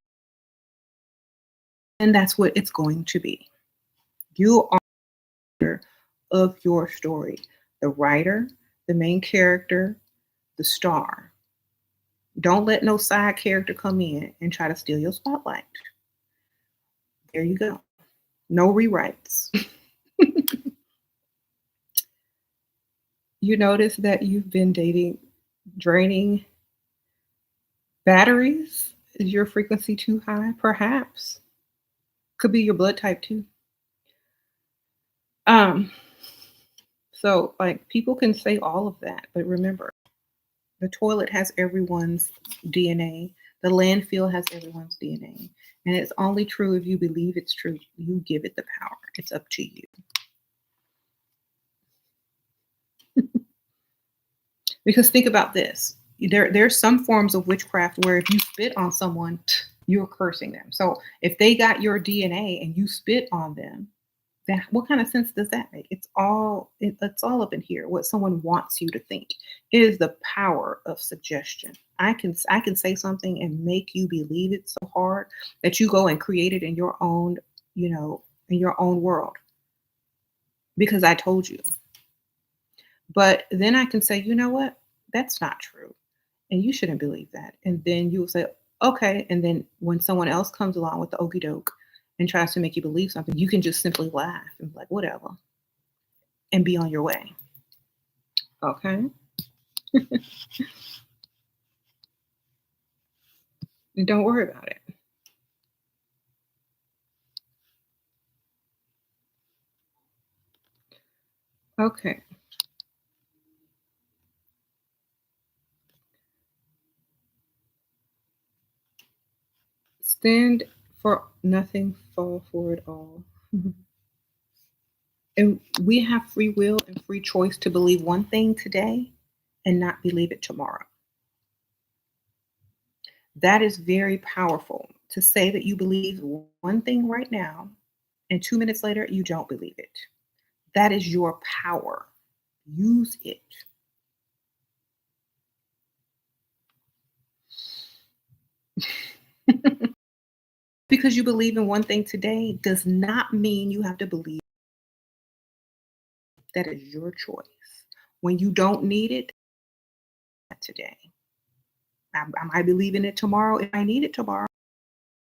And that's what it's going to be. You are of your story, the writer, the main character, the star. Don't let no side character come in and try to steal your spotlight. There you go. No rewrites. You notice that you've been dating draining batteries? Is your frequency too high? Perhaps. Could be your blood type too. Um, so like people can say all of that, but remember, the toilet has everyone's DNA. The landfill has everyone's DNA. And it's only true if you believe it's true. You give it the power. It's up to you. Because think about this. There's some forms of witchcraft where if you spit on someone, you're cursing them. So if they got your DNA and you spit on them, then what kind of sense does that make? It's all up in here. What someone wants you to think. It is the power of suggestion. I can say something and make you believe it so hard that you go and create it in your own, in your own world because I told you. But then I can say, you know what? That's not true. And you shouldn't believe that. And then you will say, okay. And then when someone else comes along with the okey doke and tries to make you believe something, you can just simply laugh and be like, whatever, and be on your way. Okay. And don't worry about it. Okay. Stand for nothing, fall for it all. Mhm. And we have free will and free choice to believe one thing today and not believe it tomorrow. That is very powerful to say that you believe one thing right now and 2 minutes later you don't believe it. That is your power. Use it. Because you believe in one thing today does not mean you have to believe. That is your choice. When you don't need it today, I might believe in it tomorrow. If I need it tomorrow,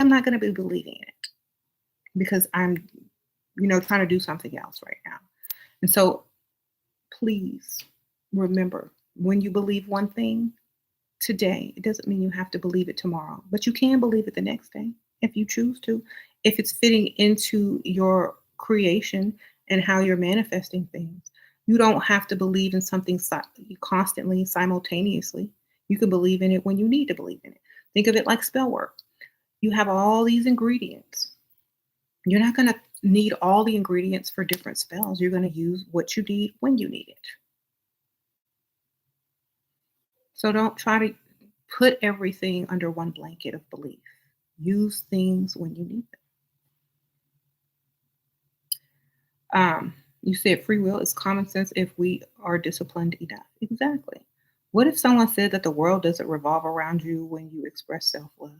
I'm not going to be believing it because I'm, trying to do something else right now. And so please remember, when you believe one thing today, it doesn't mean you have to believe it tomorrow, but you can believe it the next day if you choose to, if it's fitting into your creation and how you're manifesting things. You don't have to believe in something constantly, simultaneously. You can believe in it when you need to believe in it. Think of it like spell work. You have all these ingredients. You're not going to need all the ingredients for different spells. You're going to use what you need when you need it. So don't try to put everything under one blanket of belief. Use things when you need them. You said free will is common sense if we are disciplined enough. Exactly. What if someone said that the world doesn't revolve around you when you express self love?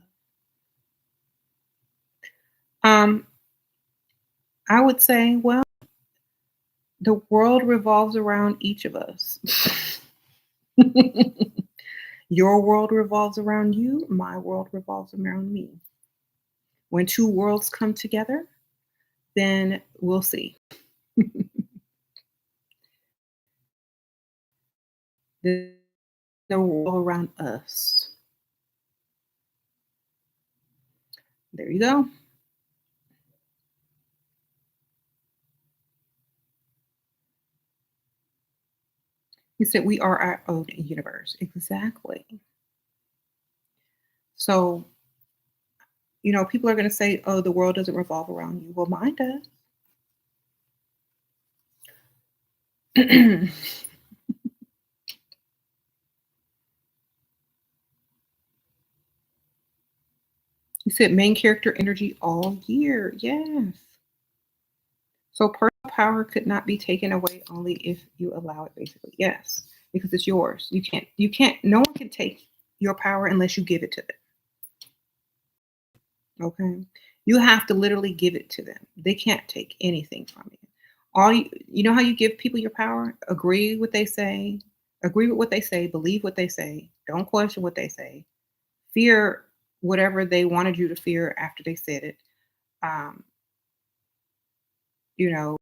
Um, I would say, well, the world revolves around each of us. Your world revolves around you, my world revolves around me. When two worlds come together, then we'll see. The, the world around us. There you go. You said we are our own universe. Exactly. So, people are going to say, oh, the world doesn't revolve around you. Well, mine does. You said main character energy all year. Yes. So personal power could not be taken away only if you allow it, basically. Yes. Because it's yours. No one can take your power unless you give it to them. Okay. You have to literally give it to them. They can't take anything from you. You know how you give people your power? Agree with what they say, believe what they say, don't question what they say, fear whatever they wanted you to fear after they said it. Um, you know,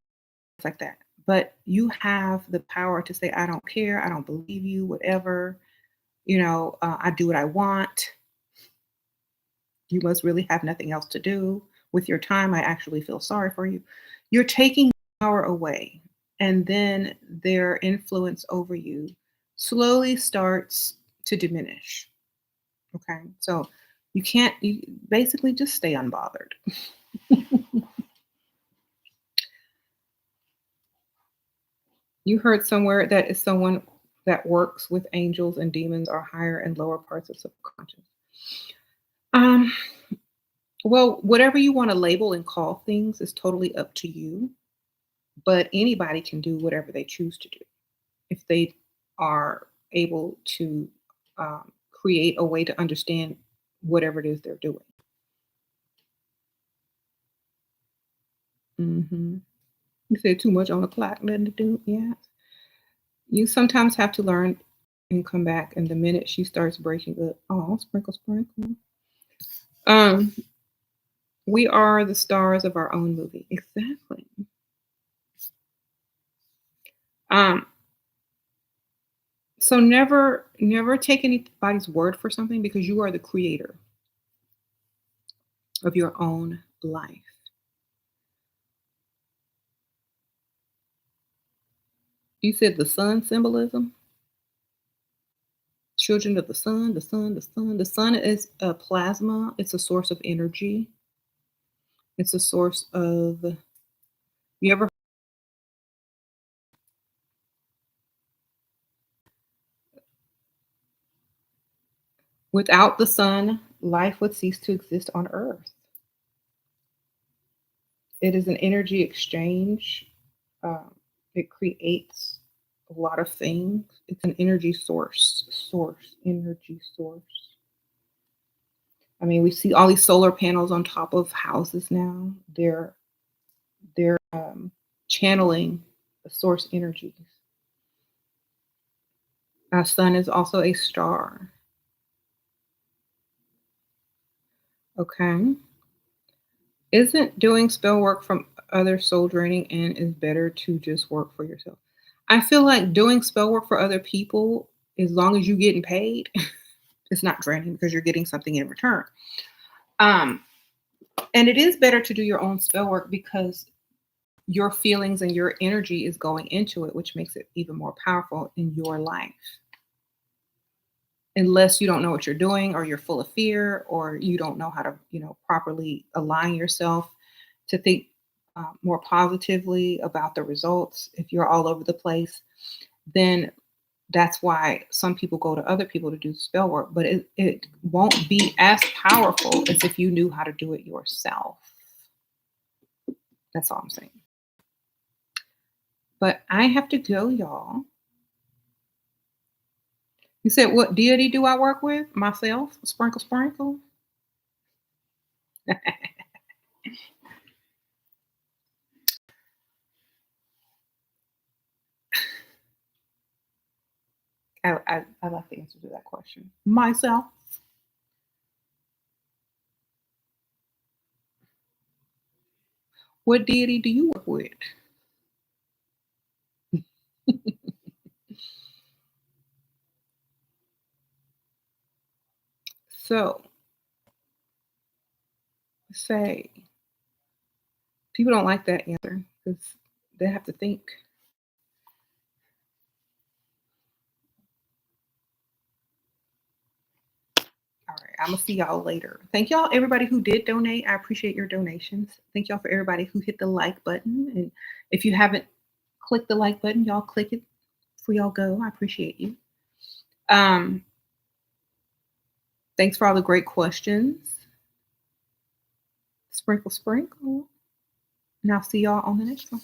it's like that. But you have the power to say, I don't care, I don't believe you, whatever, I do what I want. You must really have nothing else to do with your time. I actually feel sorry for you. You're taking power away, and then their influence over you slowly starts to diminish. Okay. So you basically just stay unbothered. You heard somewhere that is someone that works with angels and demons or higher and lower parts of subconscious. Um, well, whatever you want to label and call things is totally up to you. But anybody can do whatever they choose to do if they are able to create a way to understand whatever it is they're doing. Hmm. You said too much on the clock, nothing to do. Yeah. You sometimes have to learn and come back. And the minute she starts breaking up, oh, sprinkle, sprinkle. Um, we are the stars of our own movie. Exactly. Um, so never take anybody's word for something because you are the creator of your own life. You said the sun symbolism? Children of the sun, the sun, the sun. The sun is a plasma. It's a source of energy. It's a source of, you ever, without the sun, life would cease to exist on Earth. It is an energy exchange. Um, it creates a lot of things. It's an energy energy source. I mean, we see all these solar panels on top of houses now. They're channeling the source energies. Our sun is also a star. Okay. Isn't doing spell work from others soul draining and is better to just work for yourself? I feel like doing spell work for other people, as long as you're getting paid, it's not draining because you're getting something in return. Um, and it is better to do your own spell work because your feelings and your energy is going into it, which makes it even more powerful in your life. Unless you don't know what you're doing or you're full of fear or you don't know how to, properly align yourself to think more positively about the results. If you're all over the place, then that's why some people go to other people to do spell work, but it won't be as powerful as if you knew how to do it yourself. That's all I'm saying. But I have to go, y'all. You said, what deity do I work with? Myself? Sprinkle, sprinkle. I like the answer to that question. Myself. What deity do you work with? So, say people don't like that answer because they have to think. All right, I'm gonna see y'all later. Thank y'all, everybody who did donate. I appreciate your donations. Thank y'all for everybody who hit the like button. And if you haven't clicked the like button, y'all click it before y'all go. I appreciate you. Um, Thanks for all the great questions. Sprinkle, sprinkle. And I'll see y'all on the next one.